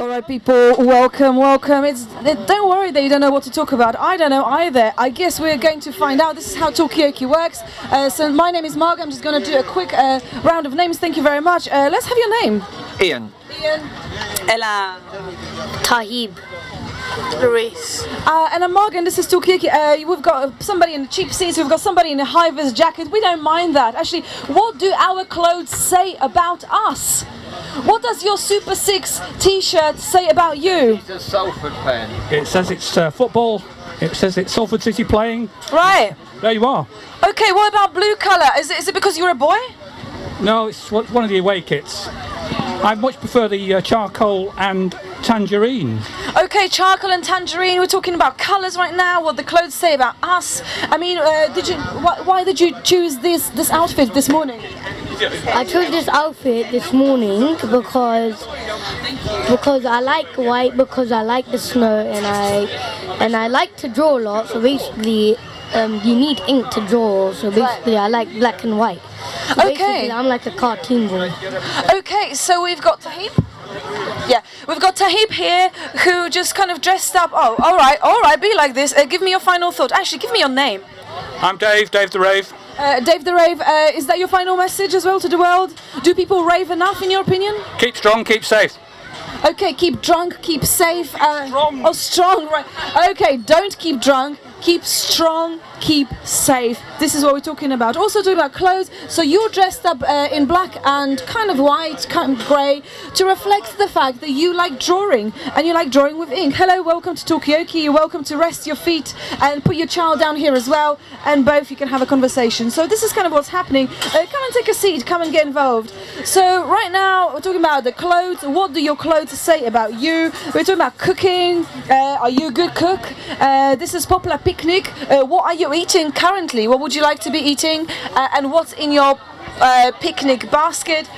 All right, people, welcome. Don't worry that you don't know what to talk about. I don't know either. I guess we're going to find out. This is how Talkaoke works. So my name is Marg. I'm just going to do a quick round of names. Thank you very much. Let's have your name. Ian. Ella. Tahib. Luis. And I'm Marg, and this is Talkaoke. We've got somebody in the cheap seats. We've got somebody in a high-vis jacket. We don't mind that. Actually, what do our clothes say about us? What does your Super 6 t-shirt say about you? It's a Salford pen. It says it's football. It says it's Salford City playing. Right. There you are. Okay, what about blue colour? Is it because you're a boy? No, it's one of the away kits. I much prefer the charcoal and tangerine. Okay, charcoal and tangerine. We're talking about colours right now. What the clothes say about us. I mean, why did you choose this outfit this morning? I chose this outfit this morning because I like white, because I like the snow, and I like to draw a lot. So basically, you need ink to draw. So basically, I like black and white. So Okay. basically, I'm like a cartoon boy. Okay, so we've got Tahib. Yeah, we've got Tahib here who just kind of dressed up. Oh, all right, be like this. Give me your final thought. Actually, give me your name. I'm Dave the Rave. Dave the Rave, is that your final message as well to the world? Do people rave enough in your opinion? Keep strong, keep safe. Okay, keep drunk, keep safe. Strong. Oh, strong, right. Okay, don't keep drunk, keep strong, keep safe. This is what we're talking about. Also talking about clothes. So you're dressed up in black and kind of white, kind of grey, to reflect the fact that you like drawing, and you like drawing with ink. Hello, welcome to Talkaoke. You're welcome to rest your feet and put your child down here as well, and both you can have a conversation. So this is kind of what's happening. Come and take a seat, come and get involved. So right now we're talking about the clothes. What do your clothes say about you? We're talking about cooking. Are you a good cook? This is Poplar picnic. What are you eating currently? What would you like to be eating? And what's in your picnic basket?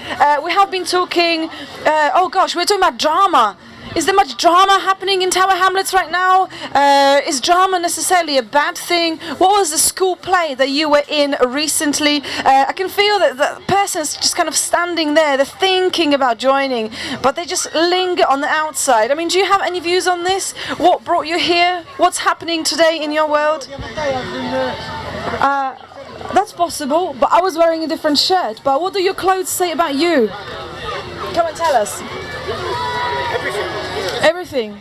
We have been talking. Oh gosh, we're talking about drama. Is there much drama happening in Tower Hamlets right now? Is drama necessarily a bad thing? What was the school play that you were in recently? I can feel that the person's just kind of standing there, they're thinking about joining, but they just linger on the outside. I mean, do you have any views on this? What brought you here? What's happening today in your world? That's possible, but I was wearing a different shirt. But what do your clothes say about you? Come and tell us. Everything.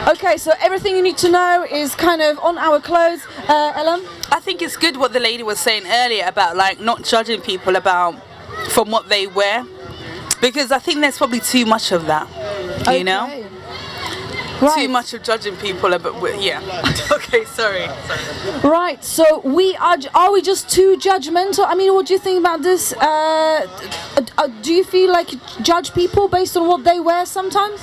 Okay, so everything you need to know is kind of on our clothes. Ellen? I think it's good what the lady was saying earlier about like not judging people about from what they wear, because I think there's probably too much of that. You know? Right. Too much of judging people about yeah. Okay, sorry. Right, so are we just too judgmental? I mean, what do you think about this? Do you feel like you judge people based on what they wear sometimes?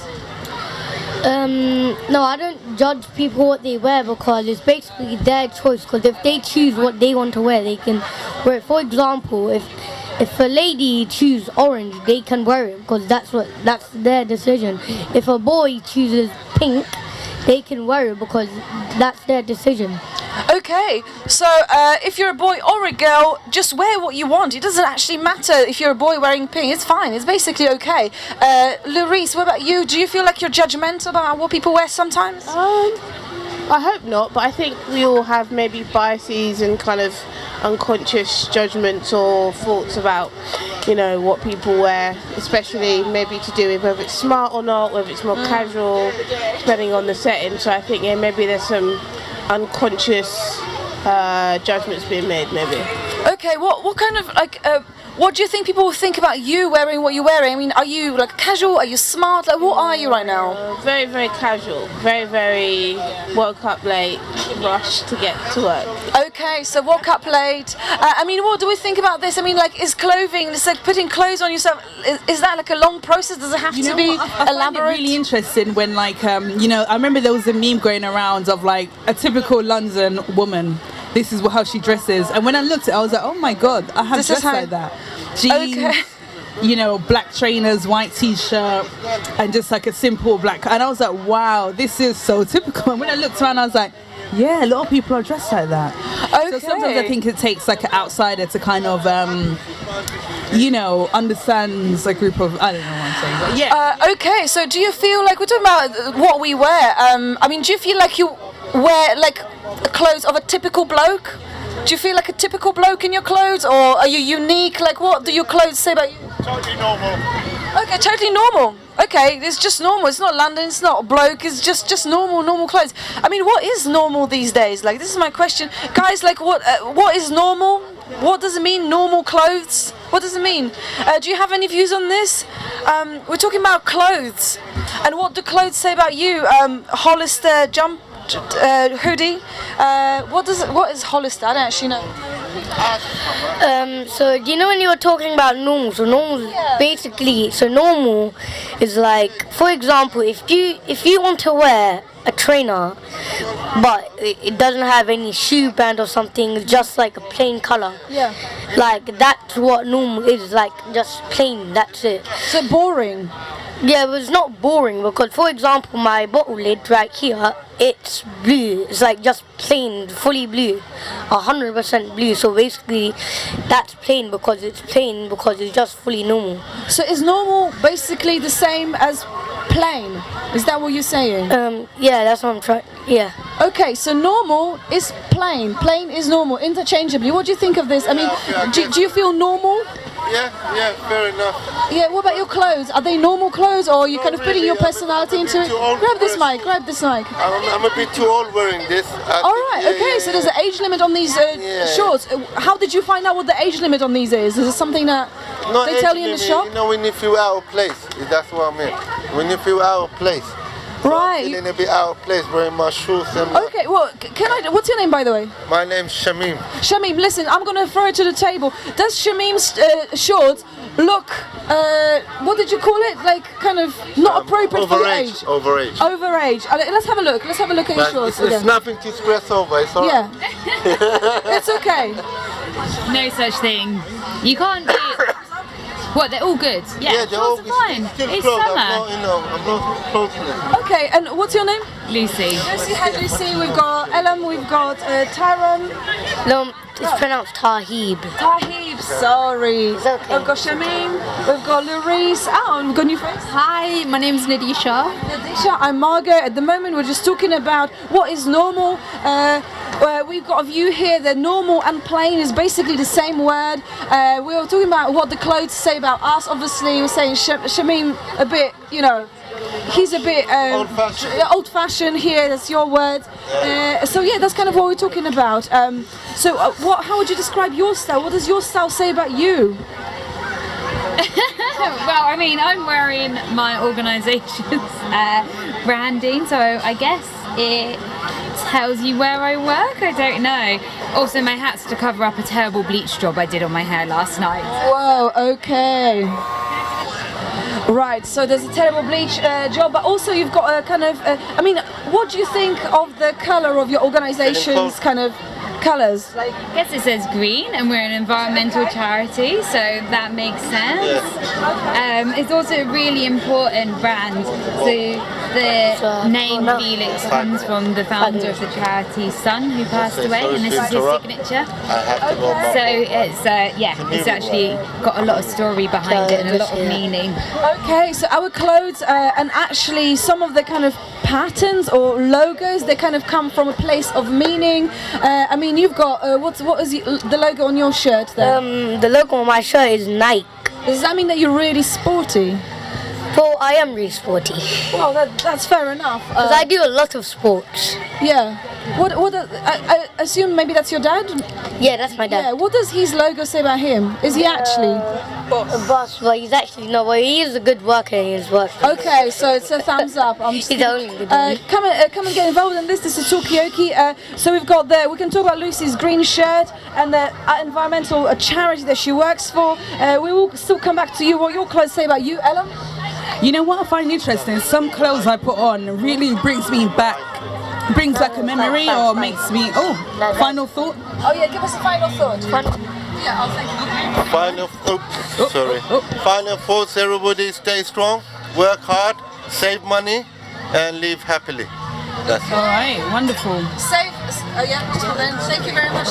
No, I don't judge people what they wear, because it's basically their choice. Because if they choose what they want to wear, they can wear it. For example, if a lady chooses orange, they can wear it because that's their decision. If a boy chooses pink, they can wear it because that's their decision. Okay, so if you're a boy or a girl, just wear what you want. It doesn't actually matter if you're a boy wearing pink. It's fine. It's basically okay. Larice, what about you? Do you feel like you're judgmental about what people wear sometimes? I hope not, but I think we all have maybe biases and kind of unconscious judgments or thoughts about, you know, what people wear, especially maybe to do with whether it's smart or not, whether it's more casual, depending on the setting. So I think, yeah, maybe there's some unconscious judgments being made, maybe. Okay, what kind of like what do you think people will think about you wearing what you're wearing? I mean, are you like casual? Are you smart? Like, what are you right now? Very, very casual. Very, very woke up late, rushed to get to work. Okay, so woke up late. I mean, what do we think about this? I mean, like, is clothing, it's like putting clothes on yourself, is that like a long process? Does it have to be I find elaborate? it really interesting when like I remember there was a meme going around of like a typical London woman. This is how she dresses, and when I looked at it, I was like, oh my god, I have dressed like that. Jeans, Okay. Black trainers, white t-shirt, and just like a simple black. And I was like, wow, this is so typical. And when I looked around, I was like, Yeah, a lot of people are dressed like that. Okay. So sometimes I think it takes like an outsider to kind of, understands a group of, I don't know what I'm saying, but yeah. Okay, so do you feel like we're talking about what we wear? Do you feel like you wear like clothes of a typical bloke? Do you feel like a typical bloke in your clothes, or are you unique? Like, what do your clothes say about you? Totally normal. Okay, totally normal. Okay, it's just normal. It's not London. It's not a bloke. It's just normal clothes. I mean, what is normal these days? Like, this is my question, guys. Like, what is normal? What does it mean? Normal clothes? What does it mean? Do you have any views on this? We're talking about clothes, and what do clothes say about you? Hollister hoodie. What is Hollister? I don't actually know. So you know when you were talking about normal, so normal is basically, so normal is like, for example, if you want to wear a trainer but it doesn't have any shoe band or something, it's just like a plain color. Yeah. Like that's what normal is, like just plain, that's it. So boring. Yeah, but it's not boring because, for example, my bottle lid right here, it's blue. It's like just plain, fully blue, 100% blue. So basically, that's plain because it's just fully normal. So is normal basically the same as plain? Is that what you're saying? Yeah, that's what I'm trying. Yeah. Okay, so normal is plain. Plain is normal, interchangeably. What do you think of this? I mean, do you feel normal? Yeah, fair enough. Yeah, what about your clothes? Are they normal clothes, or are you kind of putting your personality into it? Grab this mic. I'm a bit too old wearing this. Alright, okay, so there's an age limit on these shorts. How did you find out what the age limit on these is? Is it something that they tell you in the shop? You know, when you feel out of place, that's what I mean. When you feel out of place. So right. I'm feeling a bit out of place wearing my shoes. And okay, well, what's your name, by the way? My name's Shamim. Shamim, listen, I'm going to throw it to the table. Does Shamim's shorts look, what did you call it? Like, kind of not appropriate for your age? Overage. Overage. Let's have a look. Let's have a look at your shorts. It's nothing to stress over, it's alright. Yeah. It's okay. No such thing. You can't be... What, they're all good? Yeah, they're all fine. It's summer. I'm not close to them. Okay, and what's your name? Lucy. Hi Lucy, we've got Ellen, we've got Taron. No, it's pronounced Tahib. Tahib, sorry. It's okay. We've got Shamim, we've got Larice. Oh, and we've got new face. Hi, my name's Nadisha. Nadisha, I'm Margot. At the moment, we're just talking about what is normal. We've got a view here that normal and plain is basically the same word. We were talking about what the clothes say about us. Obviously, we're saying Shamim a bit, he's a bit old-fashioned here. That's your word. So yeah, that's kind of what we're talking about. How would you describe your style? What does your style say about you? Well, I mean, I'm wearing my organisation's branding, so I guess it tells you where I work. I don't know. Also, my hat's to cover up a terrible bleach job I did on my hair last night. Whoa, okay. Right, so there's a terrible bleach job, but also you've got a kind of, what do you think of the colour of your organisation's kind of colours? I guess it says green, and we're an environmental charity, so that makes sense. It's also a really important brand. So the name Felix comes from the founder of the charity's son who passed away, and this is his signature. So it's actually got a lot of story behind it and a lot of meaning. Okay, so our clothes and actually some of the kind of patterns or logos, they kind of come from a place of meaning. You've got what is the logo on your shirt there? The logo on my shirt is Nike. Does that mean that you're really sporty? Well, I am really sporty. Well, that's fair enough. Because I do a lot of sports. Yeah. I assume maybe that's your dad? Yeah, that's my dad. Yeah. What does his logo say about him? Is he actually a boss? But he's actually he is a good worker in his work. Okay, so it's a thumbs up. He's the only good one. Come and get involved in this. This is Talkaoke. So we can talk about Lucy's green shirt and the environmental charity that she works for. We will still come back to you. What your clothes say about you, Ellen? You know what I find interesting? Some clothes I put on really brings back a memory or makes me... final thought? Oh yeah, give us a final thought. Yeah, I'll thank you. Final thoughts, everybody stay strong, work hard, save money and live happily. That's it. All right, wonderful. Save Oh yeah, well then, thank you very much.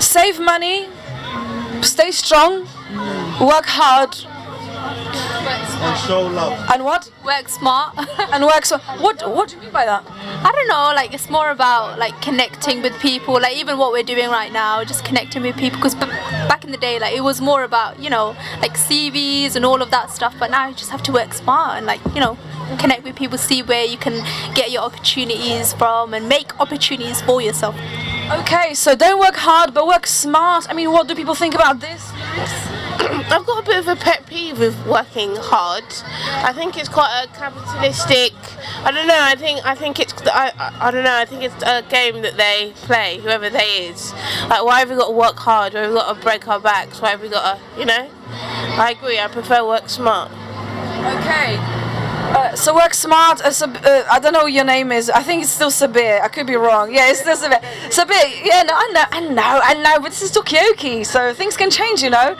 Save money, stay strong, work hard, And show love. and what? Work smart. And work so. What do you mean by that? I don't know, like it's more about like connecting with people, like even what we're doing right now, just connecting with people, because back in the day, like it was more about, you know, like CVs and all of that stuff, but now you just have to work smart and, like, you know, connect with people, see where you can get your opportunities from and make opportunities for yourself. Okay, so don't work hard, but work smart. I mean, what do people think about this? I've got a bit of a pet peeve with working hard. I think it's quite a capitalistic. I don't know. I think it's. I don't know. I think it's a game that they play, whoever they is. Like, why have we got to work hard? Why have we got to break our backs? Why have we got to, you know? I agree. I prefer work smart. Okay. So work smart. I don't know what your name is. I think it's still Sabir. I could be wrong. Yeah, it's still Sabir. Sabir. Yeah, no, I know. But this is Talkaoke, so things can change, you know.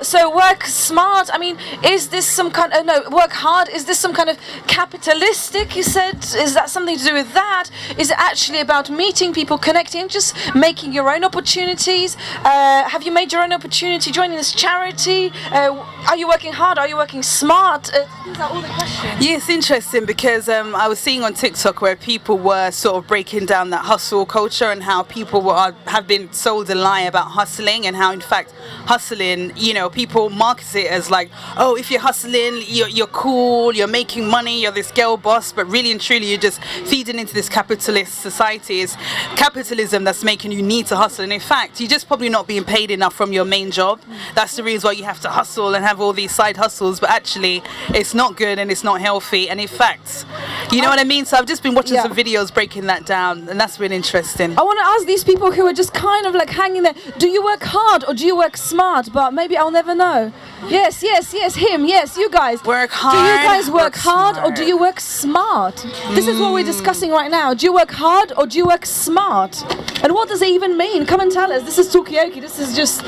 So work smart. I mean, is this some kind? No, work hard. Is this some kind of capitalistic? You said. Is that something to do with that? Is it actually about meeting people, connecting, just making your own opportunities? Have you made your own opportunity joining this charity? Are you working hard? Are you working smart? These are all the questions. Yeah, it's interesting because I was seeing on TikTok where people were sort of breaking down that hustle culture and how people have been sold a lie about hustling, and how in fact hustling, you know, people market it as like, oh, if you're hustling, you're cool, you're making money, you're this girl boss, but really and truly you're just feeding into this capitalist society. It's capitalism that's making you need to hustle, and in fact you're just probably not being paid enough from your main job. That's the reason why you have to hustle and have all these side hustles, but actually it's not good and it's not healthy, and in fact, you know what I mean? So I've just been watching some videos breaking that down, and that's been interesting. I want to ask these people who are just kind of like hanging there, do you work hard or do you work smart? But maybe I'll never know. Yes, him, yes, you guys. Work hard. Do you guys work hard smart. or do you work smart? This is what we're discussing right now. Do you work hard or do you work smart? And what does it even mean? Come and tell us. This is Talkaoke. This is just,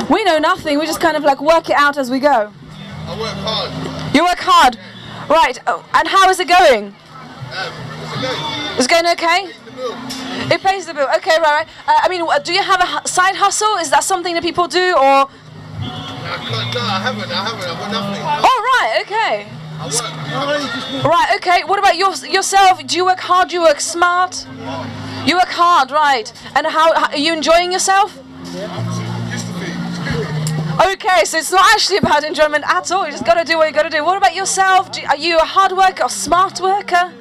we know nothing. We just kind of like work it out as we go. I work hard. You work hard. Right, oh, and how is it going? It's going okay? It pays the bill. Okay, right. I mean, do you have a side hustle? Is that something that people do, or? No, I haven't. I've got nothing. Oh, right, okay. I work. Right, okay. What about yourself? Do you work hard? Do you work smart? You work hard, right. And how are you enjoying yourself? Okay, so it's not actually about enjoyment at all. You just got to do what you got to do. What about yourself? Are you a hard worker or smart worker?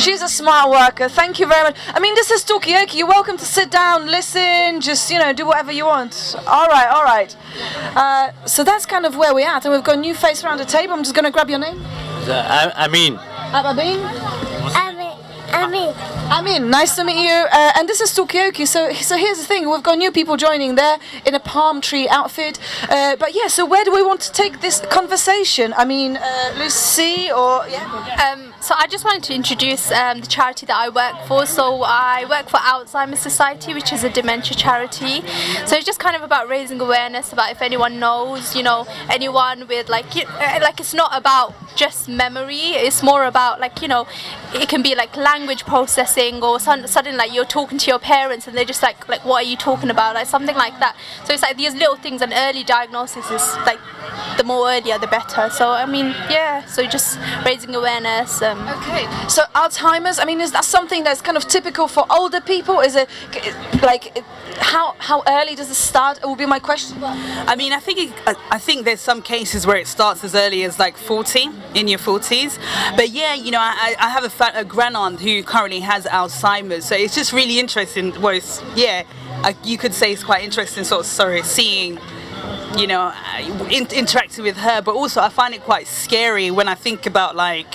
She's a smart worker. Thank you very much. I mean, this is Talkaoke. You're welcome to sit down, listen, just, you know, do whatever you want. All right. So that's kind of where we're at. And we've got a new face around the table. I'm just going to grab your name. Amin. Amin, nice to meet you. And this is Talkaoke. So here's the thing. We've got new people joining there in a palm tree outfit. But yeah, so where do we want to take this conversation? I mean, Lucy or... Yeah. So I just wanted to introduce the charity that I work for. So I work for Alzheimer's Society, which is a dementia charity. So it's just kind of about raising awareness about if anyone knows, you know, anyone with like it's not about just memory. It's more about like, you know, it can be like language processing, or suddenly like you're talking to your parents and they're just like what are you talking about? Like something like that. So it's like these little things, and early diagnosis is like the more earlier the better. So I mean, yeah, so just raising awareness. Okay, so Alzheimer's, I mean, is that something that's kind of typical for older people? Is it like how early does it start? It will be my question. I mean, I think there's some cases where it starts as early as like 40, in your 40s. But yeah, you know, I have a grandaunt who currently has Alzheimer's, so it's just really interesting. Well, you could say it's quite interesting, seeing, you know, interacting with her. But also I find it quite scary when I think about like,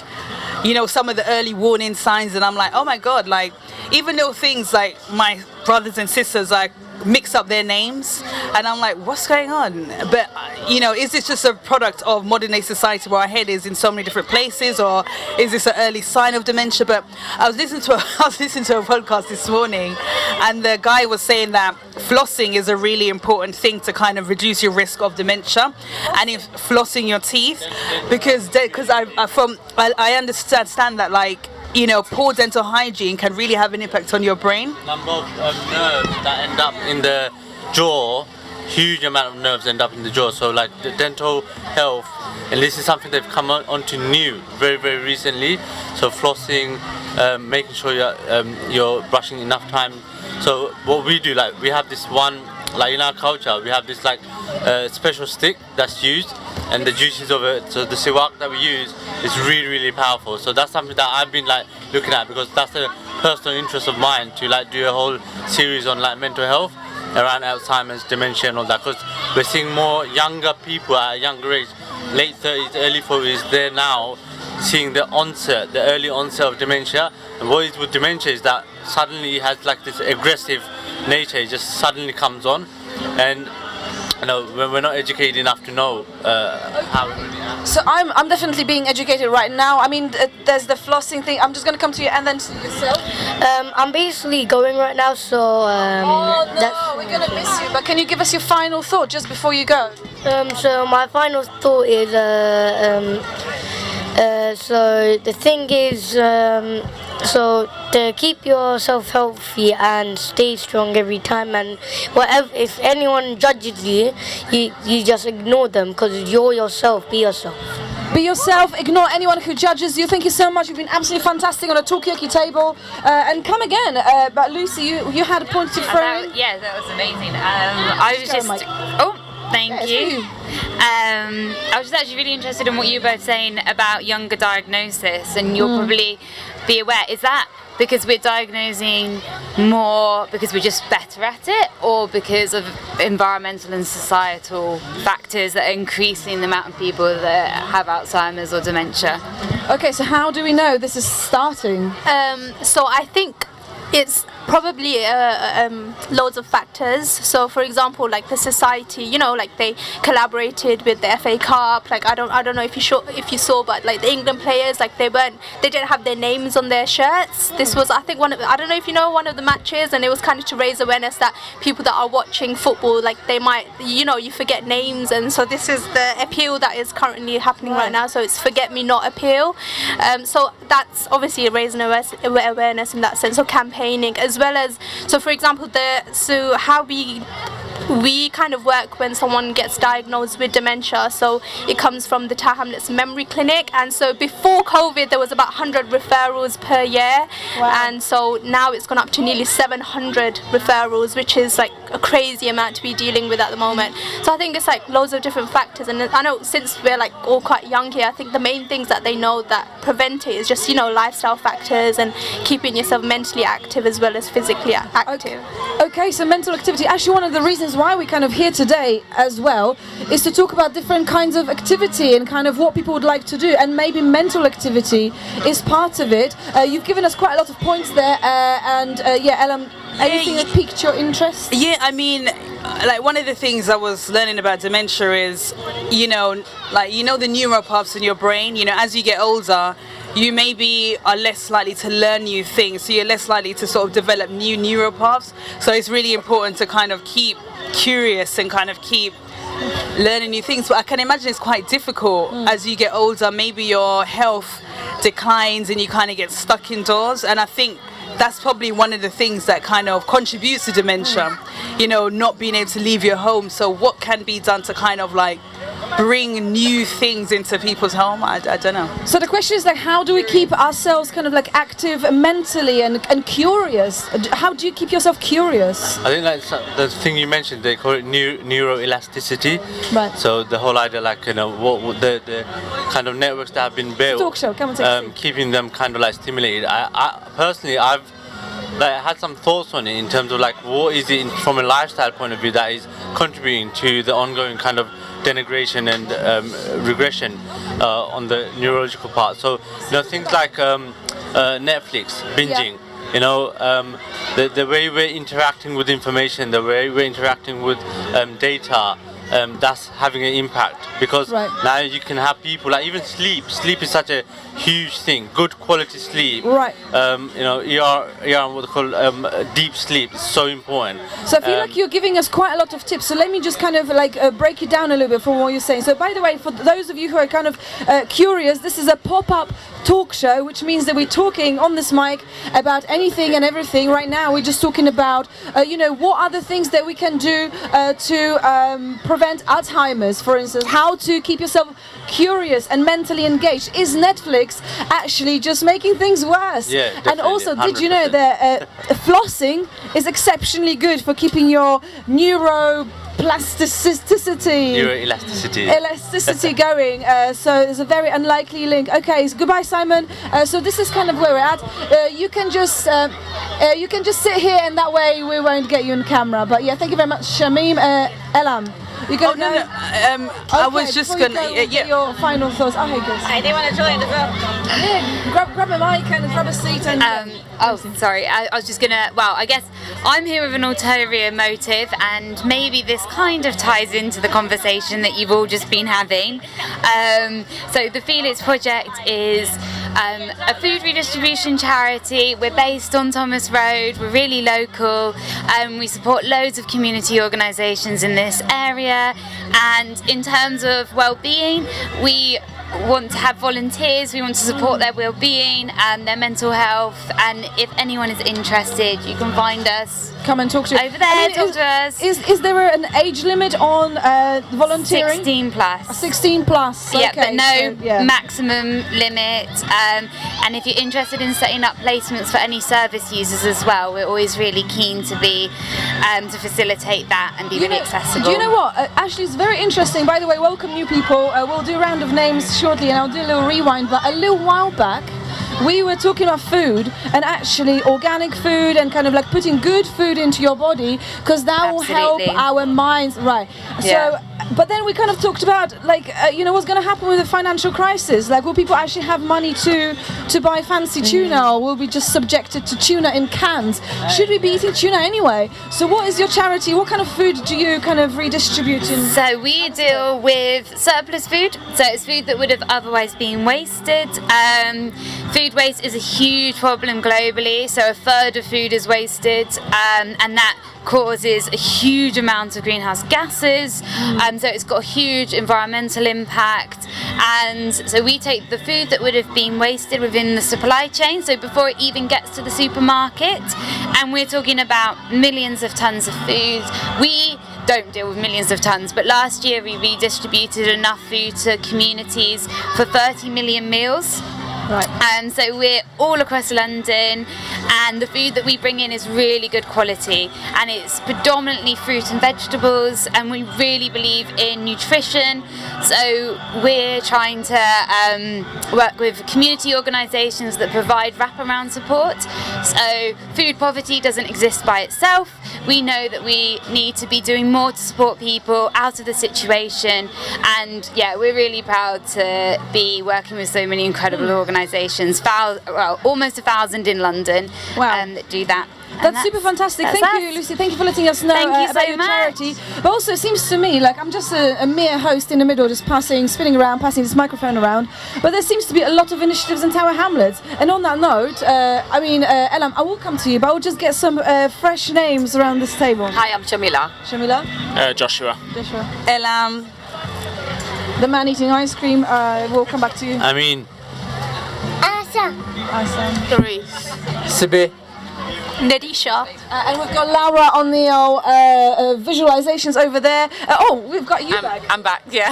you know, some of the early warning signs, and I'm like, oh my god, like even little things like my brothers and sisters like mix up their names, and I'm like, what's going on? But you know, is this just a product of modern day society where our head is in so many different places, or is this an early sign of dementia? But I was listening to a podcast this morning, and the guy was saying that flossing is a really important thing to kind of reduce your risk of dementia, and if flossing your teeth, because I understand that like poor dental hygiene can really have an impact on your brain. Number of nerves that end up in the jaw, huge amount of nerves end up in the jaw. So like the dental health, and this is something they've come onto new very, very recently. So flossing, making sure you're brushing enough time. So what we do, like we have this one, like in our culture, we have this like special stick that's used, and the juices of it, so the siwak that we use is really, really powerful. So that's something that I've been like looking at, because that's a personal interest of mine, to like do a whole series on like mental health around Alzheimer's, dementia and all that, because we're seeing more younger people at a younger age, late 30s, early 40s, they're now seeing the early onset of dementia. And what is with dementia is that suddenly it has like this aggressive nature, it just suddenly comes on, and we're not educated enough to know how it really happens. So I'm definitely being educated right now. I mean, there's the flossing thing. I'm just going to come to you and then to yourself. I'm basically going right now, so oh no, we're going to miss you. But can you give us your final thought just before you go? So my final thought is so the thing is, so to keep yourself healthy and stay strong every time, and whatever, if anyone judges you, you just ignore them, because you're yourself. Be yourself. Be yourself, ignore anyone who judges you. Thank you so much. You've been absolutely fantastic on a Talkaoke table. And come again. But Lucy, you had a point to throw in? Yeah, that was amazing. I was just... Oh, thank you. I was just actually really interested in what you were both saying about younger diagnosis, and you'll probably be aware. Is that because we're diagnosing more because we're just better at it, or because of environmental and societal factors that are increasing the amount of people that have Alzheimer's or dementia? Okay, so how do we know this is starting? So I think it's probably loads of factors. So for example, like the society, like they collaborated with the FA Cup. Like I don't know if you saw, but like the England players, like they didn't have their names on their shirts. This was, I think, I don't know if you know, one of the matches, and it was kind of to raise awareness that people that are watching football, like they might, you forget names, and so this is the appeal that is currently happening right now. So it's Forget Me Not appeal. So that's obviously raising awareness in that sense. So campaigning, as well as, so for example, how we kind of work when someone gets diagnosed with dementia. So it comes from the Tower Hamlets Memory Clinic, and so before COVID there was about 100 referrals per year. Wow. And so now it's gone up to nearly 700 referrals, which is like a crazy amount to be dealing with at the moment. So I think it's like loads of different factors, and I know since we're like all quite young here, I think the main things that they know that prevent it is just lifestyle factors and keeping yourself mentally active as well as physically active. Okay, so mental activity. Actually, one of the reasons why we kind of here today as well is to talk about different kinds of activity and kind of what people would like to do, and maybe mental activity is part of it. You've given us quite a lot of points there, and Ellen, anything that piqued your interest? Yeah, I mean, like one of the things I was learning about dementia is, the neuropaths in your brain. As you get older, you maybe are less likely to learn new things, so you're less likely to sort of develop new neuropaths. So it's really important to kind of keep curious and kind of keep learning new things. But I can imagine it's quite difficult as you get older. Maybe your health declines and you kind of get stuck indoors, and I think that's probably one of the things that kind of contributes to dementia, not being able to leave your home. So what can be done to kind of like bring new things into people's home? I don't know. So the question is, like, how do we keep ourselves kind of like active mentally and curious? How do you keep yourself curious? I think that's the thing you mentioned, they call it neuroelasticity. Right. So the whole idea, like, what the kind of networks that have been built, talk show, come and take keeping them kind of like stimulated. I personally, I've had some thoughts on it in terms of like what is it from a lifestyle point of view that is contributing to the ongoing kind of denigration and regression on the neurological part. So things like Netflix binging, the way we're interacting with information, the way we're interacting with data, that's having an impact, because now you can have people like even sleep is such a huge thing, good quality sleep, what they call deep sleep is so important. So I feel like you're giving us quite a lot of tips, so let me just kind of like break it down a little bit from what you're saying. So by the way, for those of you who are kind of curious, this is a pop-up talk show, which means that we're talking on this mic about anything and everything. Right now, we're just talking about, what are the things that we can do to prevent Alzheimer's, for instance, how to keep yourself curious and mentally engaged. Is Netflix actually just making things worse? Yeah, definitely, and also, did you know 100%. that flossing is exceptionally good for keeping your neuroplasticity Neuroelasticity. going, so there's a very unlikely link. Okay, so goodbye, Simon. So this is kind of where we're at. You can just sit here, and that way we won't get you on camera. But yeah, thank you very much, Shamim. Elam, you Oh gonna no, go? no. I was just before you gonna. go, we'll get your final thoughts. Oh, hey, guys. Hey, they want to join as well. Yeah, grab a mic and grab a seat and. Sorry, I was just gonna, I guess I'm here with an ulterior motive, and maybe this kind of ties into the conversation that you've all just been having. So the Felix Project is a food redistribution charity. We're based on Thomas Road, we're really local, we support loads of community organisations in this area, and in terms of well-being, we want to have volunteers, we want to support their well-being and their mental health, and if anyone is interested, you can find us. Come and talk to you. Over there, talk to us. Is there an age limit on volunteering? 16 plus. 16 plus. Yeah, Okay, but no so, yeah. maximum limit. And if you're interested in setting up placements for any service users as well, we're always really keen to be to facilitate that and be really accessible. Do you know what? Actually, it's very interesting. By the way, welcome new people. We'll do a round of names shortly, and I'll do a little rewind. But a little while back, we were talking about food, and actually organic food, and kind of like putting good food into your body, because that will help our minds, right? Yeah. So, but then we kind of talked about what's going to happen with the financial crisis. Like, will people actually have money to buy fancy tuna, or will we just subjected to tuna in cans? Should we be eating tuna anyway? So what is your charity? What kind of food do you kind of redistribute in? So we deal with surplus food, so it's food that would have otherwise been wasted. Food waste is a huge problem globally, so a third of food is wasted, and that causes a huge amount of greenhouse gases, so it's got a huge environmental impact. And so we take the food that would have been wasted within the supply chain, so before it even gets to the supermarket, and we're talking about millions of tons of food. We don't deal with millions of tons, but last year we redistributed enough food to communities for 30 million meals. Right. So we're all across London, and the food that we bring in is really good quality, and it's predominantly fruit and vegetables, and we really believe in nutrition. So we're trying to work with community organisations that provide wraparound support. So food poverty doesn't exist by itself. We know that we need to be doing more to support people out of the situation, and yeah, we're really proud to be working with so many incredible organisations, almost 1,000 in London. Wow. That do that. That's super fantastic. Thank you, Lucy. Thank you for letting us know about your charity. But also, it seems to me like I'm just a mere host in the middle, just spinning around, passing this microphone around. But there seems to be a lot of initiatives in Tower Hamlets. And on that note, Elam, I will come to you, but I'll just get some fresh names around this table. Hi, I'm Shamila. Shamila? Joshua. Joshua. Elam. The man eating ice cream. We'll come back to you. I mean, Awesome. Therese. Sibi. Nadisha. And we've got Laura on the visualizations over there. We've got you back. I'm back, yeah.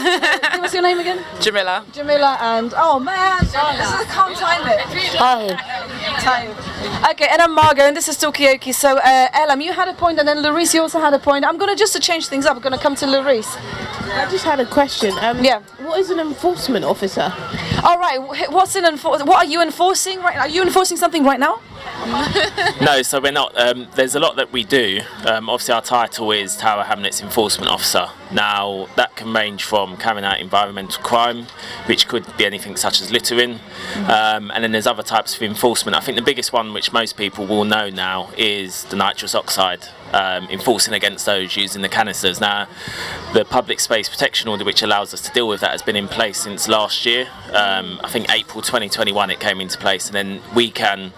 Give us your name again. Jamila. Jamila, and oh man, I can't time it. Time. Okay, and I'm Margot, and this is Talkaoke. So, Elam, you had a point, and then Larice, you also had a point. I'm gonna just to change things up. I'm gonna come to Larice. I just had a question. What is an enforcement officer? All right, what are you enforcing right now? Are you enforcing something right now? No, so we're not. There's a lot that we do. Obviously, our title is Tower Hamlets Enforcement Officer. Now, that can range from carrying out environmental crime, which could be anything such as littering, and then there's other types of enforcement. I think the biggest one, which most people will know now, is the nitrous oxide. Enforcing against those using the canisters. Now, the Public Space Protection Order, which allows us to deal with that, has been in place since last year. I think April 2021 it came into place, and then we can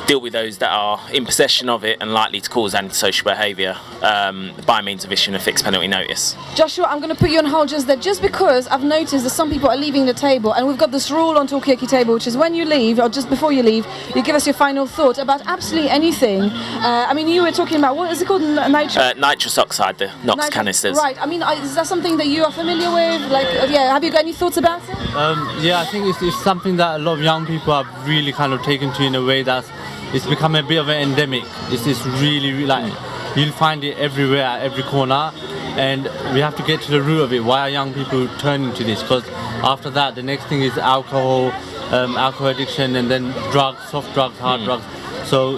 deal with those that are in possession of it and likely to cause antisocial behaviour by means of issuing a fixed penalty notice. Joshua, I'm going to put you on hold just because I've noticed that some people are leaving the table, and we've got this rule on Talkaoke table, which is when you leave, or just before you leave, you give us your final thought about absolutely anything. I mean, you were talking about, what is it called? Nitrous oxide, the NOx canisters. Right. I mean, is that something that you are familiar with? Like, have you got any thoughts about it? Yeah, I think it's something that a lot of young people have really kind of taken to in a way that's it's become a bit of an endemic. It's really like you'll find it everywhere at every corner, and we have to get to the root of it. Why are young people turning to this? Because after that, the next thing is alcohol addiction, and then drugs, soft drugs, hard drugs. So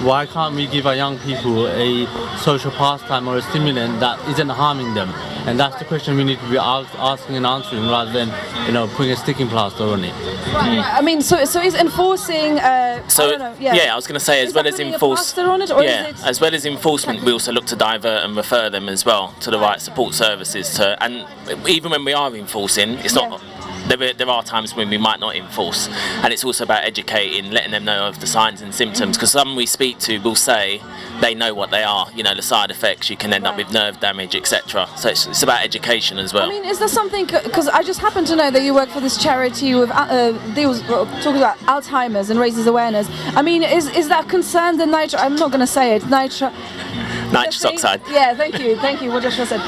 why can't we give our young people a social pastime or a stimulant that isn't harming them? And that's the question we need to be asking and answering, rather than putting a sticking plaster on it. Right. I mean, so is enforcing. I was going to say, as well as enforcement, we also look to divert and refer them as well to the right support services. And even when we are enforcing, it's not. There are times when we might not enforce, and it's also about educating, letting them know of the signs and symptoms, because some we speak to will say they know what they are, the side effects, you can end up with nerve damage, etc. So it's about education as well. I mean, is there something, because I just happen to know that you work for this charity with talking about Alzheimer's and raises awareness. I mean, is that concern the I'm not going to say it, nitrous oxide. Yeah, thank you, what Joshua said.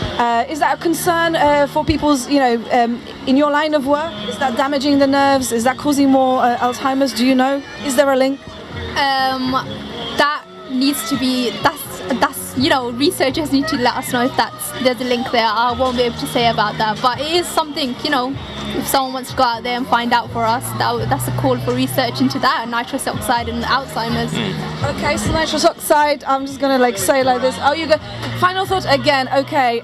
Is that a concern for people's, in your line of work? Is that damaging the nerves? Is that causing more Alzheimer's? Do you know? Is there a link? That needs to be, that's researchers need to let us know if there's a link there. I won't be able to say about that, but it is something, if someone wants to go out there and find out for us, that's a call for research into that, nitrous oxide and Alzheimer's. Okay, so nitrous oxide, I'm just gonna say like this. Oh, you go. Final thought again. Okay.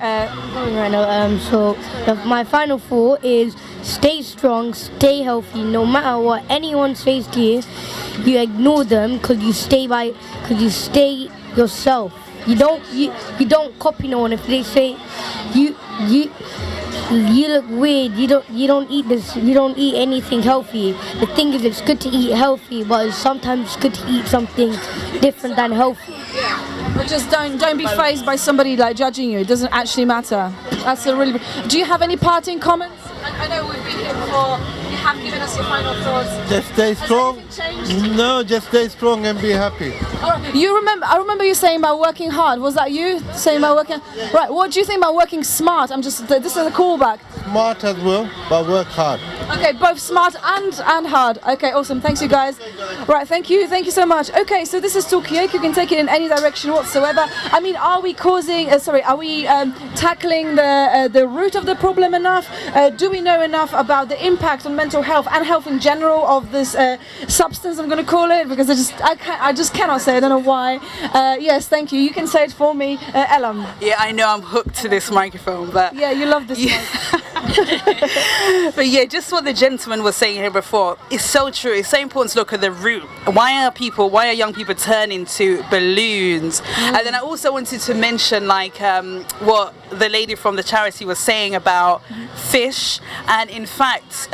So my final thought is stay strong, stay healthy. No matter what anyone says to you, you ignore them because you stay yourself. You don't copy no one. If they say you look weird, you don't eat this, you don't eat anything healthy. The thing is, it's good to eat healthy, but sometimes it's good to eat something different than healthy. But just don't be fazed by somebody judging you. It doesn't actually matter. That's a really. Do you have any parting comments? I know we've been here before. You have given us your final thoughts. Just stay strong. No, just stay strong and be happy. I remember you saying about working hard. Was that you saying about working? Yeah. Right. What do you think about working smart? This is a callback. Smart as well, but work hard. Okay, both smart and hard. Okay, awesome. Thanks, you guys. Right, thank you so much. Okay, so this is Talkaoke. You can take it in any direction whatsoever. I mean, are we tackling the root of the problem enough? Do we know enough about the impact on mental health and health in general of this substance? I'm going to call it, because I just cannot say. I don't know why. Yes, thank you. You can say it for me, Elam. Yeah, I know I'm hooked to this microphone, but yeah, you love this. But yeah, just what the gentleman was saying here before, it's so true. It's so important to look at the root. Why are young people turning to balloons? And then I also wanted to mention what the lady from the charity was saying about fish. And in fact,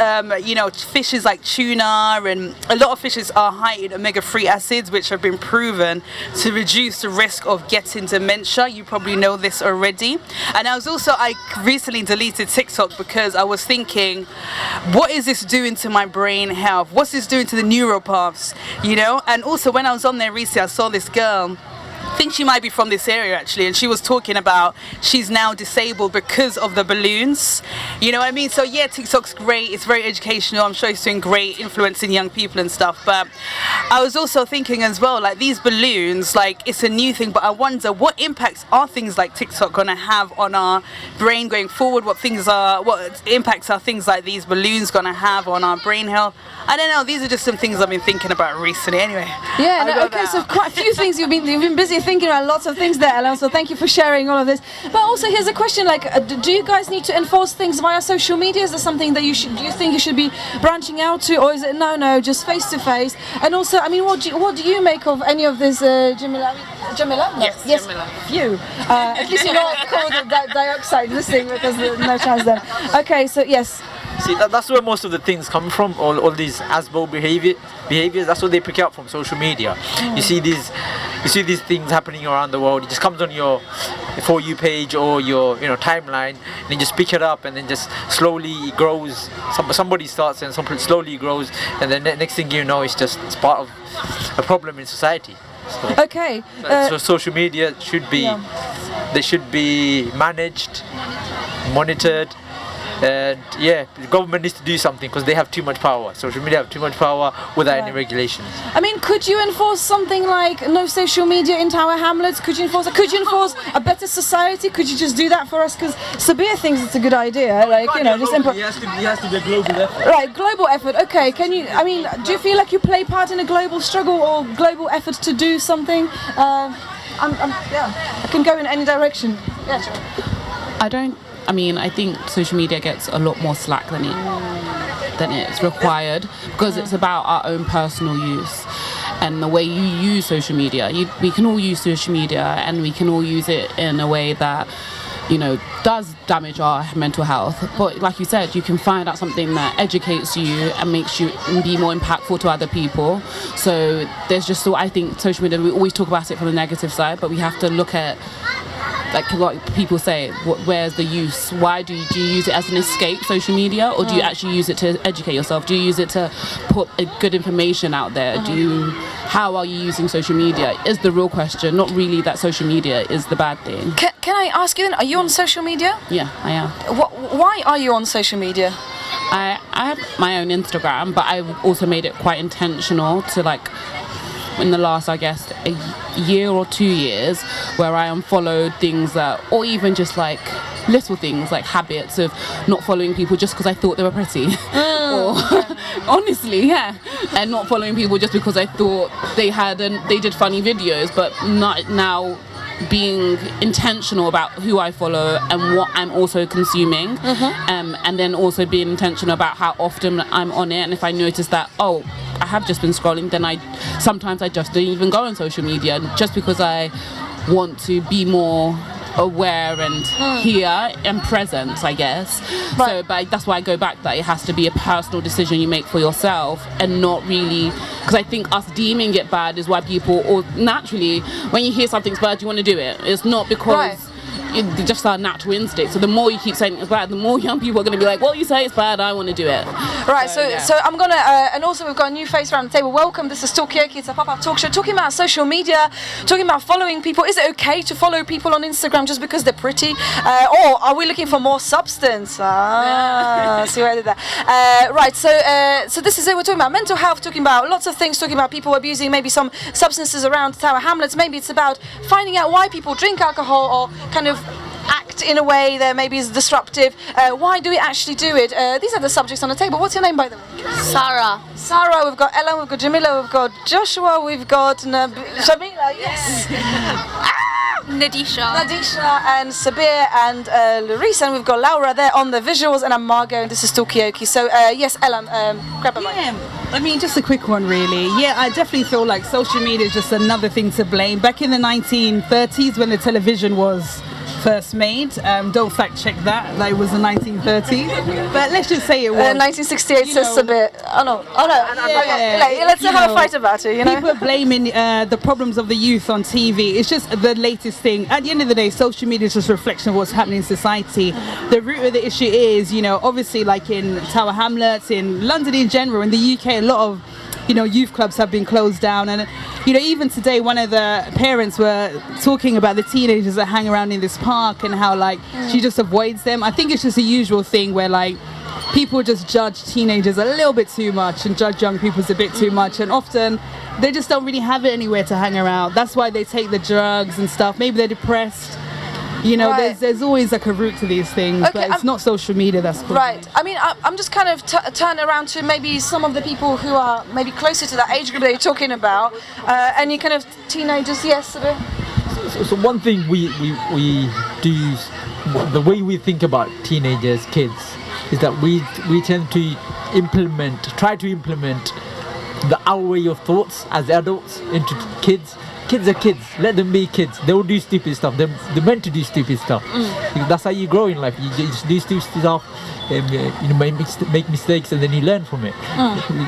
fishes like tuna and a lot of fishes are high in omega-3 acids, which have been proven to reduce the risk of getting dementia. You probably know this already. And I recently deleted TikTok because I was thinking, what is this doing to my brain health? What's this doing to the neural paths? And also when I was on there recently, I saw this girl. I think she might be from this area actually, and she was talking about she's now disabled because of the balloons. You know what I mean? So yeah, TikTok's great, it's very educational, I'm sure it's doing great, influencing young people and stuff, but I was also thinking as well, these balloons, it's a new thing, but I wonder what impacts are things like TikTok going to have on our brain going forward? What impacts are things like these balloons going to have on our brain health? I don't know, these are just some things I've been thinking about recently anyway. Yeah, okay, so quite a few things you've been busy thinking about, lots of things there, Ellen, so thank you for sharing all of this. But also here's a question, do you guys need to enforce things via social media? Is there something that do you think you should be branching out to, or is it no, just face to face? And also, I mean, what do you make of any of this, Jamila? No. Yes, Jamila. Phew. At least you're not called dioxide, this thing, because no chance then. Okay, so yes. See, that's where most of the things come from. All these asbo behaviors. That's what they pick up from social media. You see these things happening around the world. It just comes on your For You page or your timeline, and you just pick it up, and then just slowly it grows. Somebody starts, and something slowly grows, and then next thing you know, it's part of a problem in society. Okay. So social media should be managed, monitored, and the government needs to do something because they have too much power. Social media have too much power without any regulations. I mean, could you enforce something like no social media in Tower Hamlets? Could you enforce a better society? Could you just do that for us? Because Sabir thinks it's a good idea. Like, just It has to be a global effort. Right, global effort. Okay, do you feel like you play part in a global struggle or global effort to do something? I can go in any direction. Yeah, sure. I think social media gets a lot more slack than it's required because it's about our own personal use and the way you use social media. We can all use social media and we can all use it in a way that does damage our mental health. But like you said, you can find out something that educates you and makes you be more impactful to other people. So I think social media, we always talk about it from the negative side, but we have to look at, like people say, where's the use? Why do you use it as an escape, social media, or do you actually use it to educate yourself? Do you use it to put good information out there? How are you using social media is the real question, not really that social media is the bad thing. Can I ask you then, are you on social media? Yeah, I am. Why are you on social media? I have my own Instagram, but I've also made it quite intentional to in the last, I guess, a year or 2 years, where I unfollowed things or even just little things like habits of not following people just because I thought they were pretty. Or honestly, and not following people just because I thought they did funny videos, but not now being intentional about who I follow and what I'm also consuming, and then also being intentional about how often I'm on it. And if I notice that, I have just been scrolling, then sometimes I just don't even go on social media just because I want to be more aware and here and present, I guess. Right. So, but that's why I go back that it has to be a personal decision you make for yourself, and not really, because I think us deeming it bad is why people, or naturally, when you hear something's bad, you want to do it. It's not because it's just our natural instinct. So the more you keep saying it's bad, the more young people are going to be like, well, you say it's bad, I want to do it. Right, so I'm going to, and also we've got a new face around the table. Welcome, this is Talkaoke, it's a pop-up talk show, talking about social media, talking about following people. Is it okay to follow people on Instagram just because they're pretty? Or are we looking for more substance? See what I did there? Right, so this is it. We're talking about mental health, talking about lots of things, talking about people abusing maybe some substances around Tower Hamlets. Maybe it's about finding out why people drink alcohol or kind of act in a way that maybe is disruptive. Why do we actually do it? These are the subjects on the table. What's your name, by the way? Sarah. Sarah, we've got Ellen, we've got Jamila, we've got Joshua, we've got Shamila, yes. Nadisha and Sabir and Larissa, and we've got Laura there on the visuals, and I'm Margot, and this is Talkaoke. So yes, Ellen, grab a mic. Just a quick one really. I definitely feel like social media is just another thing to blame. Back in the 1930s when the television was first made, don't fact check that it was the 1930s, but let's just say it was 1968 says a bit. Let's have a fight about it. People are blaming the problems of the youth on TV. It's just the latest thing. At the end of the day, social media is just a reflection of what's happening in society. The root of the issue is, obviously, like in Tower Hamlets, in London in general, in the UK, a lot of youth clubs have been closed down, and even today one of the parents were talking about the teenagers that hang around in this park and how she just avoids them. I think it's just a usual thing where people just judge teenagers a little bit too much and judge young people a bit too much, and often they just don't really have it anywhere to hang around. That's why they take the drugs and stuff. Maybe they're depressed. There's always a root to these things, but it's not social media that's causing right. I mean, I'm just kind of turn around to maybe some of the people who are maybe closer to that age group that you're talking about, any kind of teenagers. Yes. So one thing we do, the way we think about teenagers, kids, is that we tend to try to implement our way of thoughts as adults into kids. kids are kids. Let them be kids. They will do stupid stuff. They're meant to do stupid stuff. That's how you grow in life. You just do stupid stuff. Make mistakes, and then you learn from it.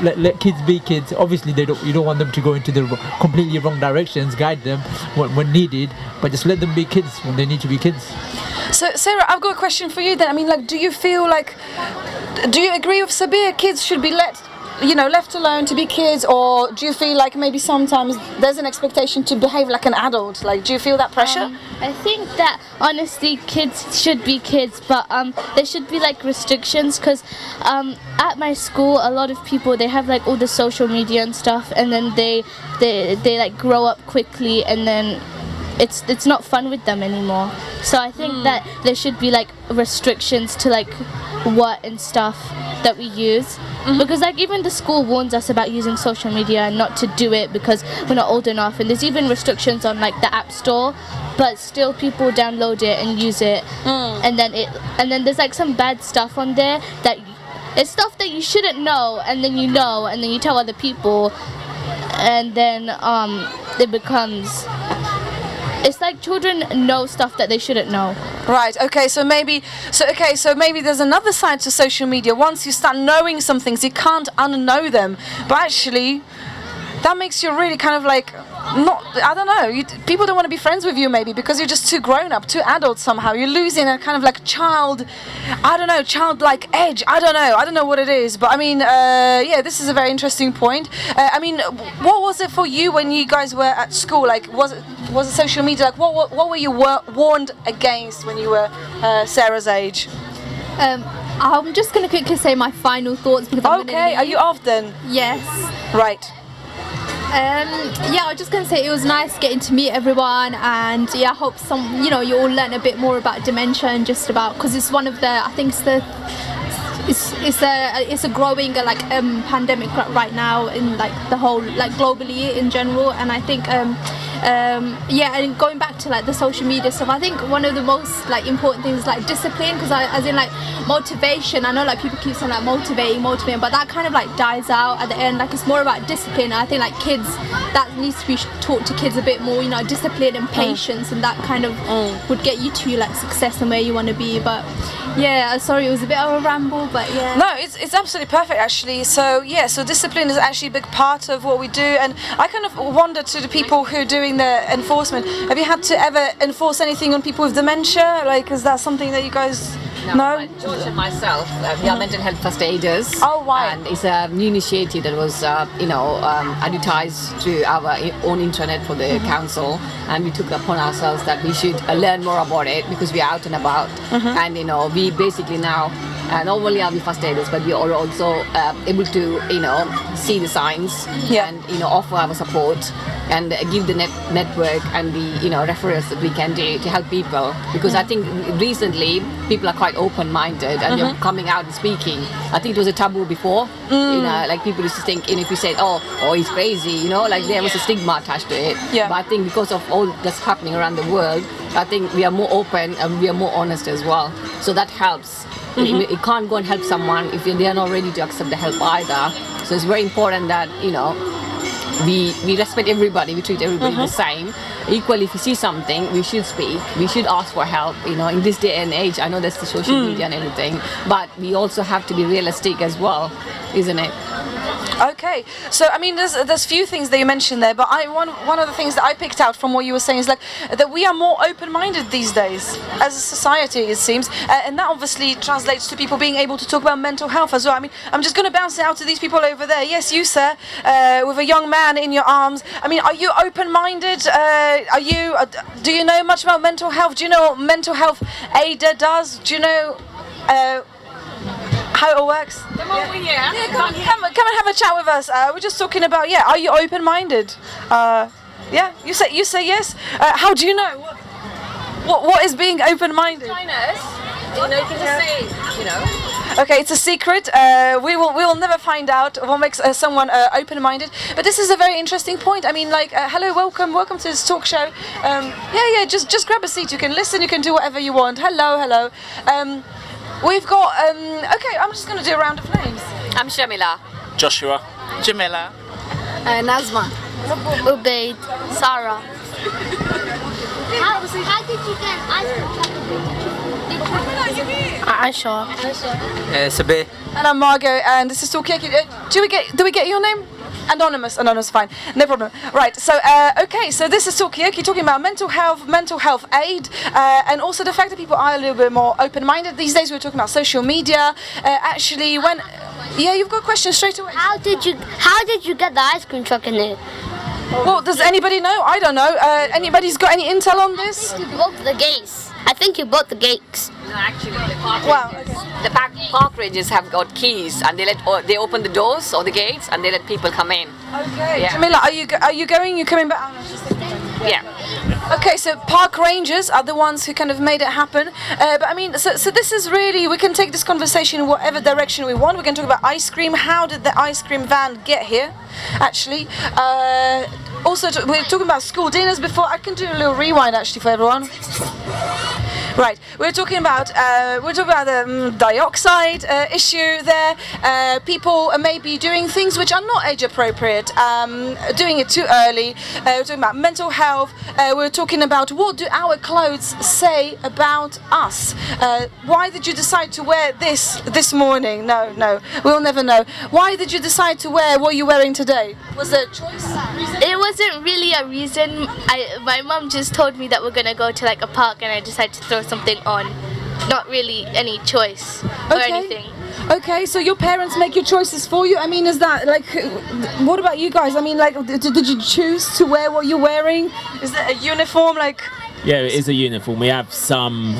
Let kids be kids. Obviously, you don't want them to go into the completely wrong directions. Guide them when needed, but just let them be kids when they need to be kids. So, Sarah, I've got a question for you then. I mean, like, do you agree with Sabir? Kids should be left alone to be kids, or do you feel like maybe sometimes there's an expectation to behave like an adult? Like, do you feel that pressure? I think that honestly kids should be kids, but there should be like restrictions, because at my school a lot of people, they have like all the social media and stuff, and then they like grow up quickly, and then it's not fun with them anymore. So I think that there should be like restrictions to like what and stuff that we use, because like even the school warns us about using social media and not to do it because we're not old enough, and there's even restrictions on like the app store, but still people download it and use it, and then there's like some bad stuff on there that it's stuff that you shouldn't know, and then you know, and then you tell other people, and then it becomes, it's like children know stuff that they shouldn't know. Right. Okay. So maybe there's another side to social media. Once you start knowing some things, you can't unknow them. But actually, that makes you really kind of like I don't know. People don't want to be friends with you maybe because you're just too grown up, too adult somehow. You're losing a kind of like childlike edge. I don't know what it is. But I mean, this is a very interesting point. I mean, what was it for you when you guys were at school? Like, was it social media? Like, what were you warned against when you were Sarah's age? I'm just going to quickly say my final thoughts because I'm gonna leave. Are you off then? Yes. Right. I was just going to say it was nice getting to meet everyone, and I hope you all learn a bit more about dementia, and just about, because it's one of the, I think it's a growing pandemic right now in like the whole, like globally in general, and I think and going back to like the social media stuff, I think one of the most like important things is like discipline, because as in like motivation, I know like people keep saying like motivating, but that kind of like dies out at the end. Like it's more about discipline. I think like kids, that needs to be taught to kids a bit more, discipline and patience, and that kind of would get you to like success and where you want to be. But sorry, it was a bit of a ramble, but no, it's absolutely perfect actually. So discipline is actually a big part of what we do, and I kind of wonder to the people who are doing the enforcement, have you had to ever enforce anything on people with dementia? Like, is that something that you guys know? George and myself, we are mental health first aiders. Oh, wow. And it's a new initiative that was, advertised through our own intranet for the council, and we took upon ourselves that we should learn more about it because we are out and about, and we basically now not only are we first aiders, but we are also able to see the signs and offer our support and give the network and the referrals that we can do to help people, because I think recently people are quite open-minded and they're coming out and speaking. I think it was a taboo before, like people used to think if you said oh he's crazy, like there was a stigma attached to it. But I think because of all that's happening around the world, I think we are more open and we are more honest as well, so that helps. You can't go and help someone if they are not ready to accept the help either. So it's very important that we respect everybody, we treat everybody the same. Equally, if you see something, we should speak, we should ask for help. In this day and age, I know there's the social media and everything, but we also have to be realistic as well, isn't it? Okay, so I mean, there's few things that you mentioned there, but one of the things that I picked out from what you were saying is like that we are more open-minded these days as a society, it seems, and that obviously translates to people being able to talk about mental health as well. I mean, I'm just going to bounce it out to these people over there. Yes, you, sir, with a young man in your arms. I mean, are you open-minded? Do you know much about mental health? Do you know what mental health aider does? Do you know how it works? Come over here. Yeah, come and have a chat with us. We're just talking about are you open-minded? You say yes. How do you know? What is being open-minded? Join us. You can just say, Okay, it's a secret. We will never find out what makes someone open-minded. But this is a very interesting point. I mean, like, hello, welcome to this talk show. Just grab a seat. You can listen. You can do whatever you want. Hello. We've got, I'm just going to do a round of names. I'm Shamila. Joshua. Jamila. Nazma. Ubaid. Sarah. How did you get ice cream Aisha. It's a bit. And I'm Margot, and this is Talkaoke. Do we get your name? Anonymous, fine, no problem. Right, so okay, so this is Talkaoke, talking about mental health aid, and also the fact that people are a little bit more open-minded these days. We're talking about social media. Actually, you've got questions straight away. How did you get the ice cream truck in there? Well, does anybody know? I don't know. Anybody's got any intel on this? You broke the gates. I think you broke the gates. No, actually, the park rangers have got keys, and they open the doors or the gates, and they let people come in. Okay. Yeah. Jamila, are you going? You coming back? Yeah. Okay, so park rangers are the ones who kind of made it happen. But I mean, so this is really, we can take this conversation in whatever direction we want. We can talk about ice cream. How did the ice cream van get here, actually? Also, we were talking about school dinners before. I can do a little rewind actually for everyone. Right, we're talking about the dioxide issue there. People are maybe doing things which are not age appropriate, doing it too early. We're talking about mental health. We're talking about what do our clothes say about us. Why did you decide to wear this morning? No, we'll never know. Why did you decide to wear what you're wearing today? Was there a choice? It wasn't really a reason. My mum just told me that we're gonna go to like a park, and I decided to throw something on. Not really any choice or anything. Okay, so your parents make your choices for you? I mean, is that like, what about you guys? I mean, like, did you choose to wear what you're wearing? Is it a uniform, like? Yeah, it is a uniform. We have some,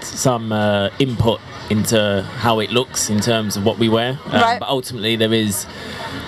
some input into how it looks in terms of what we wear. Right. But ultimately there is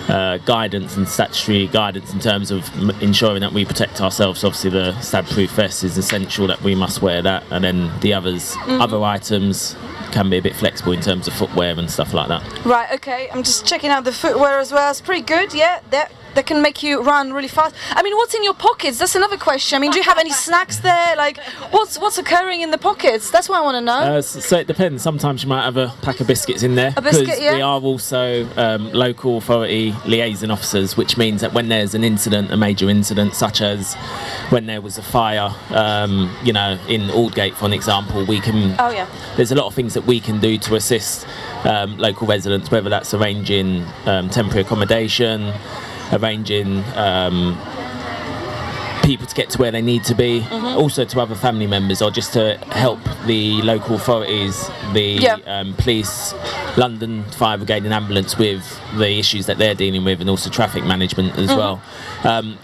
guidance and statutory guidance in terms of ensuring that we protect ourselves. Obviously the stab-proof vest is essential, that we must wear that, and then the other items can be a bit flexible in terms of footwear and stuff like that. Right, okay, I'm just checking out the footwear as well. It's pretty good, yeah. That can make you run really fast. I mean, what's in your pockets? That's another question. I mean, do you have any snacks there? Like, what's occurring in the pockets? That's what I want to know. So it depends. Sometimes you might have a pack of biscuits in there. A biscuit, yeah. We are also local authority liaison officers, which means that when there's an incident, a major incident, such as when there was a fire, in Aldgate, for an example, we can. Oh yeah. There's a lot of things that we can do to assist local residents, whether that's arranging temporary accommodation, arranging people to get to where they need to be, also to other family members, or just to help the local authorities, the police, London Fire Brigade and ambulance with the issues that they're dealing with, and also traffic management as well.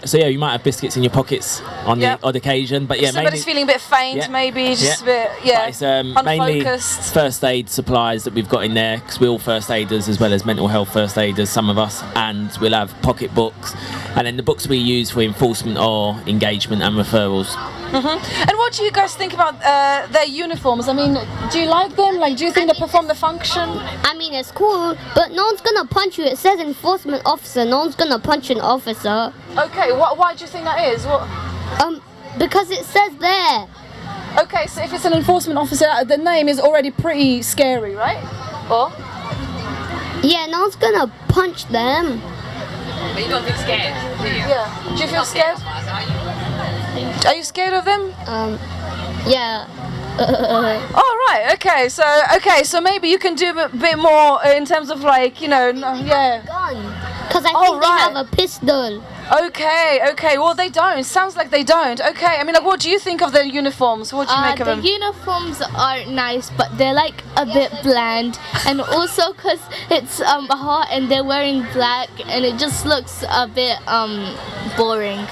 So yeah, you might have biscuits in your pockets on the odd occasion, but yeah, if somebody's feeling a bit faint, maybe just a bit, But it's mainly unfocused. first aid supplies that we've got in there, because we're all first aiders as well as mental health first aiders, some of us, and we'll have pocket books, and then the books we use for enforcement or engagement and referrals. And what do you guys think about their uniforms? I mean, do you like them? Like, do you think they perform the function? I mean, it's cool, but no one's gonna punch you. It says enforcement officer. No one's gonna punch an officer. Okay, why do you think that is? What? Because it says there. Okay, so if it's an enforcement officer, the name is already pretty scary, right? Or? Yeah, no one's gonna punch them. But you don't feel scared, do you? Yeah. Do you feel scared? Are you scared of them? Yeah. Oh right, okay, so maybe you can do a bit more in terms of like, yeah. Because I think they have a pistol. Okay, well they don't, sounds like they don't. Okay, I mean, like, what do you think of their uniforms? What do you make of them? The uniforms are nice, but they're like a bit bland, and also because it's hot and they're wearing black, and it just looks a bit boring.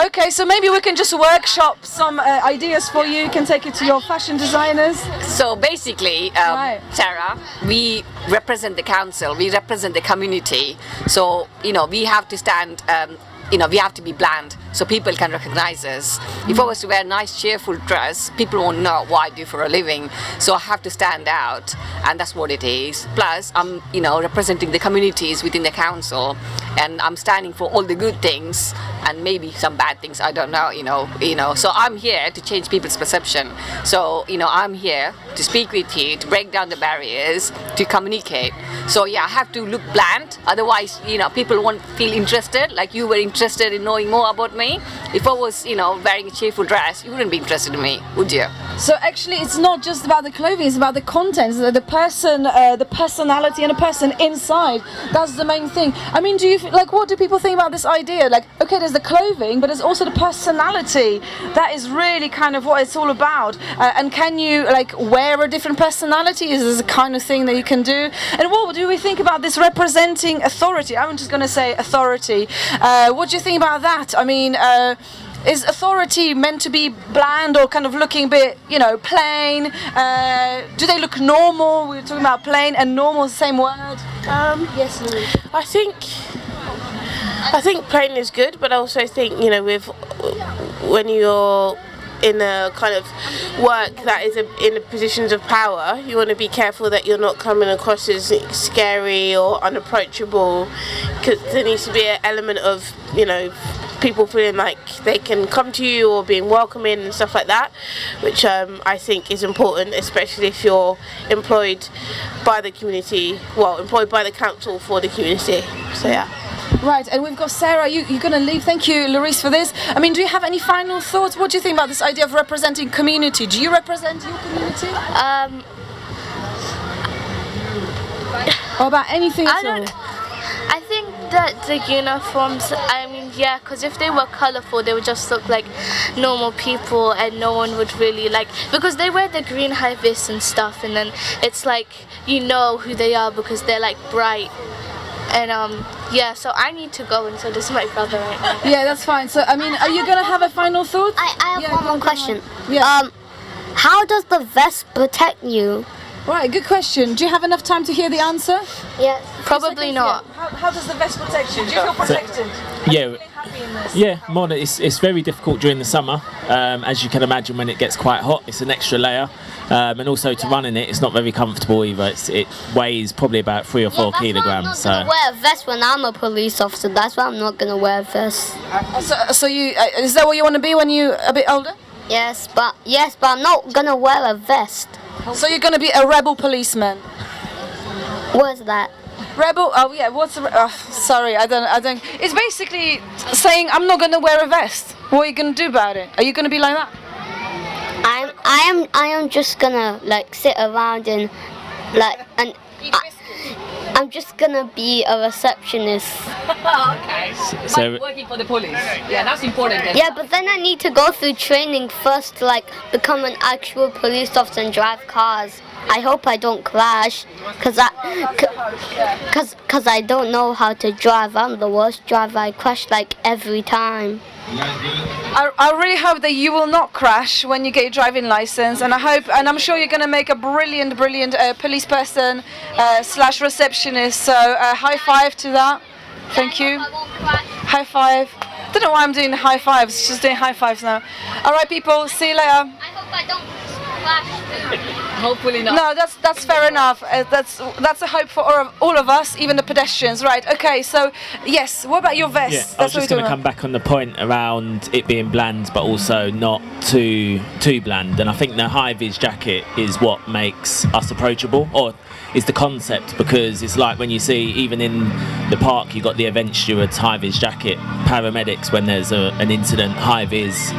Okay, so maybe we can just workshop some ideas for you. You can take it to your fashion designers. So basically, Sarah, we represent the council, we represent the community. So, we have to stand, we have to be bland so people can recognize us. If I was to wear a nice, cheerful dress, people won't know what I do for a living. So I have to stand out, and that's what it is. Plus, I'm, representing the communities within the council, and I'm standing for all the good things and maybe some bad things. I don't know, you know. So I'm here to change people's perception. So I'm here to speak with you, to break down the barriers, to communicate. So I have to look bland. Otherwise, people won't feel interested. Like you were interested in knowing more about me. If I was, wearing a cheerful dress, you wouldn't be interested in me, would you? So actually, it's not just about the clothing; it's about the content, the person, the personality, and the person inside. That's the main thing. I mean, what do people think about this idea? Like, okay, there's the clothing, but there's also the personality. That is really kind of what it's all about. And can you wear a different personality? Is this a kind of thing that you can do? And what do we think about this representing authority? I'm just going to say authority. What do you think about that? I mean. Is authority meant to be bland or kind of looking a bit, plain? Do they look normal? We were talking about plain and normal, the same word. Yes, Louise. I think plain is good, but I also think when you're in a kind of work that is in the positions of power, you want to be careful that you're not coming across as scary or unapproachable, because there needs to be an element of people feeling like they can come to you or being welcoming and stuff like that, which I think is important, especially if you're employed by the community, employed by the council for the community. So yeah. Right, and we've got Sarah, you're going to leave. Thank you, Larice, for this. I mean, do you have any final thoughts? What do you think about this idea of representing community? Do you represent your community? Or about anything at all? I think that the uniforms, because if they were colourful, they would just look like normal people and no one would really because they wear the green high vis and stuff, and then it's like you know who they are because they're bright. And so I need to go, and so does my brother right now. Yeah, that's fine. So I mean, are you gonna have a final thought? I have one more question. Yeah. How does the vest protect you? Right, good question. Do you have enough time to hear the answer? Yes. Probably not. How does the vest protect you? Do you feel protected? Yeah, Mona, it's very difficult during the summer. As you can imagine, when it gets quite hot, it's an extra layer. And also to run in it's not very comfortable either. It weighs probably about 3 or 4 kilograms. So I'm not gonna wear a vest when I'm a police officer. That's why I'm not gonna wear a vest. So you is that what you want to be when you're a bit older? Yes, but I'm not gonna wear a vest. So you're gonna be a rebel policeman. What's that? Rebel? Oh yeah. Sorry, I don't. It's basically saying I'm not gonna wear a vest. What are you gonna do about it? Are you gonna be like that? I am just gonna sit around and I'm just gonna be a receptionist. Okay. So working for the police. Yeah, that's important. Yeah, but then I need to go through training first to become an actual police officer and drive cars. I hope I don't crash, cause I don't know how to drive. I'm the worst driver. I crash every time. I really hope that you will not crash when you get your driving license, and I'm sure you're going to make a brilliant police person / receptionist. So high five to that. Thank you. High five. I don't know why I'm doing high fives. Just doing high fives now. All right, people. See you later. I hope I don't crash. Hopefully not. No, that's fair enough. That's a hope for all of us, even the pedestrians. Right. Okay. So yes. What about your vest? Yeah, I was just going to come back on the point around it being bland, but also not too bland. And I think the high vis jacket is what makes us approachable, or is the concept, because it's like when you see even in the park you got the event stewards high vis jacket, paramedics when there's an incident high vis,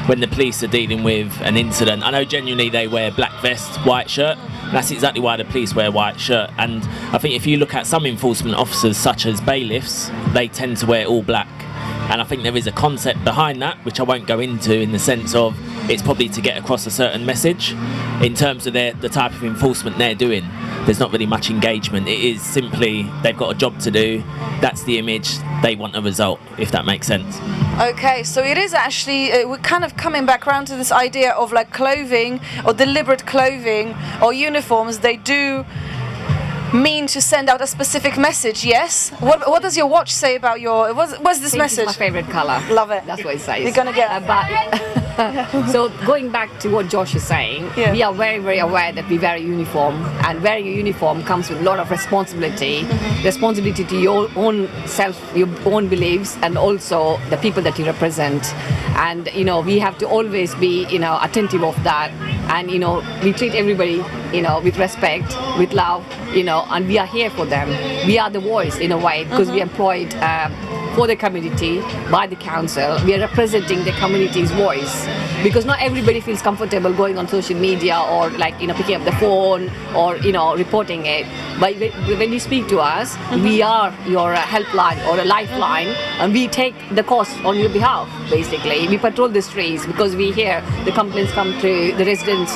when the police are dealing with an incident. I know genuinely they wear black vest, white shirt. That's exactly why the police wear white shirt. And I think if you look at some enforcement officers such as bailiffs, they tend to wear all black. And I think there is a concept behind that, which I won't go into, in the sense of it's probably to get across a certain message. In terms of the type of enforcement they're doing, there's not really much engagement. It is simply they've got a job to do, that's the image, they want a result, if that makes sense. Okay, so it is actually, we're kind of coming back around to this idea of clothing or deliberate clothing or uniforms. They do mean to send out a specific message, yes? What does your watch say about your, what's this Pink message? is my favourite colour. Love it. That's what it says. You're gonna get So going back to what Josh is saying, we are very, very aware that we wear a uniform, and wearing a uniform comes with a lot of responsibility. Responsibility to your own self, your own beliefs, and also the people that you represent. And we have to always be attentive of that. And we treat everybody with respect, with love, and we are here for them. We are the voice in a way, because we are employed for the community by the council. We are representing the community's voice, because not everybody feels comfortable going on social media or picking up the phone or reporting it. But when you speak to us, we are your helpline or a lifeline, and we take the cost on your behalf. Basically, we patrol the streets because we hear the complaints come to the residents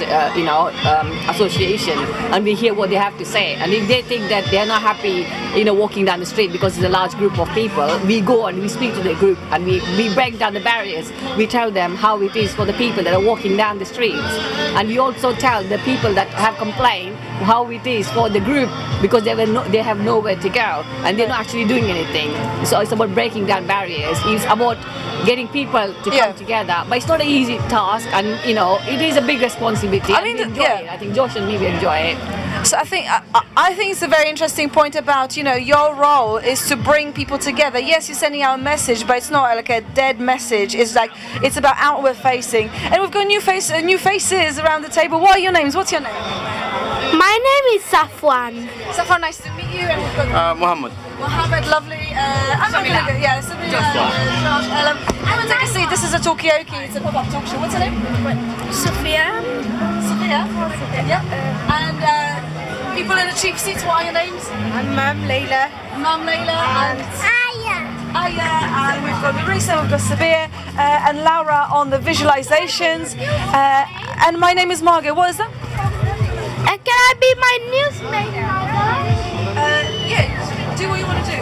association, and we hear what they have to say. And if they think that they're not happy walking down the street because it's a large group of people, we go and we speak to the group, and we break down the barriers. We tell them how it is for the people that are walking down the streets, and we also tell the people that have complained how it is for the group, because they have nowhere to go and they're not actually doing anything. So it's about breaking down barriers. It's about getting people to come together, but it's not an easy task, and it is a big responsibility. I mean, we enjoy it. I think Josh and me, we enjoy it. So I think it's a very interesting point about your role is to bring people together. Yes, you're sending out a message, but it's not like a dead message. It's about outward facing. And we've got new faces around the table. What are your names? What's your name? My name is Safwan. Safwan, nice to meet you. And we've got Muhammad. Mohammed, lovely. I'm not gonna go. Yeah, Josh. I'm gonna take a seat. This is a Talkaoke. It's a pop-up talk show. What's her name? Sophia. Sophia. Yeah. And people in the cheap seats. What are your names? I'm Mum Layla. Mum Layla and Aya. And we've got Marisa, we've got Sabir, and Laura on the visualizations. And my name is Margot. What is that? Can I be my newsmaker? Yeah. Do what you want to do.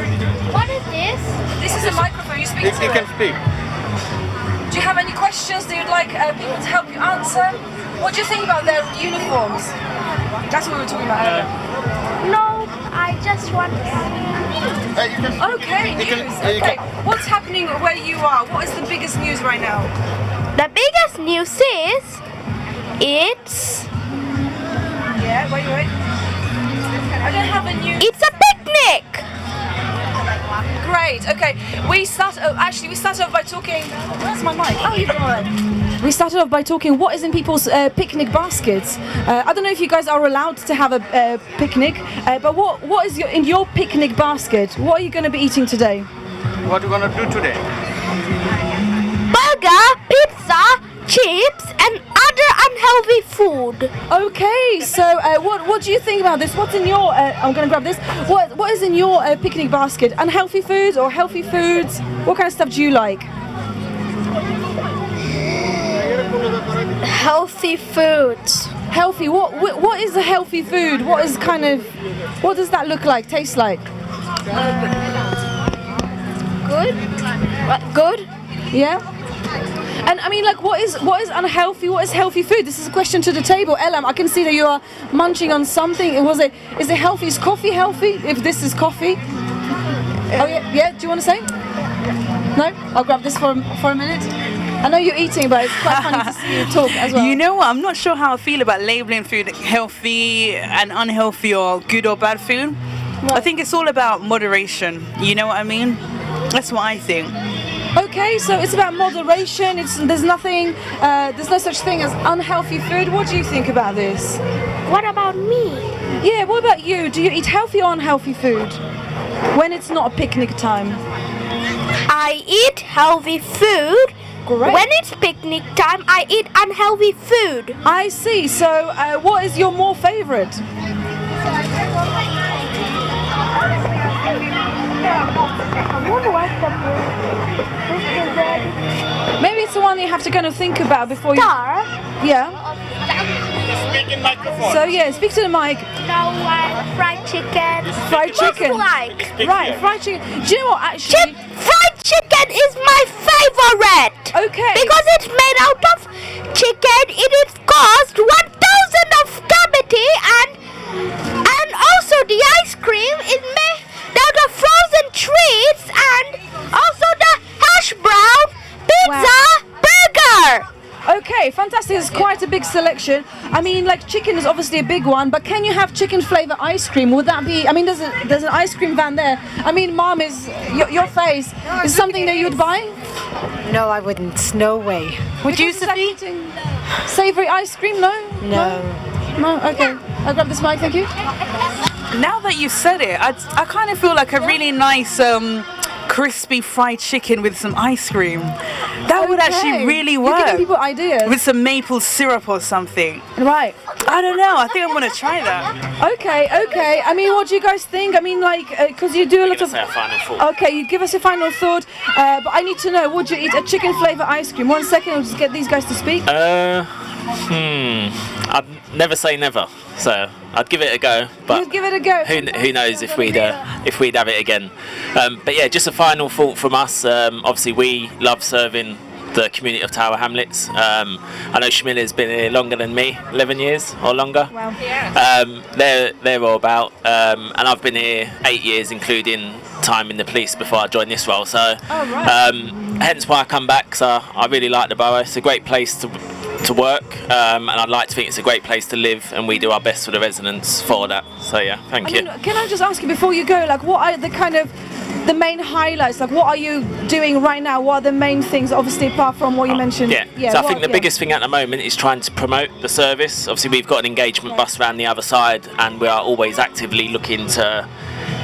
What is this? This is a microphone. You speak to You can speak. Do you have any questions that you'd like people to help you answer? What do you think about their uniforms? That's what we were talking about earlier. No, I just want to Okay, news. Okay, what's happening where you are? What is the biggest news right now? The biggest news is it's... Yeah, wait. I don't have a news. It's a picnic! Great, okay. We started off by talking... Where's my mic? Oh, you've got it. We started off by talking what is in people's picnic baskets. I don't know if you guys are allowed to have a picnic, but what is in your picnic basket? What are you going to be eating today? What are you gonna do today? Burger, pizza, chips, and other unhealthy food. Okay, so what do you think about this? What's in your? I'm going to grab this. What is in your picnic basket? Unhealthy foods or healthy foods? What kind of stuff do you like? Healthy foods. Healthy. What is a healthy food? What does that look like? Taste like? Good. Yeah. And I mean, like, what is unhealthy? What is healthy food? This is a question to the table. Elam, I can see that you are munching on something. Is it healthy? Is coffee healthy? If this is coffee. Oh yeah. Do you want to say? No. I'll grab this for a minute. I know you're eating, but it's quite funny to see you talk as well. You know what? I'm not sure how I feel about labeling food healthy and unhealthy or good or bad food. Right. I think it's all about moderation. You know what I mean? That's what I think. Okay, so it's about moderation. There's no such thing as unhealthy food. What do you think about this? What about me? Yeah, what about you? Do you eat healthy or unhealthy food when it's not a picnic time? I eat healthy food. Great. When it's picnic time, I eat unhealthy food. I see. So, what is your more favorite? Maybe it's the one you have to kind of think about before you... Star? Yeah. Speak in microphone. So yeah, speak to the mic. No, fried chicken. Fried chicken? Like. Right, fried chicken. Do you know what, actually... Fried chicken is my favorite. Okay. Because it's made out of chicken. It is cost 1,000 of gravity, and also the ice cream is made out of frozen treats, and also the hash brown pizza burger. Okay, fantastic. It's quite a big selection. I mean, like chicken is obviously a big one, but can you have chicken flavor ice cream? Would that be? I mean, there's an ice cream van there. I mean, Mom, is your face is something that you'd buy? No, I wouldn't. No way. Would you, Sophie? Savory ice cream? No. No. Okay. I'll grab this mic. Thank you. Now that you said it, I kind of feel like a really nice crispy fried chicken with some ice cream. That would actually really work. You're giving people ideas. With some maple syrup or something. Right. I don't know. I think I'm going to try that. Okay. I mean, what do you guys think? I mean, like, because you do a lot of... Our final thought. Okay, you give us your final thought. But I need to know, would you eat a chicken flavour ice cream? 1 second, I'll just get these guys to speak. I'd never say never, so I'd give it a go. But you'd give it a go. Who knows if we'd have it again? But yeah, just a final thought from us. Obviously, we love serving the community of Tower Hamlets. I know Shamila's been here longer than me, 11 years or longer. Wow. They're all about, and I've been here 8 years, including time in the police before I joined this role. So, hence why I come back. So I really like the borough. It's a great place to work, and I'd like to think it's a great place to live, and we do our best for the residents for that. So yeah, thank you. Can I just ask you before you go, like, what are the main highlights? Like, what are you doing right now? What are the main things, obviously, apart from what you mentioned? So I think the biggest thing at the moment is trying to promote the service. Obviously, we've got an engagement bus around the other side, and we are always actively looking to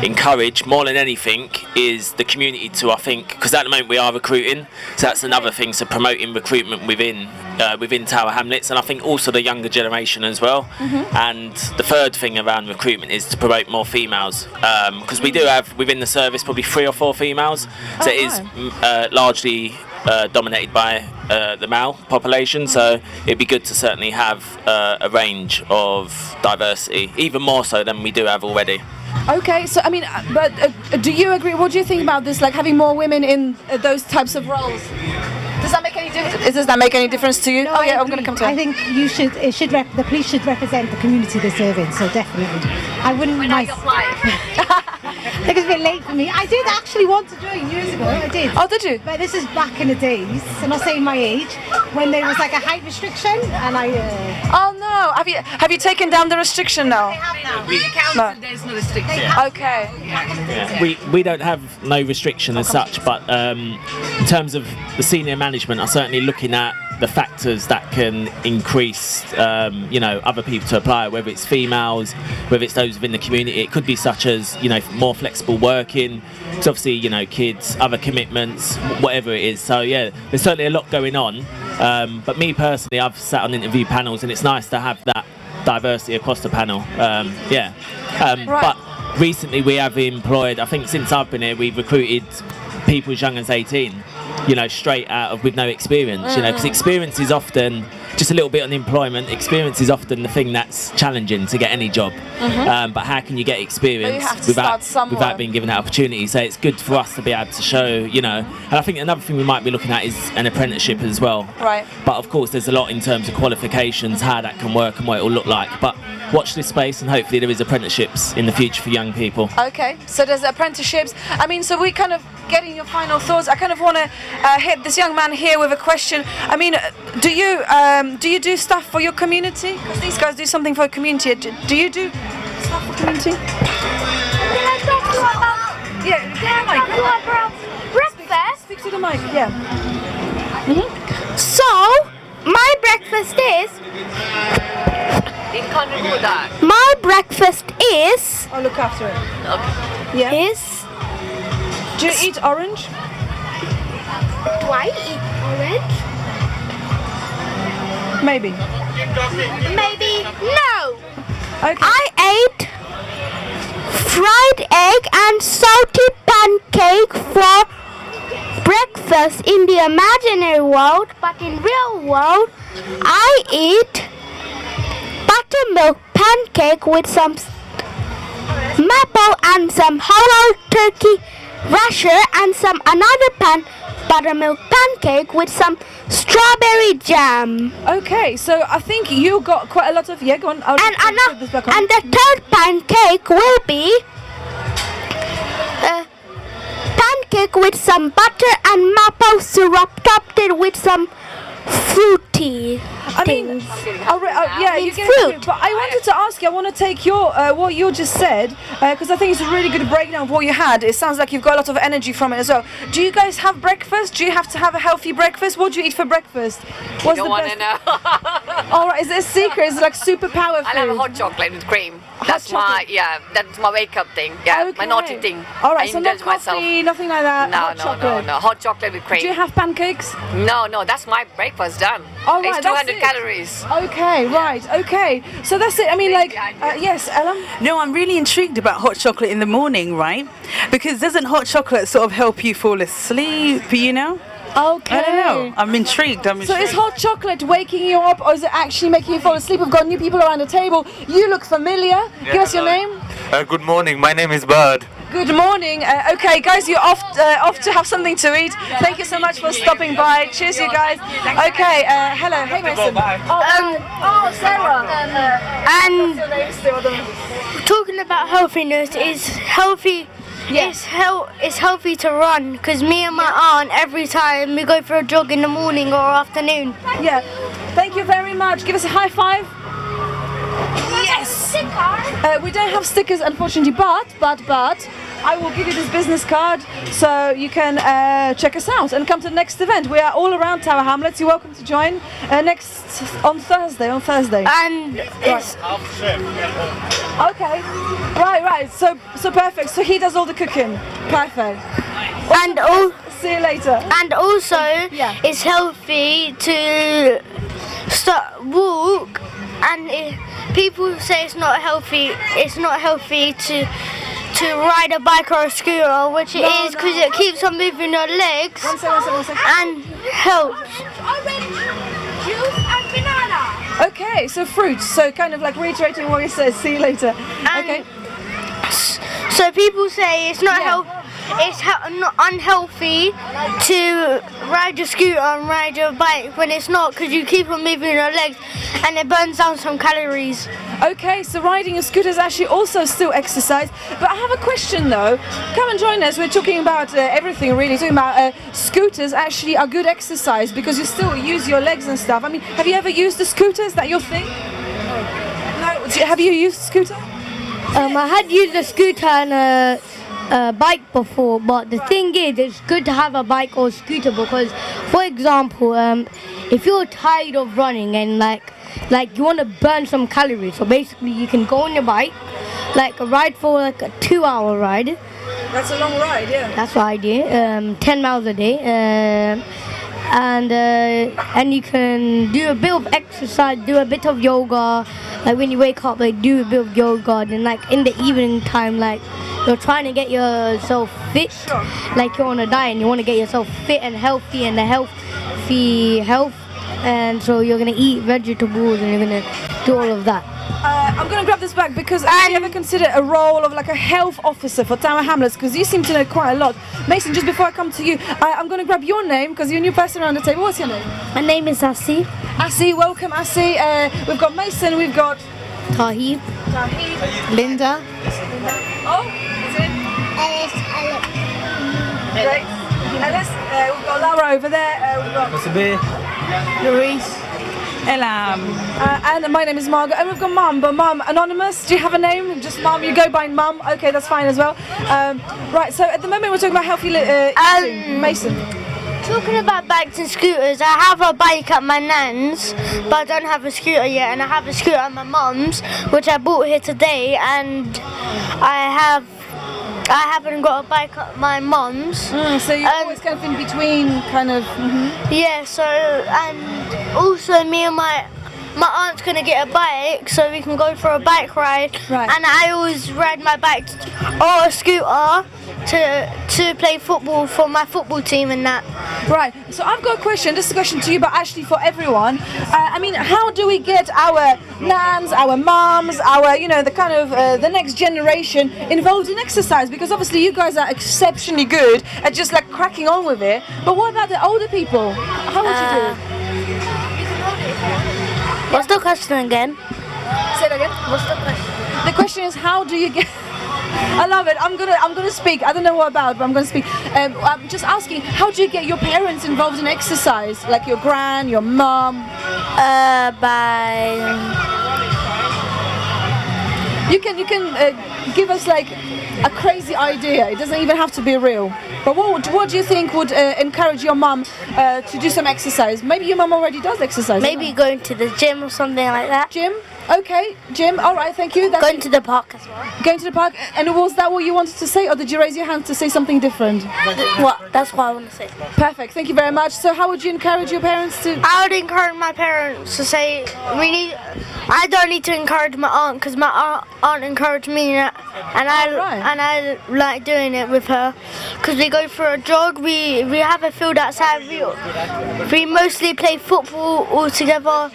encourage, more than anything, is the community to, I think, because at the moment we are recruiting, so that's another thing, so promoting recruitment within Tower Hamlets, and I think also the younger generation as well. And the third thing around recruitment is to promote more females, because we do have within the service probably 3 or 4 females, so it is largely dominated by the male population, so it'd be good to certainly have a range of diversity, even more so than we do have already. Okay, so I mean, but do you agree? What do you think about this? Like having more women in those types of roles? Does that make any difference? Does that make any difference to you? No, I'm going to come to. I think the police should represent the community they're serving. So definitely, I wouldn't. I think it's a bit late for me. I did actually want to join years ago. I did. Oh, did you? But this is back in the days, I'm not saying my age, when there was like a height restriction, and I. Oh no! Have you taken down the restriction now? I have now. No. There's no restriction. Okay. We don't have no restriction as such, but in terms of the senior management, are certainly looking at the factors that can increase, other people to apply, whether it's females, whether it's those within the community. It could be such as, more flexible working, so obviously, kids, other commitments, whatever it is. So yeah, there's certainly a lot going on. But me personally, I've sat on interview panels, and it's nice to have that diversity across the panel. But recently we have employed, I think since I've been here, we've recruited people as young as 18, straight out of with no experience, because experience is often just a little bit on employment. Experience is often the thing that's challenging to get any job. But how can you get experience without being given that opportunity? So it's good for us to be able to show, and I think another thing we might be looking at is an apprenticeship as well. Right. But of course there's a lot in terms of qualifications, how that can work and what it will look like. But watch this space, and hopefully there is apprenticeships in the future for young people. Okay, so there's apprenticeships. I mean, so we kind of getting your final thoughts. I kind of want to hit this young man here with a question. I mean, do you do stuff for your community? Because these guys do something for the community. Do you do stuff for community? Breakfast. Speak to the mic. Yeah. So my breakfast is. My breakfast is. I'll look after it. Okay. Yeah. Is. Do you eat orange? Do I eat orange? Maybe. Maybe no. Okay. I ate fried egg and salty pancake for breakfast in the imaginary world, but in real world, I eat buttermilk pancake with some maple and some hollow turkey rasher and some another buttermilk pancake with some strawberry jam. Okay, so I think you got quite a lot of go on. And the third pancake will be pancake with some butter and maple syrup topped it with some fruity fruity. I mean, yeah, you get fruit. But I wanted to ask you. I want to take your what you just said because I think it's a really good breakdown of what you had. It sounds like you've got a lot of energy from it as well. Do you guys have breakfast? Do you have to have a healthy breakfast? What do you eat for breakfast? You don't want to know. All right, is it a secret? Is it like superpower food? I'll have a hot chocolate with cream. That's my wake up thing. Yeah, my naughty thing. All right, I so no indulge coffee, myself. nothing like that. No, hot chocolate. no. Hot chocolate with cream. Do you have pancakes? No, that's my breakfast done. All right, it's 200 calories. Okay, right, okay. So that's it. I mean, like, yes, Ellen? No, I'm really intrigued about hot chocolate in the morning, right? Because doesn't hot chocolate sort of help you fall asleep, you know? Okay. I don't know. I'm intrigued. So is hot chocolate waking you up or is it actually making you fall asleep? We've got new people around the table. You look familiar. Give us your name. Good morning. My name is Bird. Good morning. Okay, guys, you're off to have something to eat. Thank you so much for stopping by. Cheers, you guys. Okay, hello. Hey, Mason. Sarah. And talking about healthiness is healthy. It's healthy to run because me and my aunt every time we go for a jog in the morning or afternoon. Yeah. Thank you very much. Give us a high five. Yes. We don't have stickers, unfortunately, but I will give you this business card so you can check us out and come to the next event. We are all around Tower Hamlets. You're welcome to join on Thursday. And it's okay. Right. So perfect. So he does all the cooking. Perfect. And see you later. And also, it's healthy to walk. And people say it's not healthy. It's not healthy to ride a bike or a scooter, which it is because it keeps on moving your legs one second. and helps. Juice and banana. Okay, so fruits. So kind of like reiterating what he says. See you later. Okay. So people say it's not not unhealthy to ride your scooter and ride your bike when it's not, because you keep on moving your legs and it burns down some calories. Okay, so riding a scooter is actually also still exercise. But I have a question though. Come and join us. We're talking about everything really. Talking about scooters actually are good exercise because you still use your legs and stuff. I mean, have you ever used the scooter? Is that your thing? No. Have you used a scooter? I had used a scooter and a bike before, but the thing is, it's good to have a bike or scooter because, for example, if you're tired of running and like you want to burn some calories, so basically you can go on your bike, like a ride for like a 2-hour ride. That's a long ride, yeah. That's what I do. 10 miles a day, and you can do a bit of exercise, do a bit of yoga. Like when you wake up, like do a bit of yoga. Then like in the evening time, like you're trying to get yourself fit, like you're on a diet and you want to get yourself fit and healthy and health. And so you're going to eat vegetables and you're going to do all of that. I'm going to grab this back because have you ever considered a role of like a health officer for Tower Hamlets? Because you seem to know quite a lot. Mason, just before I come to you, I'm going to grab your name because you're a new person around the table. What's your name? My name is Asi. Asi, welcome Asi. We've got Mason, we've got Tahib. Linda. Oh, is it? Great. Ellis, we've got Laura over there. We've got Louise. Elam. And my name is Margaret. And we've got Mum. But Mum, anonymous, do you have a name? Just Mum, you go by Mum. Okay, that's fine as well. Right, so at the moment we're talking about healthy eating. Mason. Talking about bikes and scooters, I have a bike at my nan's, but I don't have a scooter yet, and I have a scooter at my mum's, which I bought here today, and I haven't got a bike at my mum's. So you're always kind of in between, kind of. Yeah. So and also me and my aunt's gonna get a bike, so we can go for a bike ride. Right. And I always ride my bike or a scooter to play football for my football team and that. Right. So I've got a question. This is a question to you, but actually for everyone. I mean, how do we get our nans, our mums, our the kind of the next generation involved in exercise? Because obviously you guys are exceptionally good at just like cracking on with it. But what about the older people? How would you do? What's the question again? Say it again. What's the question? The question is, how do you get? I love it. I'm gonna speak. I don't know what about, but I'm gonna speak. I'm just asking, how do you get your parents involved in exercise? Like your gran, your mum? By You can give us like a crazy idea. It doesn't even have to be real. But what do you think would encourage your mum to do some exercise? Maybe your mum already does exercise. maybe going to the gym or something like that. Gym? Okay, gym. All right, thank you. Going to the park as well. Going to the park. And was that what you wanted to say, or did you raise your hand to say something different? What? That's what I want to say. Perfect. Thank you very much. So, how would you encourage your parents to? I would encourage my parents to say, I don't need to encourage my aunt because my aunt encouraged me, and I like doing it with her because we go for a jog. We have a field outside. We mostly play football all together,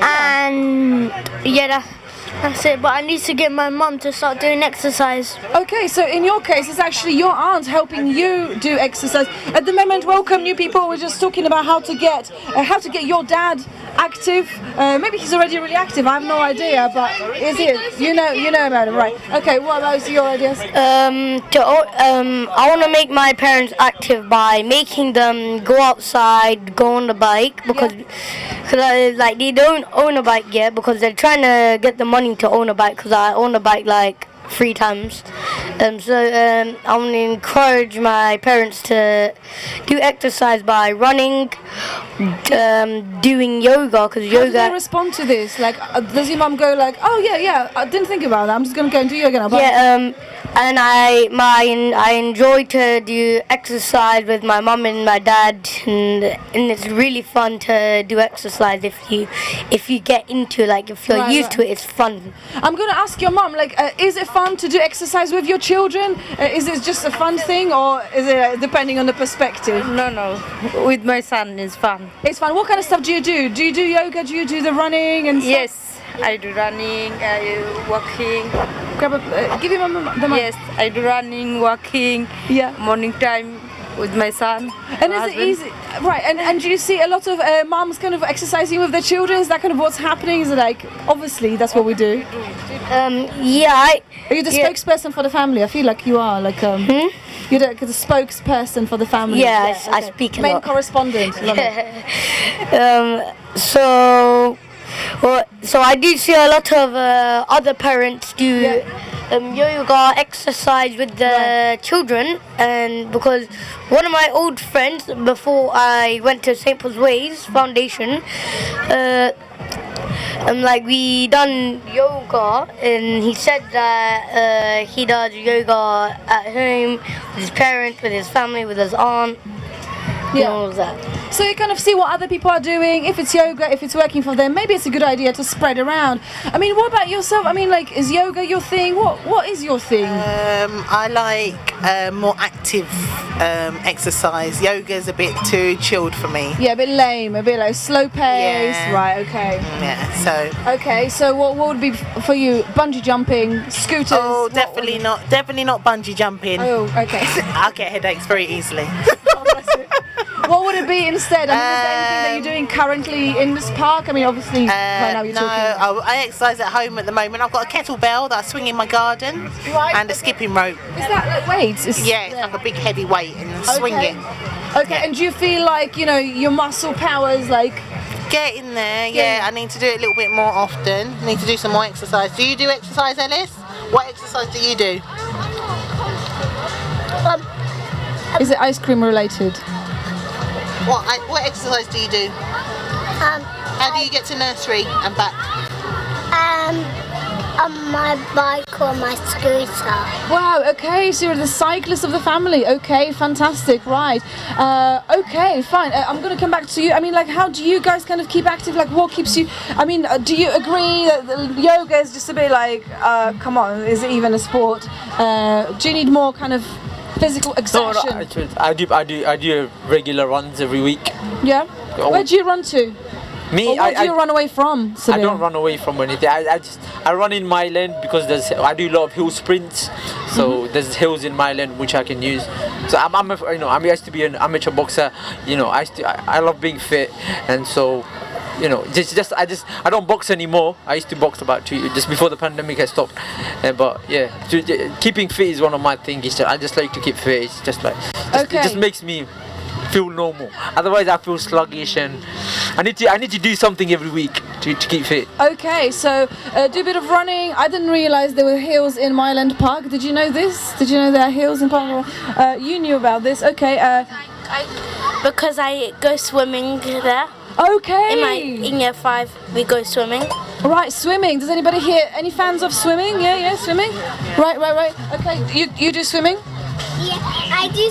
and yeah, that's it. But I need to get my mum to start doing exercise. Okay, so in your case, it's actually your aunt helping you do exercise. At the moment, welcome new people. We're just talking about how to get your dad active. Maybe he's already really active. I have no idea, but is he? You know about him, right? Okay, what about your ideas? I want to make my parents active by making them go outside, go on the bike because like they don't own a bike yet because they're trying to get the money to own a bike because I own a bike like 3 times. I want to encourage my parents to do exercise by running, doing yoga because yoga. How do they respond to this? Like, does your mum go like, "Oh yeah, I didn't think about that. I'm just gonna go and do yoga now." Yeah, and I enjoy to do exercise with my mum and my dad, and it's really fun to do exercise if you get into if you're used to it. It's fun. I'm gonna ask your mum, like, is it fun to do exercise with your children? Is it just a fun thing, or is it depending on the perspective? No, with my son it's fun. It's fun. What kind of stuff do you do? Do you do yoga? Do you do the running and stuff? Yes, I do running, walking. Give him the mic. Yes, I do running, walking. Yeah. Morning time with my son. And is it easy? Right. And do you see a lot of moms kind of exercising with their children? Is that kind of what's happening? Is it like obviously that's what we do? Are you the spokesperson for the family? I feel like you are. Like you're the spokesperson for the family. Yeah, I speak a Main lot. correspondent. Love it. So I do see a lot of other parents do yoga exercise with the children, and because one of my old friends before I went to St. Paul's Ways Foundation, we done yoga, and he said that he does yoga at home with his parents, with his family, with his aunt. And all of that. So you kind of see what other people are doing. If it's yoga, if it's working for them, maybe it's a good idea to spread around. I mean, what about yourself? I mean, like, is yoga your thing? What is your thing? I like more active exercise. Yoga's a bit too chilled for me. Yeah, a bit lame, a bit like slow pace. Yeah. Right, okay. Yeah, so. Okay, so what would be for you? Bungee jumping, scooters? Oh, definitely not bungee jumping. Oh, okay. I get headaches very easily. What would it be instead? I mean, is there anything that you're doing currently in this park? I mean, obviously, right now you're talking. I exercise at home at the moment. I've got a kettlebell that I swing in my garden and a skipping rope. Is that like weights? It's like a big heavy weight and swing it. Okay, and do you feel like, your muscle power is like... Getting there, yeah. I need to do it a little bit more often. I need to do some more exercise. Do you do exercise, Ellis? What exercise do you do? Is it ice cream related? What exercise do you do? How do you get to nursery and back? On my bike or my scooter. Wow, okay, so you're the cyclist of the family. Okay, fantastic, right. Okay, fine. I'm going to come back to you. I mean, like, how do you guys kind of keep active? Like, what keeps you... I mean, do you agree that the yoga is just a bit like, come on, is it even a sport? Do you need more kind of physical exertion? No, I do regular runs every week. Yeah? Where do you run to? Me, or where do you run away from? I don't run away from anything. I run in my lane because I do a lot of hill sprints. So there's hills in my lane which I can use. So I used to be an amateur boxer. I love being fit, and so I don't box anymore. I used to box about just before the pandemic had stopped. But yeah, keeping fit is one of my things. I just like to keep fit. It's just like it just makes me feel normal. Otherwise, I feel sluggish, and I need to do something every week to keep fit. Okay, so do a bit of running. I didn't realize there were hills in Myland Park. Did you know this? Did you know there are hills in Park? You knew about this. Okay. Because I go swimming there. Okay. In year 5 we go swimming. Right, swimming. Does anybody here? Any fans of swimming? Yeah, swimming. Right. Okay, you do swimming? Yeah, I do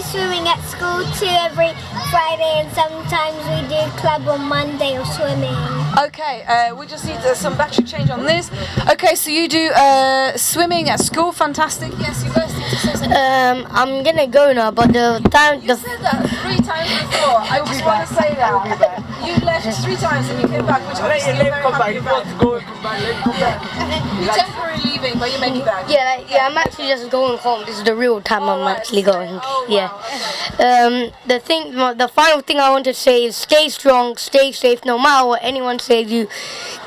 swimming at school too every Friday, and sometimes we do club on Monday or swimming. Okay, we just need some battery change on this. Okay, so you do swimming at school. Fantastic. Yes, you guys need to say something. I'm gonna go now, but You said that 3 times before. I just want to say that. You left 3 times and you came back, which obviously you're very happy about. You're temporarily leaving, but you make it back. Yeah, I'm actually just going home. This is the real time I'm actually going. Yeah. The final thing I want to say is stay strong, stay safe. No matter what anyone says, you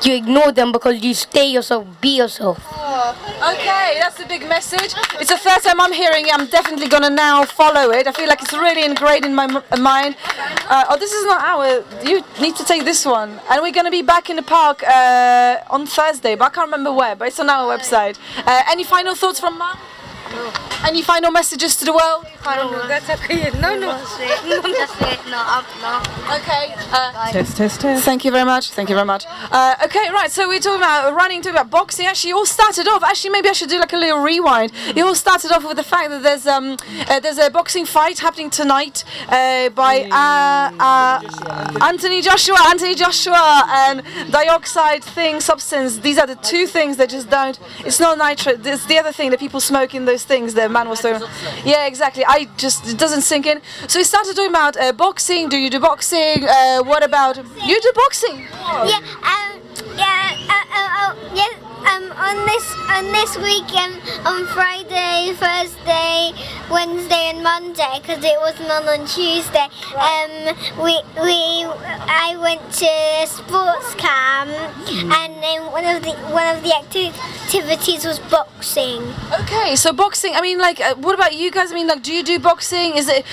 ignore them because you stay yourself, be yourself. Okay, that's the big message. It's the first time I'm hearing it. I'm definitely gonna now follow it. I feel like it's really ingrained in my mind. This is not our. You need to take this one. And we're gonna be back in the park on Thursday, but I can't remember where. But it's on our website. Any final thoughts from Mum? No. Any final messages to the world? That's okay. No. That's it. No. Okay. Test. Thank you very much. Okay, right. So we're talking about running, talking about boxing. Actually, it all started off. Actually, maybe I should do like a little rewind. It all started off with the fact that there's a boxing fight happening tonight by Anthony Joshua and dioxide substance. These are the 2 things that just don't. It's not nitrate. It's the other thing that people smoke in those things. The man was talking. Yeah, exactly. It doesn't sink in. So we started talking about boxing. Do you do boxing? What about you do boxing? On this weekend, on Friday, Thursday, Wednesday, and Monday, because it wasn't on Tuesday. I went to sports camp, and then one of the activities was boxing. Okay, so boxing. I mean, like, what about you guys? I mean, like, do you do boxing? Is it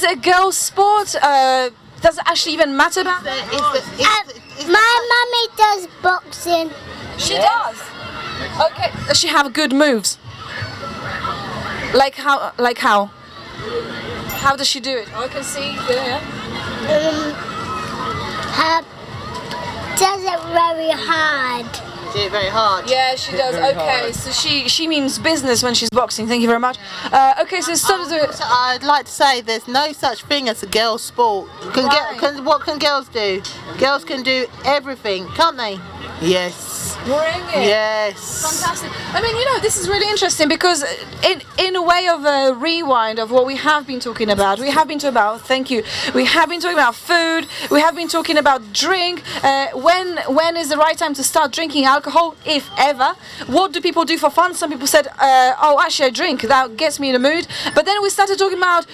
a girls' sport? Does it actually even matter about? My mummy does boxing. She does. Okay. Does she have good moves? Like how? How does she do it? Oh, I can see. Yeah. Does it very hard. Do it very hard. Yeah, she does. Okay, so she means business when she's boxing. Thank you very much. Okay, so I'd like to say there's no such thing as a girls' sport. What can girls do? Girls can do everything, can't they? Yes. Bring it. Yes. Fantastic. I mean, this is really interesting because in a way of a rewind of what we have been talking about. We have been talking about We have been talking about food. We have been talking about drink. When is the right time to start drinking alcohol, if ever? What do people do for fun? Some people said, actually I drink. That gets me in the mood. But then we started talking about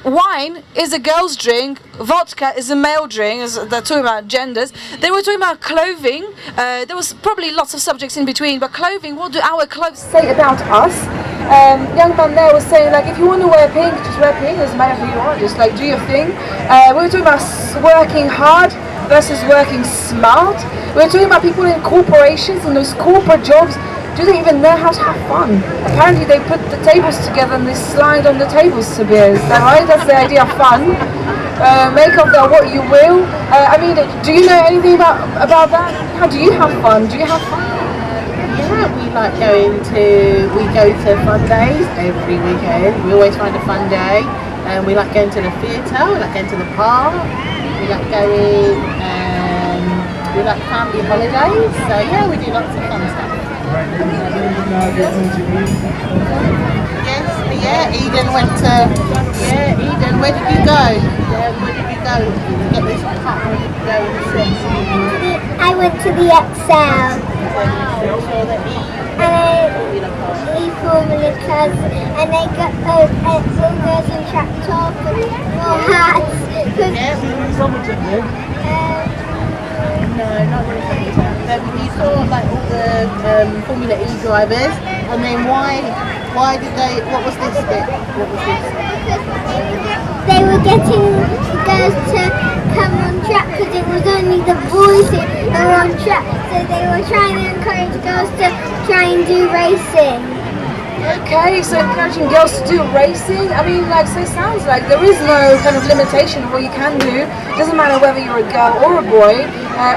wine is a girl's drink, vodka is a male drink, they're talking about genders. They were talking about clothing. There was probably lots of subjects in between, but clothing, what do our clothes say about us? Young man there was saying, like, if you want to wear pink, just wear pink, doesn't matter who you are, just like do your thing. We were talking about working hard versus working smart. We were talking about people in corporations and those corporate jobs. Do they even know how to have fun? Apparently they put the tables together and they slide on the tables to beer. Is that right? That's the idea of fun. Make of that what you will. I mean, do you know anything about that? How do you have fun? Do you have fun? Yeah, we go to fun days every weekend. We always find a fun day. We like going to the theatre, we like going to the park, we like family holidays. So yeah, we do lots of fun stuff. Yes, Eden went to. Yeah, Eden, where did you go? Where did you go to get this cup? I went to the Excel. And Formula class, and they got all girls in track top and all hats. No, not really. You saw like all the Formula E drivers, and then why did they? What was this bit? What was this? They were getting the girls to come on track because it was only the boys who were on track. So they were trying to encourage girls to try and do racing. Okay, so encouraging girls to do racing. I mean, like, so it sounds like there is no kind of limitation of what you can do. It doesn't matter whether you're a girl or a boy.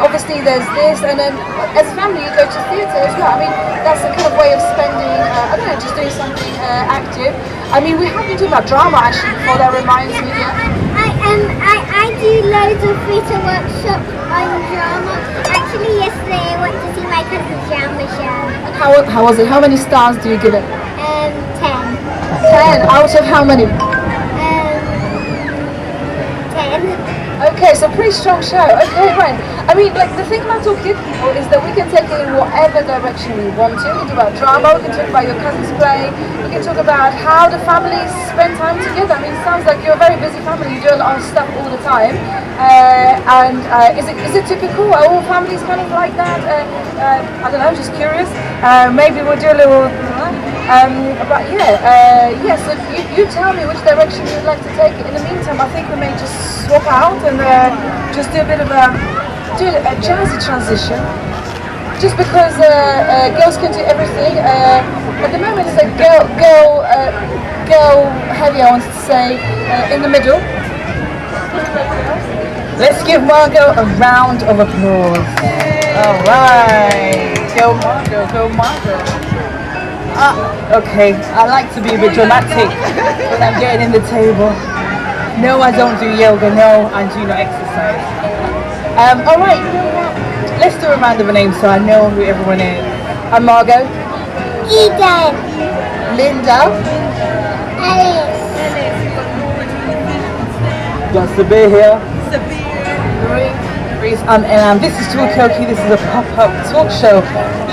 Obviously, there's this, and then as a family, you go to theatre as well. I mean, that's a kind of way of spending, I don't know, just doing something active. I mean, we haven't talked about drama actually before. That reminds me. I do loads of theatre workshop on drama. Actually, yesterday I went to see my cousin's drama show. How was it? How many stars do you give it? 10. 10 out of how many? 10. Okay, so pretty strong show. Okay, right. I mean, like, the thing about Talk Kid People is that we can take it in whatever direction we want to. We can talk about drama, we can talk about your cousin's play, we can talk about how the families spend time together. I mean, it sounds like you're a very busy family, you do a lot of stuff all the time. Is it typical? Are all families kind of like that? I don't know, just curious. Maybe we'll do a little... but yeah, so you tell me which direction you'd like to take it. In the meantime, I think we may just swap out and just do a bit of a jazzy transition. Just because girls can do everything. At the moment, it's like girl heavy, I want to say, in the middle. Let's give Margot a round of applause. All right, go Margot, go Margot. Okay, I like to be a bit dramatic when I'm getting in the table. No, I don't do yoga. No, I do not exercise. All right, you know what? Let's do a round of names so I know who everyone is. I'm Margot. Eden. Linda. Alice. Got Sabir here. Reese, and this is Talkaoke. This is a pop-up talk show.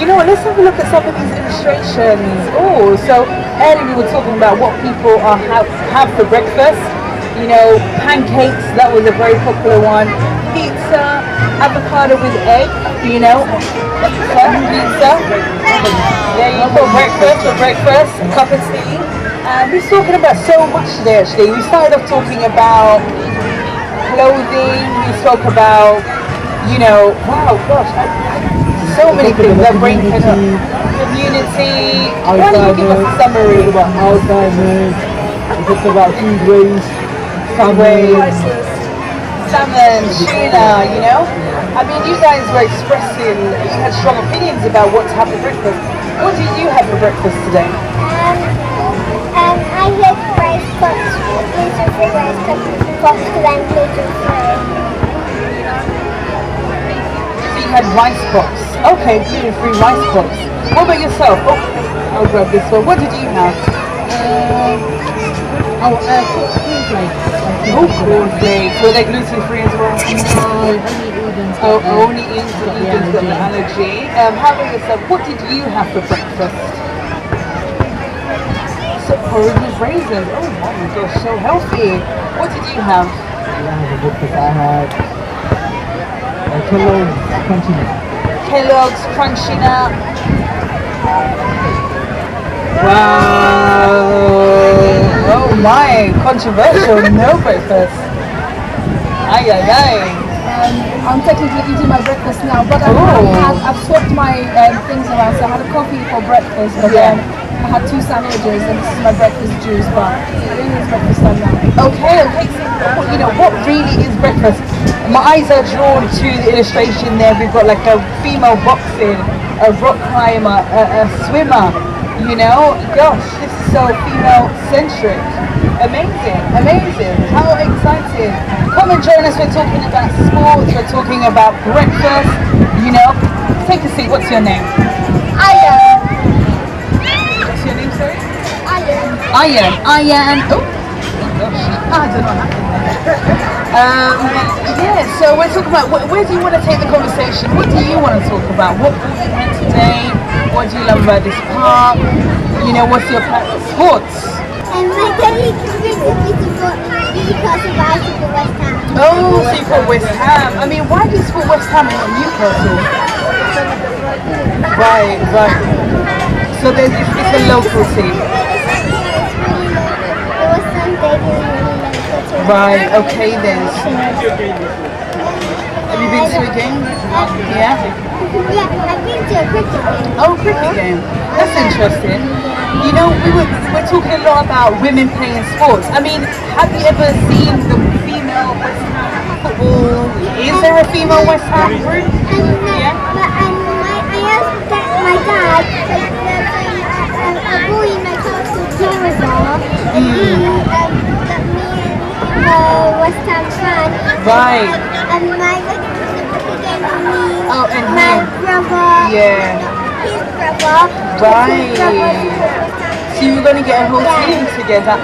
You know what? Let's have a look at some of these illustrations. Oh, so earlier we were talking about what people have for breakfast. You know, pancakes. That was a very popular one. Pizza, avocado with egg. You know, pizza. Yeah, you go breakfast. A cup of tea. We're talking about so much today. Actually, we started off talking about clothing, we spoke about, you know, wow, gosh, so many things that bring community. Why don't you give us a summary? About Alzheimer's, we talked about food waste, salmon, Sheila, you know? I mean, you guys were expressing, you had strong opinions about what to have for breakfast. What did you have for breakfast today? I had rice pots, gluten-free rice pots because I'm gluten-free. You had rice pots. Okay, gluten-free rice pots. What about yourself? Oh, I'll grab this one. What did you have? Cornflakes. Were they gluten-free as well? No, only Eden's got an allergy. How about yourself? What did you have for breakfast? Porridge with raisins. Oh my gosh, so healthy. What did you have? I had Kellogg's Crunchy Nut. Kellogg's Crunchy Nut. Wow. Oh my, controversial. No breakfast. Ay, ay, ay. I'm technically eating my breakfast now, but I've swapped my things around. So I had a coffee for breakfast, but then I had 2 sandwiches, and this is my breakfast juice. But I think it's breakfast time now. Okay. So, you know, what really is breakfast? My eyes are drawn to the illustration there. We've got like a female boxing, a rock climber, a swimmer. You know, gosh, this is so female-centric. Amazing. How exciting. Come and join us. We're talking about sports. We're talking about breakfast. You know, take a seat. What's your name? Iron. What's your name, sorry? Iron. Iron. Oh gosh. I don't know what happened there. So we're talking about, where do you want to take the conversation? What do you want to talk about? What brought you here today? What do you love about this park? You know, what's your plan? Sports. And my daddy convinces me to support Newcastle, but I support West Ham. Oh, so you support West Ham. I mean, why do you support West Ham and not Newcastle? Right. So it's a local team. Right, okay then. Have you been to a game? Yeah? Yeah, I've been to a cricket game. Oh, cricket game. That's interesting. You know, we're talking a lot about women playing sports. I mean, have you ever seen the female West Ham football? Is there a female West Ham group? Yeah. But I asked my dad, there's a boy in my class called Jeremy, and he, West Ham fan. Right. And my game and my brother. Yeah. His brother. Right. So you were going to get a whole team together.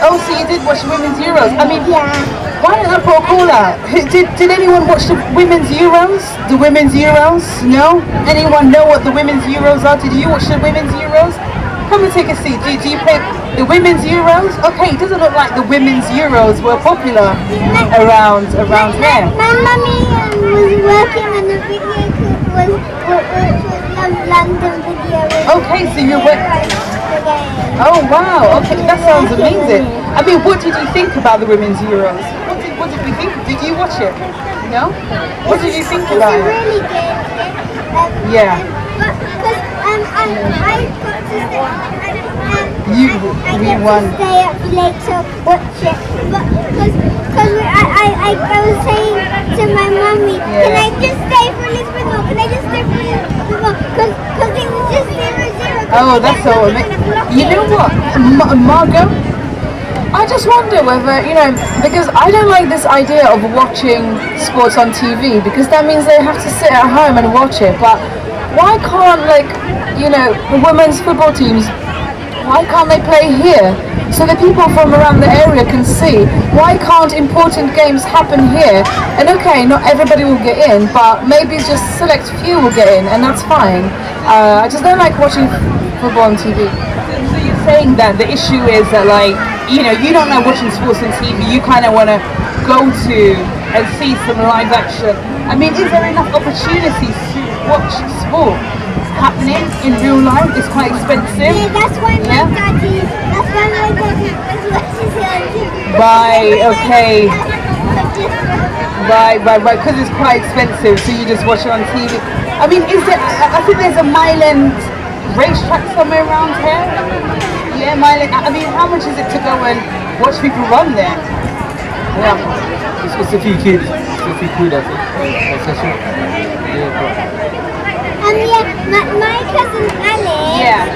Oh, so you did watch Women's Euros. I mean, why don't I put a call out? Did anyone watch the Women's Euros? The Women's Euros? No? Anyone know what the Women's Euros are? Did you watch the Women's Euros? Come and take a seat. Do you play the Women's Euros? Okay, it doesn't look like the Women's Euros were popular around here. My mummy was working on the video was London video. Okay, so you went. Oh wow! Okay, that sounds amazing. I mean, what did you think about the Women's Euros? What did you think? Did you watch it? No. What did you think about it? It's really good. Yeah. Because I got to stay. We won. Stay up late to watch it, but because I was saying to my mummy, can I just stay for Lisbon or can I just stay for Lisbon? Because it was just 0-0. Oh, that's so amazing. You know what, Margot? I just wonder whether, because I don't like this idea of watching sports on TV, because that means they have to sit at home and watch it. But why can't, the women's football teams, why can't they play here? So the people from around the area can see. Why can't important games happen here? And okay, not everybody will get in, but maybe just select few will get in, and that's fine. I just don't like watching football on TV. So you're saying that the issue is that, you don't like watching sports on TV, you kind of want to go to and see some live action. I mean, is there enough opportunities to watch sport happening in real life? It's quite expensive. Yeah, that's why my daddy watches it on TV. Right, okay. Right, because it's quite expensive, so you just watch it on TV. I mean, I think there's a Mile End racetrack somewhere around here. Yeah, Mile End. I mean, how much is it to go and watch people run there? Yeah, it's a few kids. It's a few quid, I think. My cousin Alex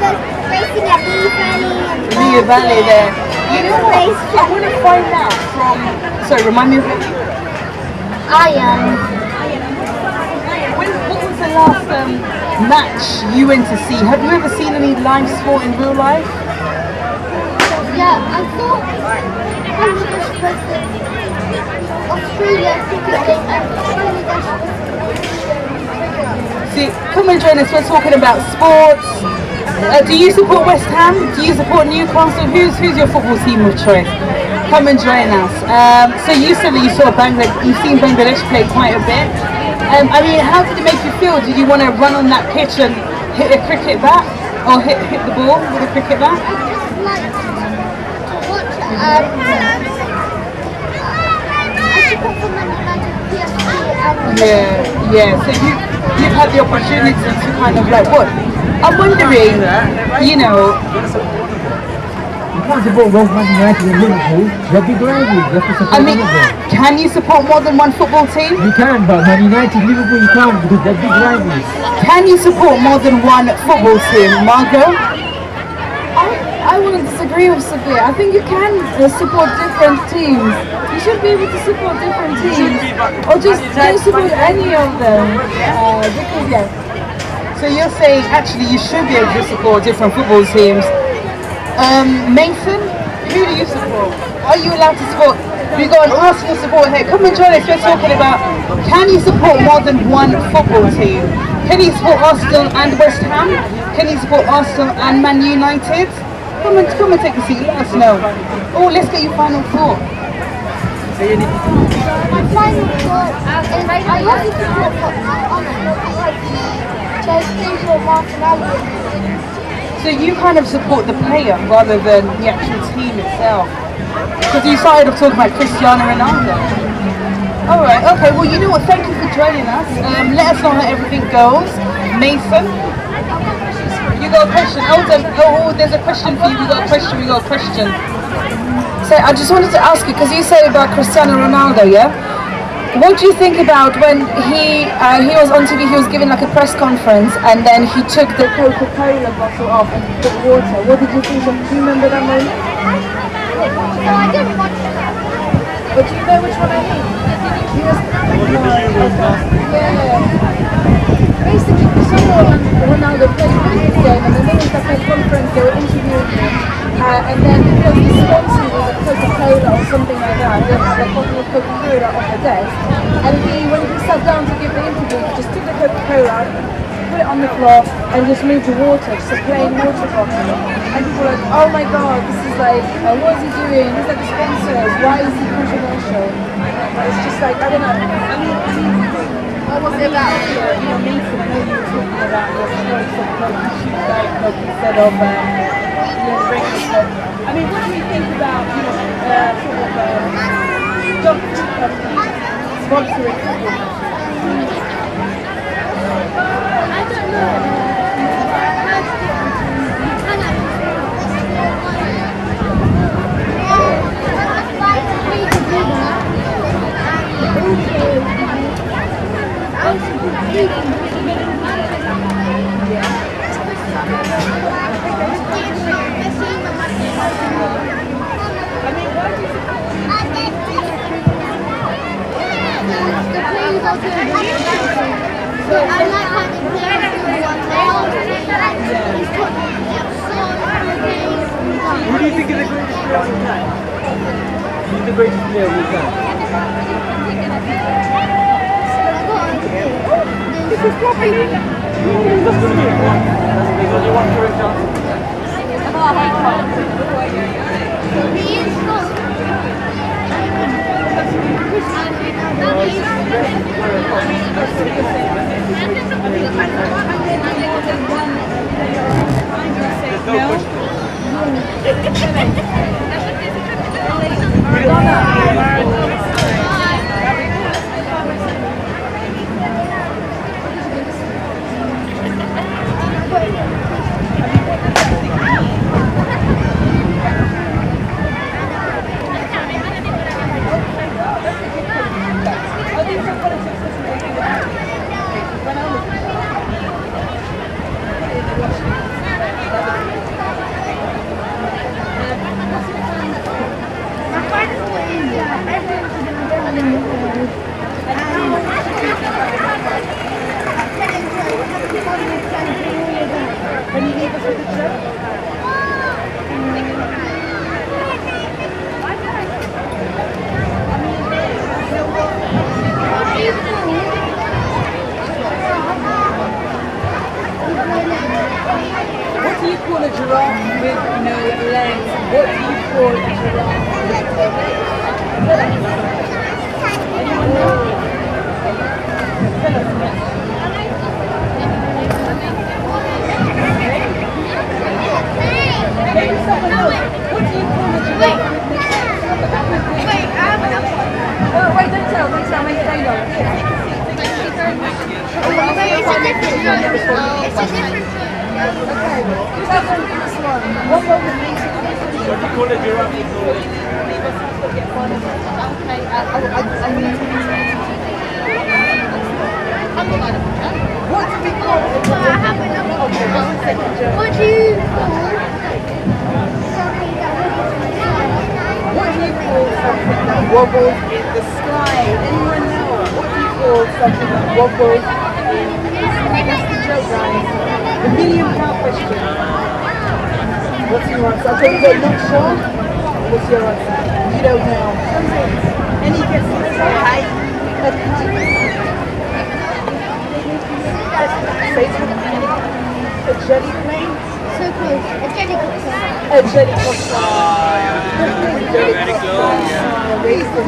goes racing at Lee Valley. Lee Valley there. You know what? I want to find out from. Sorry, remind me of it. What was the last match you went to see? Have you ever seen any live sport in real life? Yeah, I thought Australia cricket game. See, come and join us. We're talking about sports. Do you support West Ham? Do you support Newcastle? Who's your football team of choice? Come and join us. So you said that you saw you've seen Bangladesh play quite a bit. I mean, how did it make you feel? Did you want to run on that pitch and hit a cricket bat, or hit the ball with a cricket bat? Yeah. So you've had the opportunity to kind of what? I'm wondering, You can't support both Man United and Liverpool. They're big rivals. You have to support I mean, one of them. can you support more than one football team? You can, but Man United, Liverpool, you can't because they're big rivals. Can you support more than one football team, Margot? I wouldn't disagree with Sophia. I think you can support different teams. You should be able to support different teams, or just don't support any of them. Because So you're saying actually you should be able to support different football teams. Mason, who do you support? Are you allowed to support? We've got an Arsenal support here. Come and join us. We're talking about, can you support more than one football team? Can you support Arsenal and West Ham? Can you support Arsenal and Man United? Come and take a seat. Let us know. Oh, let's get your final thought. My final thought is I love you support So you kind of support the player rather than the actual team itself? Because you started off talking about Cristiano Ronaldo. Alright, okay, well you know what, thank you for joining us. Let us know how everything goes. Mason? You got a question? Oh, there's a question for you. We got a question. So I just wanted to ask you, because you say about Cristiano Ronaldo, yeah? What do you think about when he was on TV, he was giving like a press conference and then he took the Coca-Cola bottle off and put water. What did you think of, do you remember that moment? No, I didn't watch that. But do you know which one I mean? He was, yeah. Basically, Cristiano Ronaldo played a cricket game and then there was like a conference, they were interviewing him. And then because the sponsor was a Coca-Cola or something like that, they had a bottle of Coca-Cola on the desk. And when he sat down to give the interview, he just took the Coca-Cola, put it on the floor, and just moved the water, just a plain water bottle. And people were like, oh my god, this is like, what is he doing? He's like a sponsor, why is he controversial? But it's just like, I don't know. I mean, what was it about? You know, Mason, I know you were talking about your choice of Coke, Diet Coke instead of I mean, what do you think about, you know, sort of junk food companies sponsoring football matches? I don't know. Who do you think is the greatest player of all time? Who's the greatest player of all time? This is probably There's only one correct answer. What do you call a giraffe with no legs? What do you call a giraffe with no legs? Anyone know? Tell us, maybe someone else. What do you call a giraffe? Oh, wait, don't tell, make it later. Okay, tell them this one. What moment makes it amazing? What do you call a giraffe with no legs? What do we call it? What do you something that wobbles in the sky? Anyone know? What do you call something that wobbles in the sky? That's the joke, guys. The £1,000,000 question. What's your answer? Okay, you don't not sure? What's your answer? You don't know. Any guesses? Hi. A jelly plane? So close. A jelly cocktail. A jelly cocktail. Very close.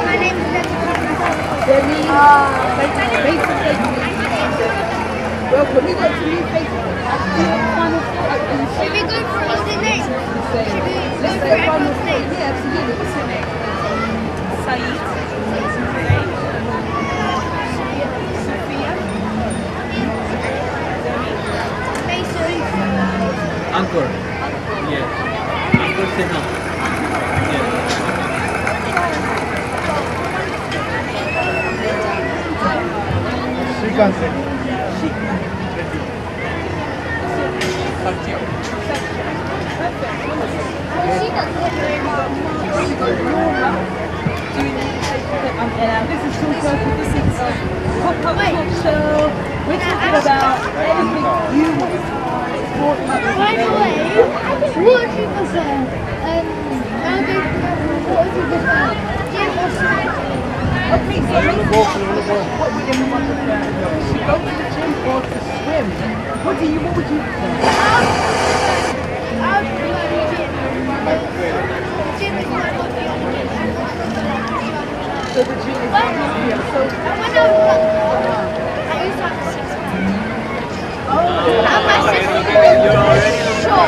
My name is Demi. Welcome. We got some new faces. Should we go for all the names? Should we go for everyone's names? Yeah, absolutely. What's your name? Saeed. Ankur. Yes. Ankur Sinha. Yes. Shrikant Reddy. This is Talkaoke. This is Poplar Talk Show. We're talking about anything you want to talk about. By the way, what do you prefer? What do you prefer? Gym or swimming? Okay, so what would everyone prefer? To go to the gym or to swim? What would you prefer? I would prefer the gym. Gym is my hobby. So the gym is my hobby. So when I used to have a six-pack. Oh, and my sister You're already sure.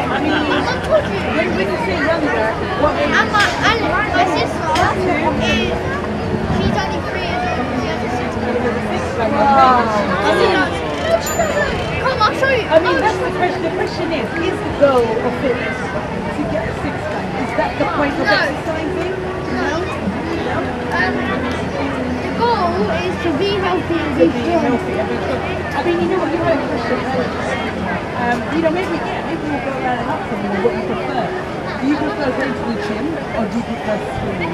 I mean, when you say younger, what age? And my sister is, she's only 3 years old. She has a six-pack. Come, I'll show you. I mean, that's the question. The question is the goal of fitness to get a six-pack? Is that the point of exercising? No. The goal is to be healthy and be strong. I mean, you know what, you had a question earlier. Maybe we'll go around and ask them what you prefer. Do you prefer going to the gym or do you prefer swimming?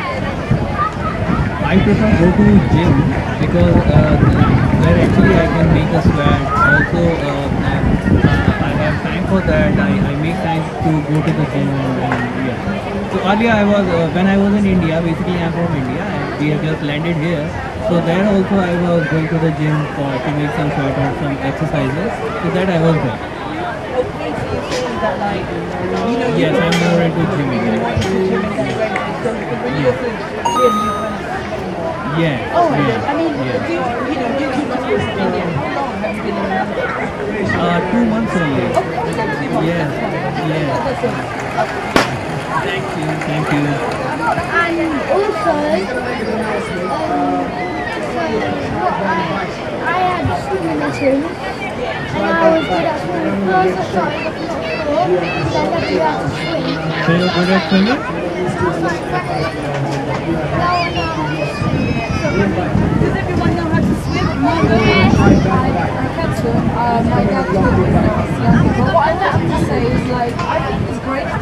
I prefer go to gym because there actually I can make a sweat. Also, I have time for that. I make time to go to the gym and yeah. So earlier I was when I was in India. Basically, I'm from India and we have just landed here. So there also I was going to the gym to make some sort of some exercises. So that I was there. Okay, so you're saying that like, Yes, I'm more into gymming. Yes. Oh, yes, I mean, yes. do you keep in India? How long have you been in London? 2 months only. Oh, only 2 months. Yes. Yes. Thank you. And also, I had swimming lessons, and I was good at swimming. First I started off not sure, then I learned how to swim. So you're good at swimming? Does everyone know how to swim? I can swim. My dad taught me when I was younger. But what I wanted to say is like, I think it's great to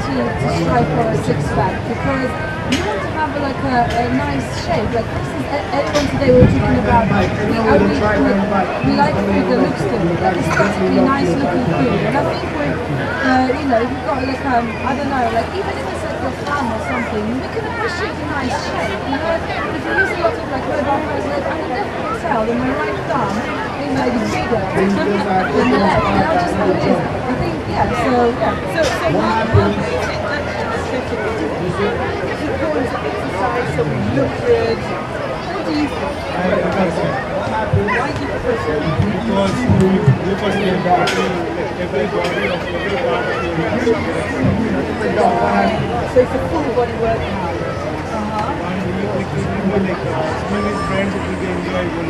strive for a six-pack because you want to have a nice shape. Like for instance, everyone today we were talking about we like food that looks good, like aesthetically nice looking food. And I think with if you've got like I don't know, like even if it's like your thumb or something, we can appreciate a nice shape. If you use a lot of like mobile phones, I can definitely tell that my right thumb is like bigger than the left. And I'll just know it is. I think so how do you think that important to exercise so we look good? What do you think? Why do you prefer swimming? Because you personally every body of every part of your body. So it's a full body workout. And you swimming with friends, it will be enjoyable.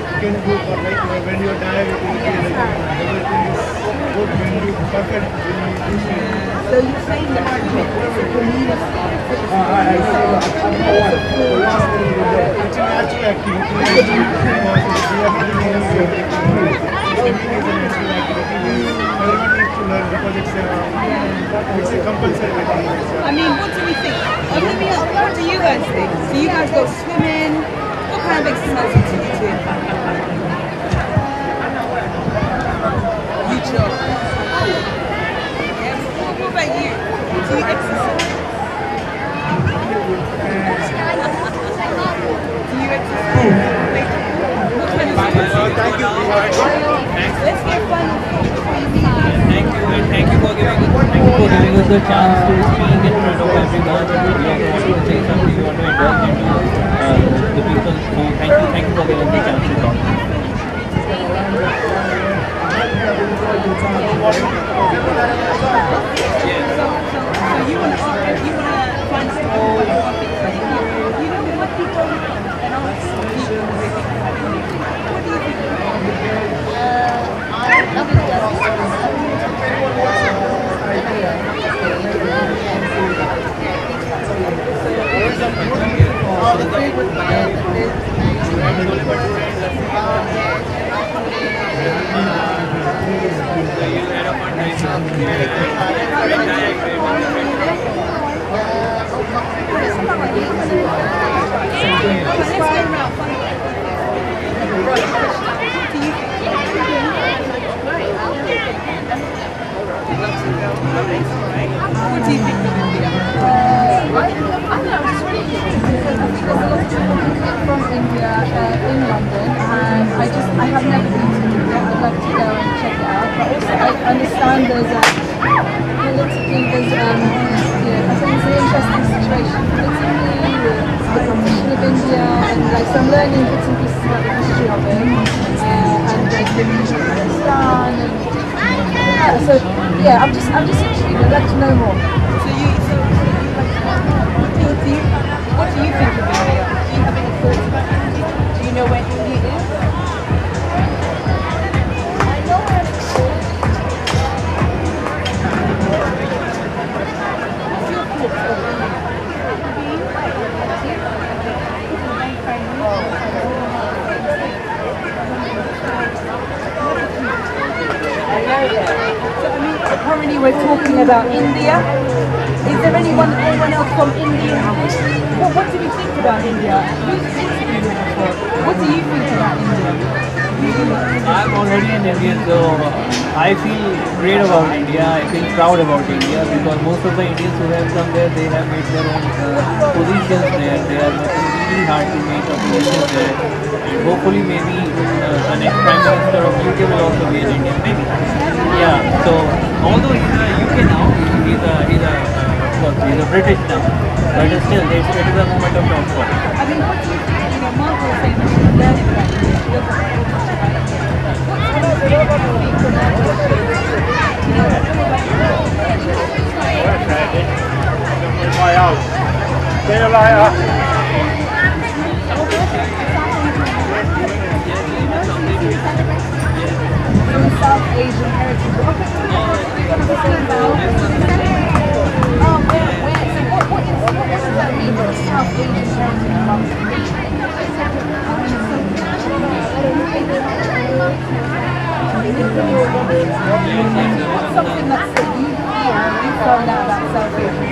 You can go for when you're tired, it will be everything is good when you perfect. So you're saying that it's a community. It's a natural activity because we are doing swimming is a natural activity. Everyone needs to learn because it's a compulsory activity. I mean, what do we think? What do you guys think? So you guys go swimming. What kind of exercises do you do? You jog. Yeah, what about you? Do you exercise? Do Thank you for giving us the chance to speak in front of everyone. We want to say something, we want to indulge into the people. So thank you for giving us the chance to talk. So you want to find from India in London, and I have never been to India. I'd like to go and check it out. But also I understand there's politically there's I think it's an interesting situation politically with the partition of India, and like so I'm learning bits and pieces about the history of it, and like the region of Pakistan, and so yeah, I'm just intrigued. I'd like to know more. What do you think of India? Do you have any thoughts about India? Do you know where India is? I know where it is. What's your thoughts on So currently we're talking about India. Is there anyone else from India? What do we think about India? Who's interviewed you before? What do you think about India? I'm already an Indian, so I feel great about India. I feel proud about India because most of the Indians who have come there, they have made their own positions there. They are working really hard to make a position there. And hopefully maybe the next Prime Minister of UK will also be an Indian, maybe. Yeah, so although he's a UK now, he's a British now, but still, it is a moment of doubt for him. I mean, what do you think? You know, Margot was saying that she's learning about India. She doesn't know much about India. What's the most important thing for Margot to know about South Asian heritage. What is what does that mean, South Asian What's something that you feel when you found out about South Asian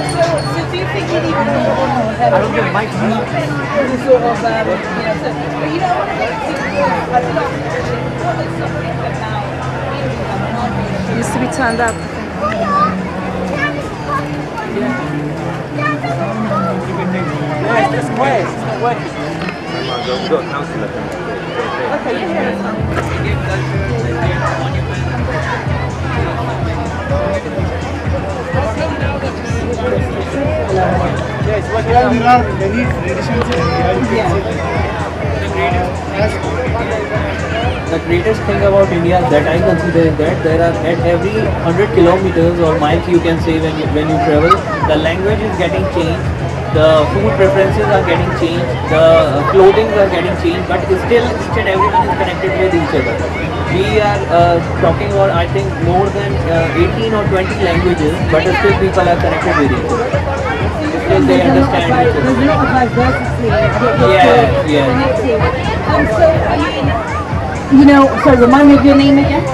So do you think you need I don't get mic sort of, but you know, what is something that now It used to be turned up. Yes, that's quiet. It's not working. Okay, you hear us. Yes, but there are many traditions in India. The greatest thing about India that I consider is that there are at every 100 kilometers or miles you can say when you travel, the language is getting changed, the food preferences are getting changed, the clothing are getting changed, but still everyone is connected with each other. We are talking about I think more than 18 or 20 languages, but still people are connected with each other. Still they understand each other. There's a lot of diversity. Yeah. You know, sorry, remind me of your name again?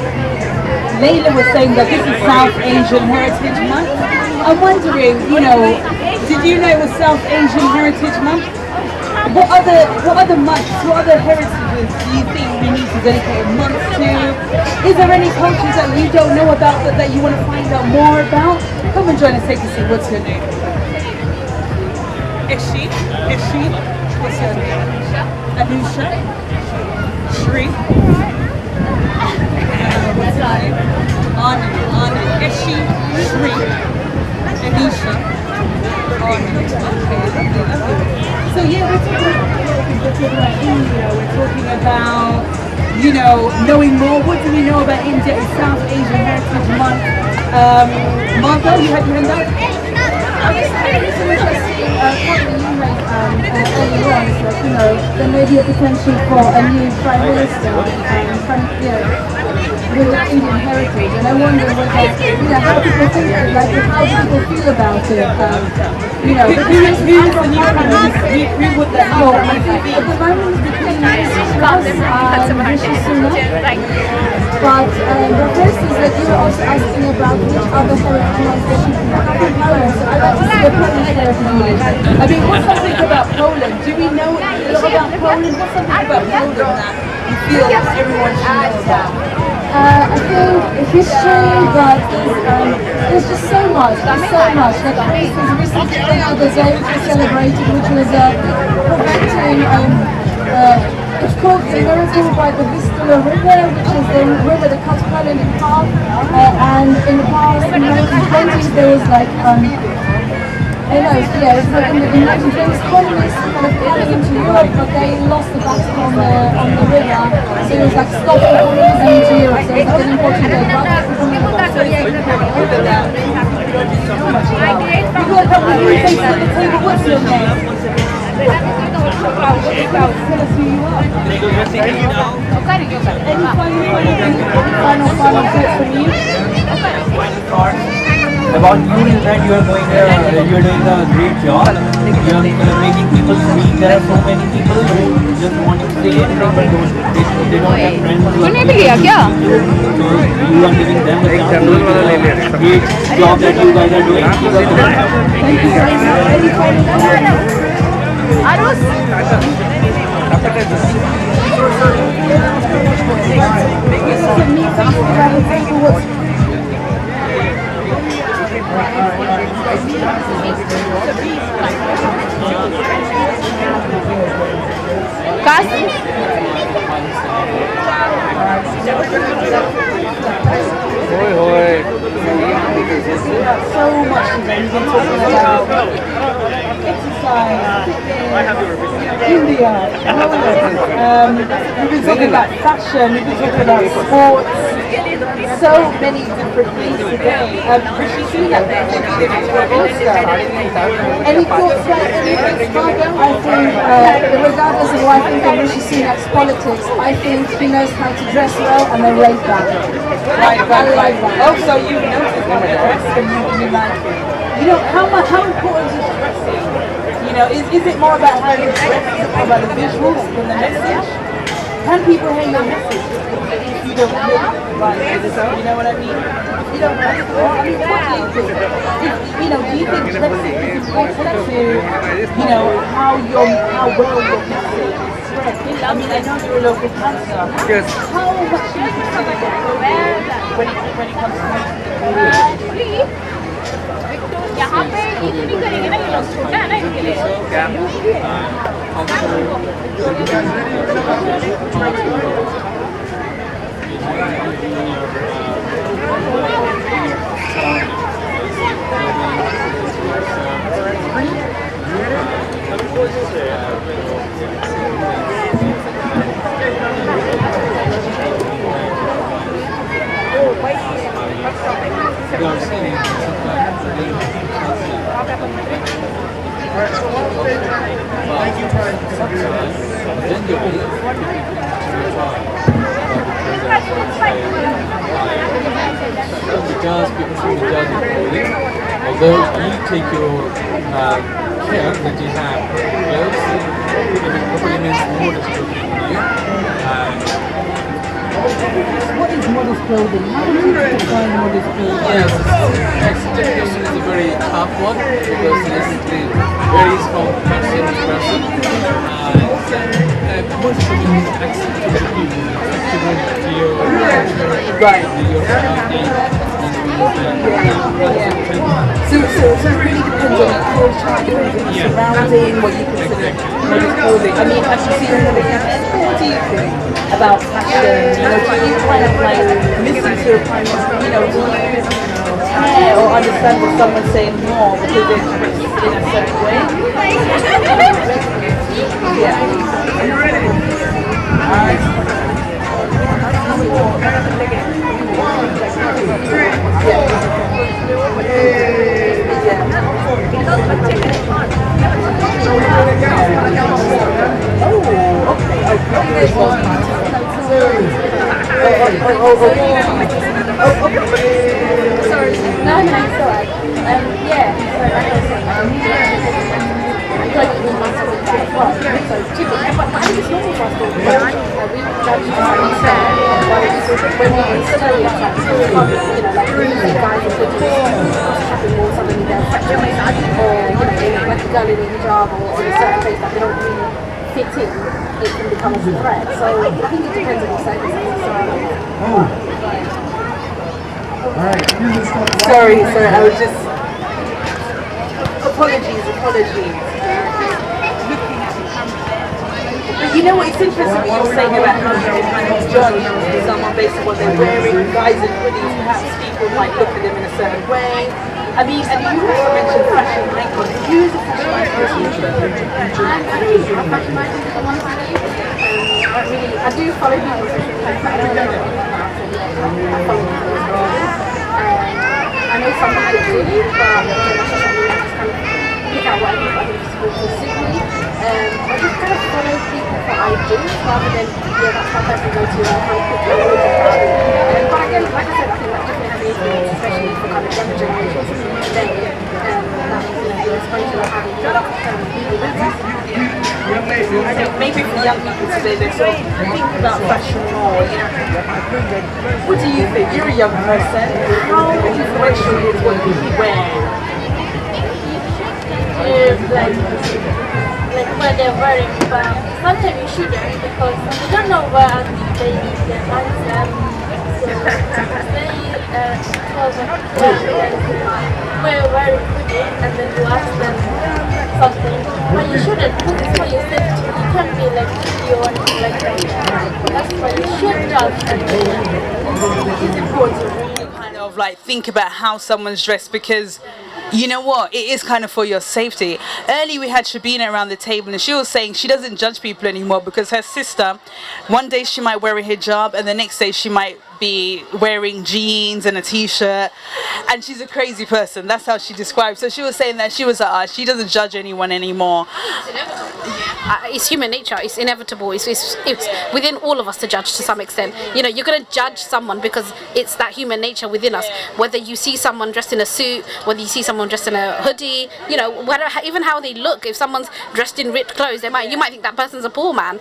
Layla was saying that this is South Asian Heritage Month. I'm wondering, did you know it was South Asian Heritage Month? What other months, what other heritages do you think we need to dedicate a month to? Is there any cultures that you don't know about that you want to find out more about? Come and join us, take a seat. What's your name? Ishi. What's your name? Anusha. Shri. What's your name? Anand. Ishi. Shri. Anisha. Anand. Okay, lovely. So yeah, we're talking about India, we're talking about, knowing more. What do we know about India? It's South Asian Heritage Month. Margot, you had your hand up? I was thinking some interesting comment you made earlier on is that, there may be a potential for a new Prime Minister with Indian heritage, and I wonder whether, how people think of it, how do people feel about it? Who is the new Prime Minister? Who would that be? I think at the moment it's between Truss and Rishi Sunak. But the first is that you were also asking about which other heritage months there should be. Poland, so I'd like to see the Polish heritage month. I mean, what's something about Poland? Do we know a lot about Poland? What's something about Poland that you feel everyone should know about? I think history, but there's just so much. Like for instance, recently the day which we celebrated, which was preventing it's called the miracle by the Vistula River, which is the river that cuts Poland in half. And in the past, in the 1920s, there was like it's like in the 1920s, colonists kind of coming into Europe, but they lost the battle on the river. So it was like stopping colonialism into Europe. So it's an important day. But so it's over that. We've got a couple of new faces at the table. What's your name? Tell us who you are. Any final thoughts from you? About you is that you are doing a great job. You are making people speak. There are so many people who just want to say anything but they don't have friends. So you are giving them a chance. Great job that you guys are doing. Thank you very much. So much today. We've been talking about exercise, India, we've been talking about fashion, we've been talking about sports, so many different things today. Rishi Sunak, any thoughts about anything, Margot? I think, regardless of what I think of Rishi Sunak's politics, I think he knows how to dress well and then rate that. I like that. Oh, so you noticed the dress and you like it. How important is dressing? Is it more about how you dress? Is it more about the visuals than the message? Can people hear your message if you don't look right? You know what I mean? If you don't dress well, I mean, what do you think? Do you think dressing is important to, how well your message is spread? I mean, I know you're a local cancer. Yes. How much do you think when it comes to यहाँ पे इतनी करेंगे ना ये लोग छोटा है ना इनके लिए Because people from the judge is although you take your care that you have clothes, it probably means more to you. What is modest clothing? How would you define modest clothing? Yes, this definition is a very tough one because it varies from person to person. Most of it is acceptable to your So it really depends on your culture, depends on your surrounding, what you consider modest clothing. I mean, as you see in the campus, what do you think about fashion? You know, do you kind of like listen to a kind of, you know, do you care or understand what someone's saying more because they're dressed in a certain way? Yeah. Are you ready? Sorry. No, it's alright. Yeah, like it was massive with that as well. So typically, but I think it's normal for us to we judge when we consider the attract, you know, like we see guys in hoodies having more something in their fashion, or you know, like a girl in a hijab or in a certain place that they don't really fit in, it can become a threat. So I think it depends on the circumstances. Sorry, I was just... Apologies. But you know what, it's interesting what you're saying about how you can kind of judge someone based on what they're wearing. Guys in hoodies, perhaps people might look at them in a certain way. I mean, and you also mentioned fashion icons. Who is a fashion icon? I do follow people on social media, but I don't know I follow people as well. I know some people do, but that's just something I just kind of pick out what I think will suit me. I just kind of follow people for ideas rather than, that's my person go to and kind of pick out what but again, like I said, I think that definitely has an influence, especially for kind of younger generations today. That is, you're exposed to having I think maybe for young people today, they sort of think about fashion more, you know. What do you think? You're a young person. How influential is what you wear? Like what they're wearing, but sometimes you shouldn't because you don't know where they find them. So they we're very pretty and then you ask them something, but you shouldn't because it's for your safety. You can't be like you want to like that. That's why you should judge and It's important to really kind of like think about how someone's dressed because you know what, it is kind of for your safety. Earlier we had Shabina around the table and she was saying she doesn't judge people anymore because her sister, one day she might wear a hijab and the next day she might be wearing jeans and a t-shirt and she's a crazy person. That's how she described. So she was saying that she was like, she doesn't judge anyone anymore. It's human nature. It's inevitable. It's within all of us to judge to some extent. You know, you're going to judge someone because it's that human nature within us. Whether you see someone dressed in a suit, whether you see someone dressed in a hoodie, you know, whatever, even how they look. If someone's dressed in ripped clothes, you might think that person's a poor man.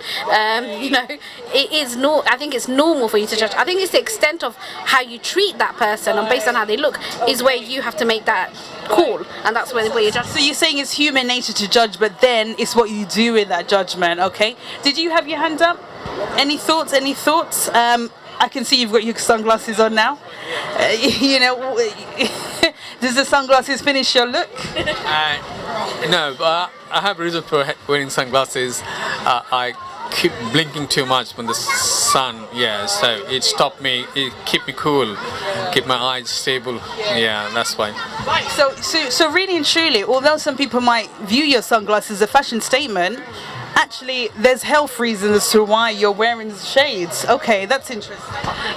You know, it is I think it's normal for you to judge. I think it's the extent of how you treat that person and based on how they look is where you have to make that call, and that's where you judge. So you're saying it's human nature to judge, but then it's what you do with that judgment. Okay, did you have your hand up? Any thoughts? I can see you've got your sunglasses on now. You know, does the sunglasses finish your look? No, but I have a reason for wearing sunglasses. I keep blinking too much when the sun, so it stopped me, it keep me cool, keep my eyes stable, that's why. Right, so really and truly, although some people might view your sunglasses as a fashion statement, actually there's health reasons as to why you're wearing the shades. Okay, that's interesting.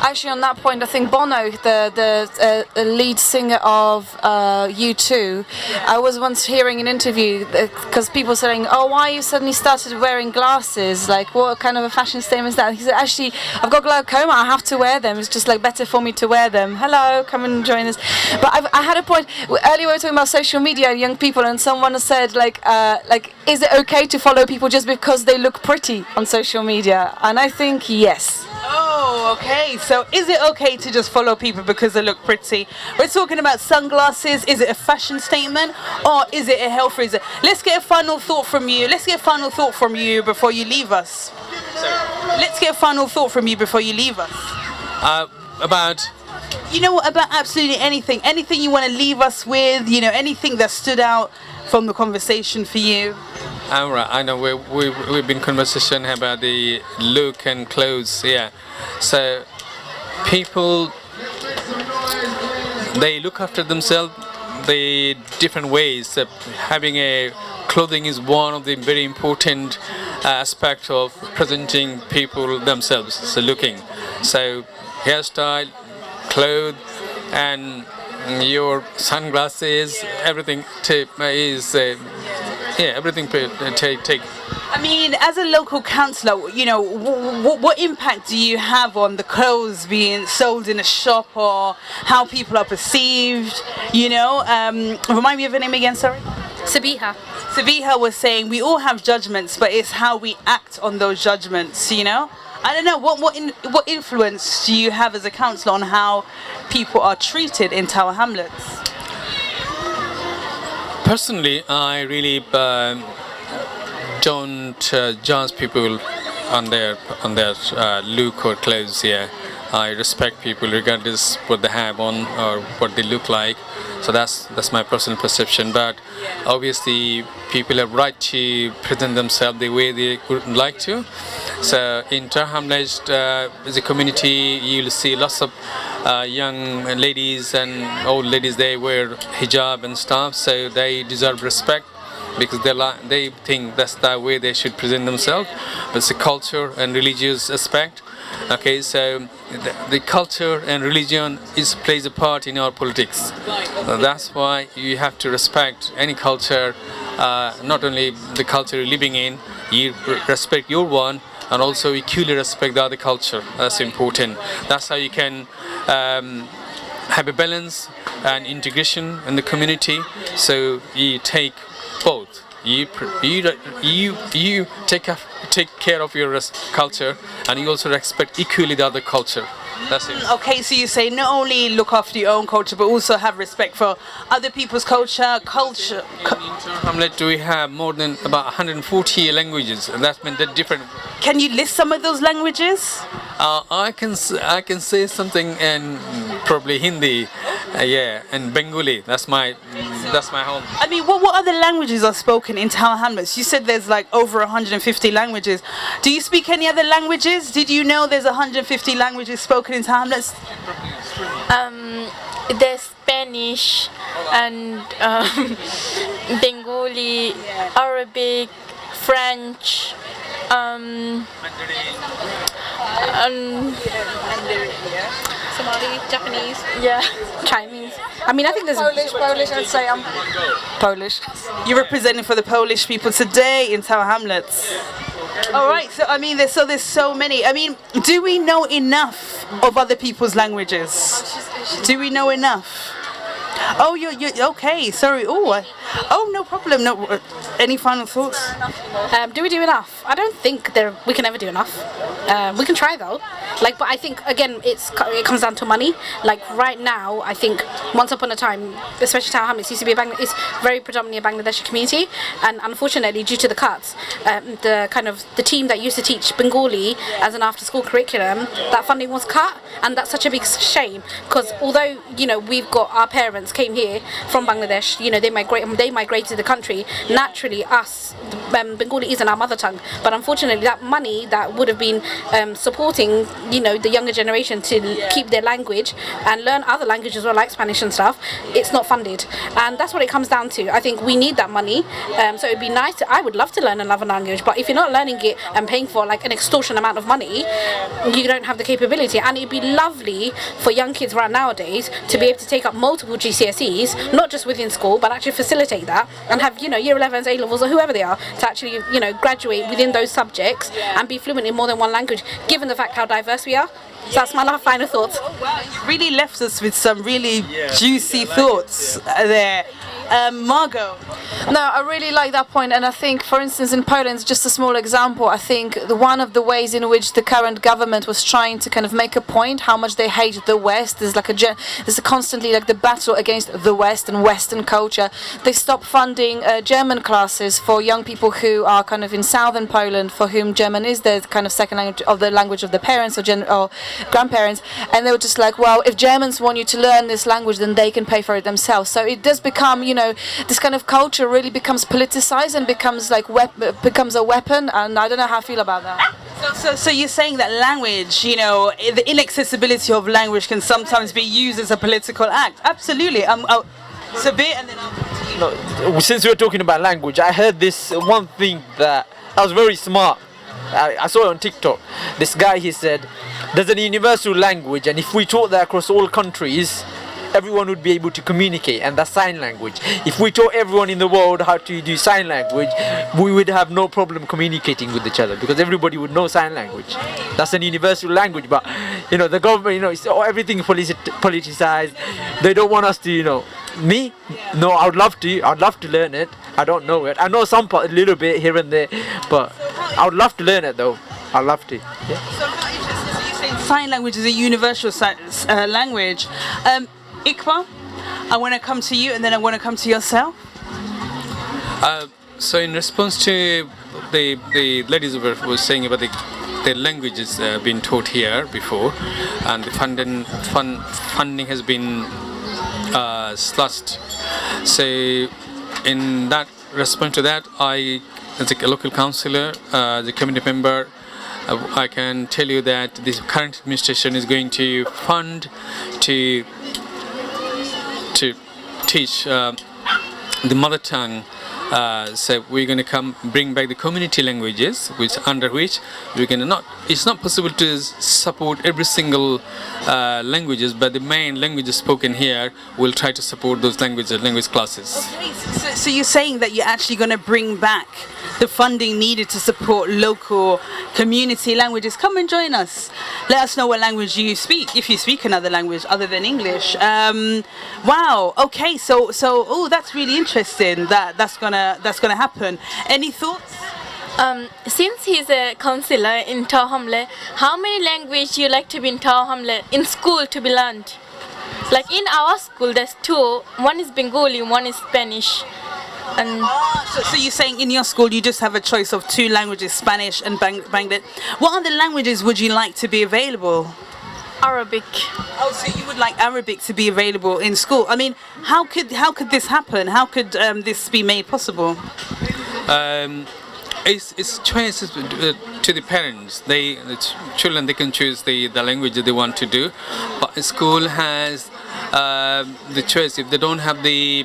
Actually, on that point, I think Bono, the lead singer of U2, I was once hearing an interview because people saying, "Oh, why you suddenly started wearing glasses? Like, what kind of a fashion statement is that?" He said, "Actually, I've got glaucoma. I have to wear them. It's just like better for me to wear them. Hello, come and join us." But I had a point earlier. We were talking about social media and young people, and someone said, like, is it okay to follow people just because they look pretty on social media? And I think yes. Oh, Okay, so is it okay to just follow people because they look pretty? We're talking about sunglasses. Is it a fashion statement or is it a health reason? Let's get a final thought from you. Let's get a final thought from you before you leave us. Let's get a final thought from you before you leave us. About You know what, about absolutely anything. Anything you want to leave us with, you know, anything that stood out from the conversation for you. Right, I know we've been conversation about the look and clothes, yeah. So people, they look after themselves the different ways. Having a clothing is one of the very important aspects of presenting people themselves. So looking, so hairstyle, clothes, and your sunglasses, everything is everything take. I mean, as a local councillor, you know, what impact do you have on the clothes being sold in a shop or how people are perceived? You know, remind me of your name again, sorry? Sabiha. Sabiha was saying we all have judgments, but it's how we act on those judgments, you know? I don't know, what influence do you have as a councillor on how people are treated in Tower Hamlets? Personally, I really don't judge people on their look or clothes. Yeah, I respect people regardless what they have on or what they look like. So that's my personal perception. But obviously, people have right to present themselves the way they would like to. So in Tower Hamlets, as a community, you'll see lots of young ladies and old ladies. They wear hijab and stuff, so they deserve respect because they think that's the way they should present themselves. It's a culture and religious aspect. Okay, so the culture and religion plays a part in our politics. That's why you have to respect any culture, not only the culture you're living in, you respect your one, and also equally respect the other culture. That's important. That's how you can have a balance and integration in the community. So you take both. You take care of your culture, and you also respect equally the other culture. That's it. Okay, so you say not only look after your own culture, but also have respect for other people's culture. Hamlet, we have more than about 140 languages, and that's meant that different. Can you list some of those languages? I can say something in probably Hindi, and Bengali. That's my home. I mean, what other languages are spoken in Tower Hamlets? You said there's like over 150 languages. Do you speak any other languages? Did you know there's 150 languages spoken in Tower Hamlets? There's Spanish and Bengali, Arabic, French, Somali, Japanese, yeah, Chinese. I mean, I think there's Polish. I'd say I'm Polish. You're representing for the Polish people today in Tower Hamlets. All right. So I mean, there's so many. I mean, do we know enough of other people's languages? Do we know enough? Oh, you're okay. Sorry. Oh, no problem. No. Any final thoughts? Do we do enough? I don't think we can ever do enough. We can try though. But I think again, it comes down to money. Like right now, I think once upon a time, especially Tower Hamlets used to be it's very predominantly a Bangladeshi community, and unfortunately, due to the cuts, the team that used to teach Bengali as an after-school curriculum, that funding was cut, and that's such a big shame because although we've got our parents came here from Bangladesh, they migrated to the country. Naturally, us, Bengali isn't our mother tongue, but unfortunately, that money that would have been supporting, the younger generation to keep their language and learn other languages as well, like Spanish and stuff, it's not funded, and that's what it comes down to. I think we need that money. So it'd be nice. I would love to learn another language, but if you're not learning it and paying for like an extortion amount of money, you don't have the capability. And it'd be lovely for young kids right nowadays to be able to take up multiple GCSEs, not just within school, but actually facilitate that and have year 11s, A levels, or whoever they are to actually graduate within those subjects and be fluent in more than one language, given the fact how diverse we are. So that's my final thoughts. You really left us with some really juicy thoughts there. Margot. No, I really like that point, and I think, for instance, in Poland, just a small example, I think one of the ways in which the current government was trying to kind of make a point how much they hate the West. There's like there's constantly like the battle against the West and Western culture. They stopped funding German classes for young people who are kind of in southern Poland, for whom German is the kind of second language of the parents or grandparents, and they were just like, well, if Germans want you to learn this language, then they can pay for it themselves. So it does become, this kind of culture really becomes politicized and becomes like becomes a weapon, and I don't know how I feel about that. So you're saying that language, the inaccessibility of language can sometimes be used as a political act? Absolutely. Sabir, and then No, since we're talking about language, I heard this one thing that was very smart. I saw it on TikTok. This guy, he said, there's a universal language, and if we taught that across all countries, everyone would be able to communicate, and that's sign language. If we taught everyone in the world how to do sign language, we would have no problem communicating with each other because everybody would know sign language. That's an universal language, but the government, everything politicized. They don't want us to, me? No, I would love to learn it. I don't know it. I know some part, a little bit here and there, but I would love to learn it though. I'd love to. Yeah. So how interesting. So you're saying sign language is a universal language. Iqbal, I want to come to you, and then I want to come to yourself. So in response to the ladies who were saying about the languages being taught here before, and the funding has been slashed. So in that response to that, I, as a local councillor, the community member, I can tell you that this current administration is going to fund to teach the mother tongue. So we're going to bring back the community languages, under which we're going to not. It's not possible to support every single languages, but the main languages spoken here, we'll try to support those language classes. Okay, so you're saying that you're actually going to bring back the funding needed to support local community languages. Come and join us. Let us know what language you speak, if you speak another language other than English. Wow. Okay. So that's really interesting. That's gonna happen. Any thoughts? Since he's a counselor in Talkaoke, how many languages you like to be in Talkaoke in school to be learned? Like in our school, there's two. One is Bengali, one is Spanish. And so you're saying in your school you just have a choice of two languages, Spanish and Bangladesh. What other languages would you like to be available? Arabic. Oh, so you would like Arabic to be available in school? I mean, how could this happen? How could this be made possible? It's choices to the parents. The children, they can choose the language that they want to do, but the school has the choice. If they don't have the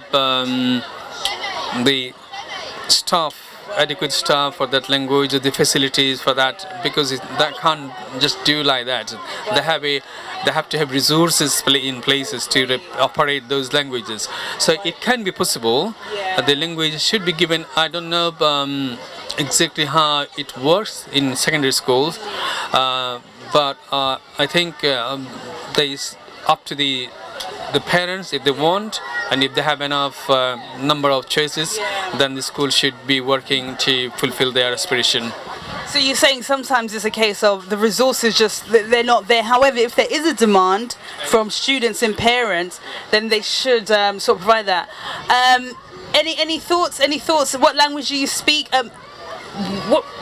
adequate staff for that language, the facilities for that, because that can't just do like that. They have to have resources in places to operate those languages. So it can be possible. The language should be given. I don't know exactly how it works in secondary schools, but I think there is up to the parents if they want, and if they have enough number of choices, then the school should be working to fulfill their aspiration. So you're saying sometimes it's a case of the resources they're not there. However, if there is a demand from students and parents, then they should sort of provide that. Any thoughts? What language do you speak?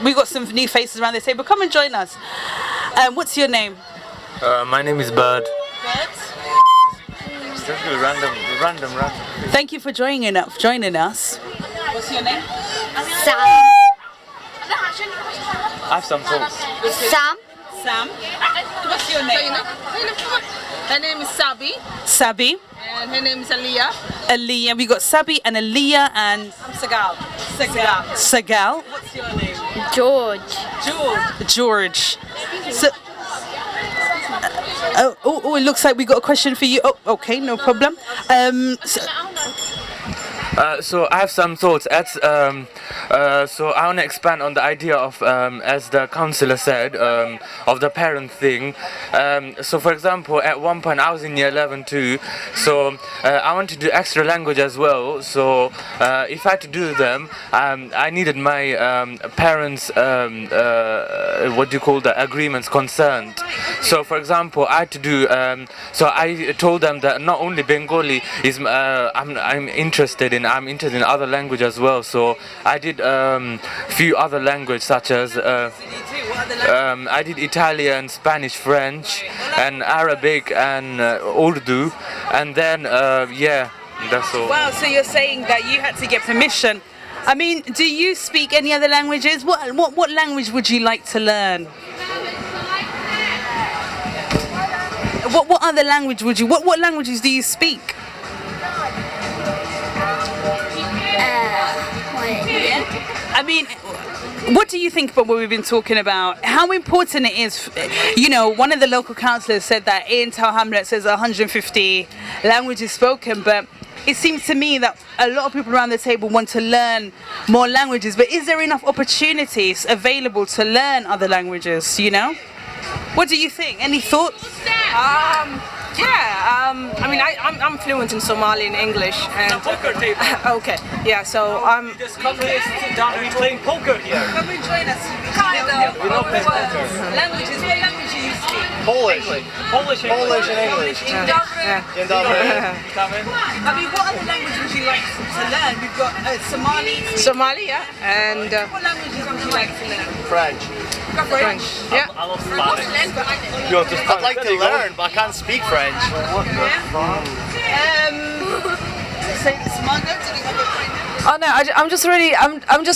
We got some new faces around the table. Come and join us. What's your name? My name is Bird. Random. Thank you for joining us. What's your name? Sam. I have some thoughts. Sam. What's your name? Her name is Sabi. and her name is Aliyah. Aliyah. We got Sabi and Aliyah and Sagal. Sagal. What's your name? George. So, it looks like we got a question for you. Oh, okay, no problem. So I have some thoughts. So I want to expand on the idea of, as the counselor said, of the parent thing. So for example, at one point I was in year 11 too. So I want to do extra language as well. So if I had to do them, I needed my parents' what do you call the agreements, consent. So for example, I had to do. So I told them that not only Bengali is I'm interested in other language as well. So I did few other languages such as I did Italian, Spanish, French, and Arabic and Urdu, and then yeah, that's all. Wow, so you're saying that you had to get permission. I mean, do you speak any other languages? What language would you like to learn? What other language would you? What languages do you speak? I mean, what do you think about what we've been talking about? How important it is, you know, one of the local councillors said that in Tower Hamlet says 150 languages spoken, but it seems to me that a lot of people around the table want to learn more languages, but is there enough opportunities available to learn other languages, you know? What do you think? Any thoughts? Yeah, I mean, I'm fluent in Somali and English. And poker table. Okay, yeah, so I'm. Just come here, sit down, and we're playing poker here. Come and join us. Kind of. We're not playing poker. Languages. What language do you speak? Polish and English. Dzień dobry. I mean, what other language would you like to learn? We've got Somali. Somali, yeah, and. What languages would you like to learn? French. French. Yeah. I love Spanish. I'd like to learn, but I can't speak French. Oh no, I'm just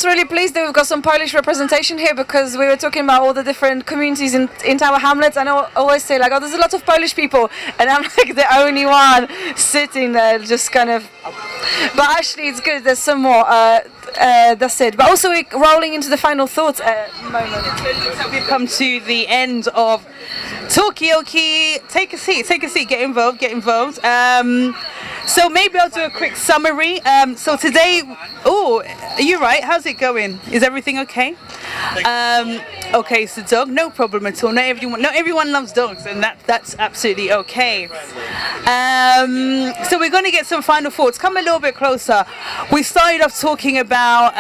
really pleased that we've got some Polish representation here, because we were talking about all the different communities in Tower Hamlets, and I always say like, oh, there's a lot of Polish people, and I'm like the only one sitting there just kind of. But actually, it's good. There's some more. That's it. But also, we're rolling into the final thoughts moment. We've come to the end of Talkaoke. Take a seat. Get involved. So maybe I'll do a quick summary. So today, are you right? How's it going? Is everything okay? Okay, it's a dog. No problem at all. Not everyone loves dogs, and that's absolutely okay. So we're going to get some final thoughts. Come a little bit closer. We started off talking about,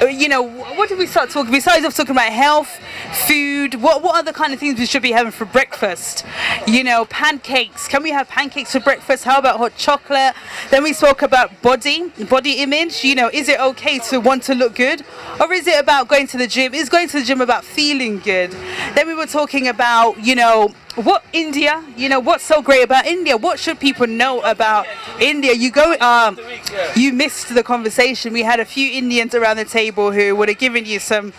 you know, what did we start talking? We started off talking about health, food. What other kind of things we should be having for breakfast? You know, pancakes. Can we have pancakes for breakfast? How about hot chocolate? Then we spoke about body image. You know, is it okay to want to look good, or is it about going to the gym? Is going to the gym about feeling good? Then we were talking about, you know, what India, you know, what's so great about India? What should people know about India? You missed the conversation. We had a few Indians around the table who would have given you some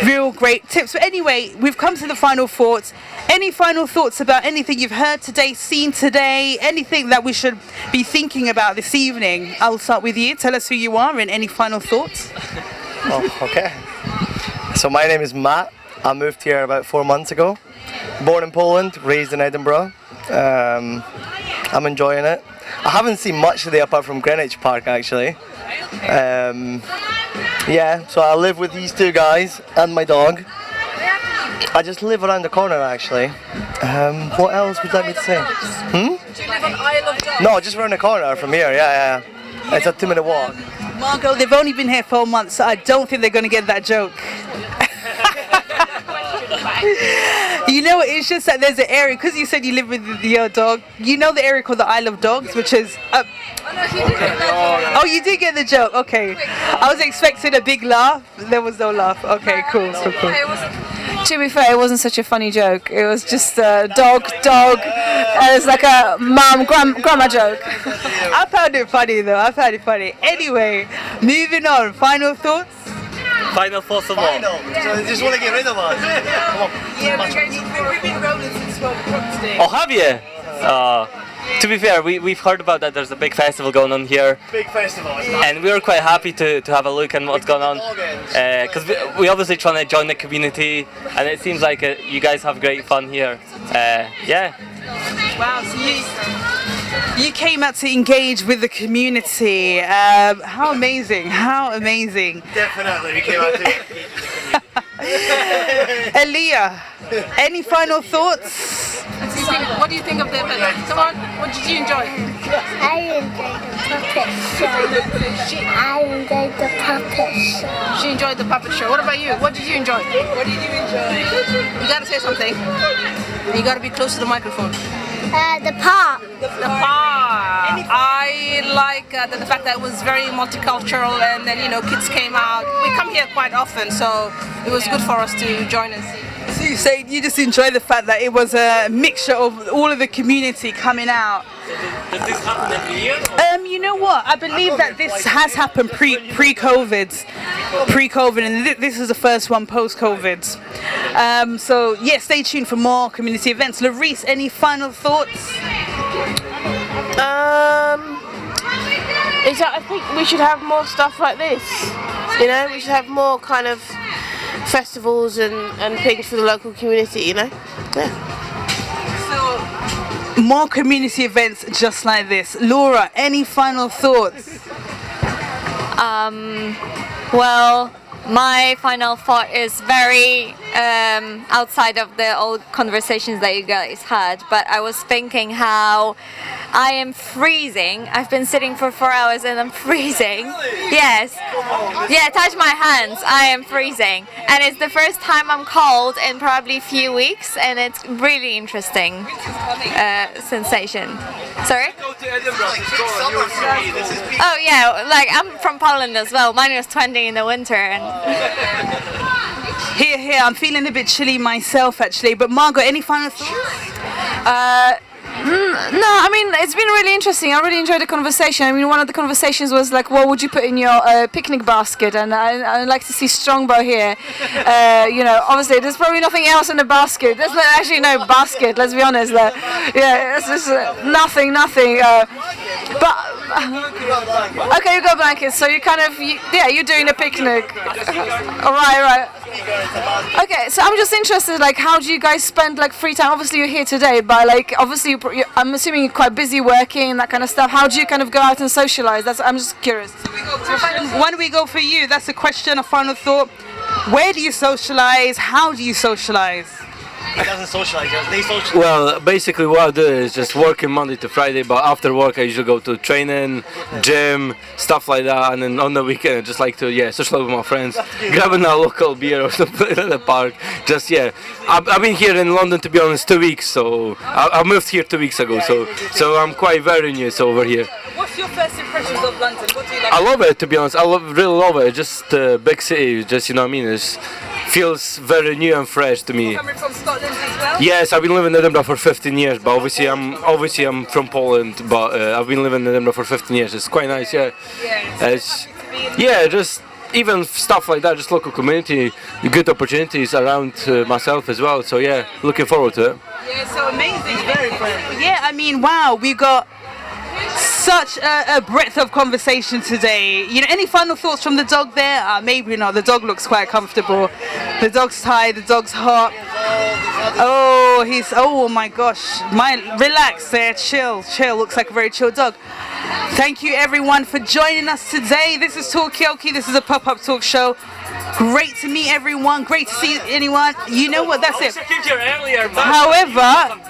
real great tips. But anyway, we've come to the final thoughts. Any final thoughts about anything you've heard today, seen today, anything that we should be thinking about this evening? I'll start with you. Tell us who you are and any final thoughts. Oh, okay. So my name is Matt. I moved here about 4 months ago. Born in Poland, raised in Edinburgh. I'm enjoying it. I haven't seen much today apart from Greenwich Park actually. Yeah, so I live with these two guys and my dog. I just live around the corner actually. What else would you like me to say? Do you live on Isle of Dogs? No, just around the corner from here, yeah. It's a 2-minute walk. Margot, they've only been here 4 months, so I don't think they're going to get that joke. You know, it's just that there's an area, because you said you live with your dog, you know the area called the Isle of Dogs, which is oh, you did get the joke. Okay, I was expecting a big laugh. There was no laugh. Okay, cool. To be fair, it wasn't such a funny joke. It was just a dog. It's like a grandma joke. I found it funny though. Anyway, moving on. Final thoughts? Final thoughts of all. So they just want to get rid of us. Yeah, we've been rolling since 12 o'clock today. Oh, have you? To be fair, we've heard about that there's a big festival going on here. Big festival. And we were quite happy to have a look at what's going on. Because we obviously trying to join the community, and it seems like you guys have great fun here. Yeah. Wow, so You came out to engage with the community. How amazing! How amazing! Definitely, we came out to. Aaliyah, any final thoughts? What do you think of the event? Come on, what did you enjoy? I enjoyed the puppet show. I enjoyed the puppet show. She enjoyed the puppet show. What about you? What did you enjoy? What did you enjoy? You gotta say something. You gotta be close to the microphone. The park. The park. I like the fact that it was very multicultural, and then kids came out. We come here quite often, so it was good for us to join us. So you say you just enjoy the fact that it was a mixture of all of the community coming out. Does this happen every year? You know what? I believe that this has happened pre-COVID, and this is the first one post-COVID. So yeah, stay tuned for more community events. Larice, any final thoughts? I think we should have more stuff like this. We should have more kind of festivals and things for the local community. Yeah. More community events just like this. Laura, any final thoughts? Well, my final thought is very outside of the old conversations that you guys had, but I was thinking how I am freezing. I've been sitting for 4 hours and I'm freezing. Yes. Yeah, touch my hands. I am freezing. And it's the first time I'm cold in probably a few weeks, and it's really interesting sensation. Sorry? Oh yeah, like I'm from Poland as well. -20 in the winter. And Here, I'm feeling a bit chilly myself actually, but Margot, any final thoughts? No, I mean, it's been really interesting. I really enjoyed the conversation. I mean, one of the conversations was like, what would you put in your picnic basket? And I like to see Strongbow here. Obviously, there's probably nothing else in the basket. There's actually no basket, let's be honest. Yeah, it's just nothing. But okay, you got blankets, so you kind of, you're doing a picnic. All right. Okay, so I'm just interested, like, how do you guys spend like free time? Obviously, you're here today, but like, obviously, I'm assuming you're quite busy working and that kind of stuff. How do you kind of go out and socialize? I'm just curious. Why don't we go for you? That's a question, a final thought. Where do you socialize? How do you socialize? He doesn't socialize, they socialize. Well, basically what I do is just working Monday to Friday, but after work I usually go to training, gym, stuff like that, and then on the weekend I just like to socialize with my friends, grabbing a local beer or something in the park. I've been here in London, to be honest, 2 weeks, so I moved here 2 weeks ago, so I'm quite very new over here. What's your first impressions of London? What do you like? I love it, to be honest. Really love it. Just a big city. Just it feels very new and fresh to me. Coming from Scotland as well? Yes, I've been living in Edinburgh for 15 years, but obviously I'm from Poland. But I've been living in Edinburgh for 15 years. It's quite nice. Just even stuff like that. Just local community, good opportunities around myself as well. So looking forward to it. Yeah, so amazing. Very friendly. Yeah, I mean, wow, we got such a breadth of conversation today. Any final thoughts from the dog there? Maybe not. The dog looks quite comfortable. The dog's tired. The dog's hot. Oh my gosh. Relax there. Chill. Looks like a very chill dog. Thank you everyone for joining us today. This is Talkaoke. This is a pop-up talk show. Great to meet everyone. Great to see anyone. You know what? That's it. However,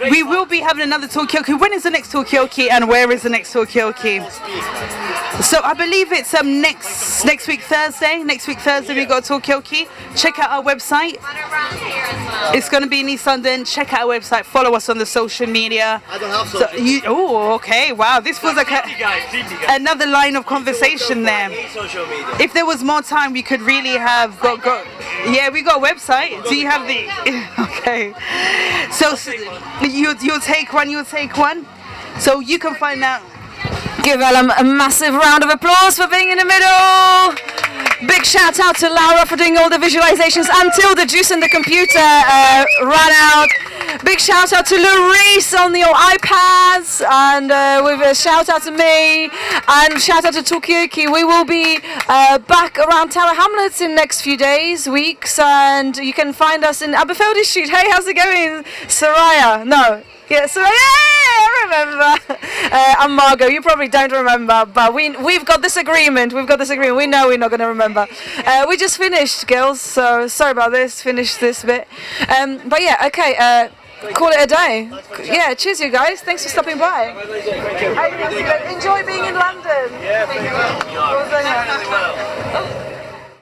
we will be having another Talkaoke. When is the next Talkaoke and where is the next Talkaoke? So I believe it's next week Thursday. Next week Thursday we got Talkaoke. Check out our website. It's going to be in East London. Check out our website. Follow us on the social media. I don't have social. Okay. Wow. This was like another line of conversation there. If there was more time, we could really have got. Yeah, we got a website. Do you have the? Okay. So you'll take one. So you can find out. Give Ellen a massive round of applause for being in the middle. Big shout out to Laura for doing all the visualizations until the juice in the computer ran out. Big shout out to Larice on your iPads, and with a shout out to me, and shout out to Talkaoke. We will be back around Tower Hamlets in next few days, weeks, and you can find us in Aberfeldy Street. Hey, how's it going, Soraya? No. Yeah, Soraya. remember. And Margot, you probably don't remember, but we've got this agreement. We know we're not going to remember. We just finished, girls, so sorry about this. Finished this bit. But yeah, okay. Call it a day. Yeah, cheers, you guys. Thanks for stopping by. Enjoy being in London.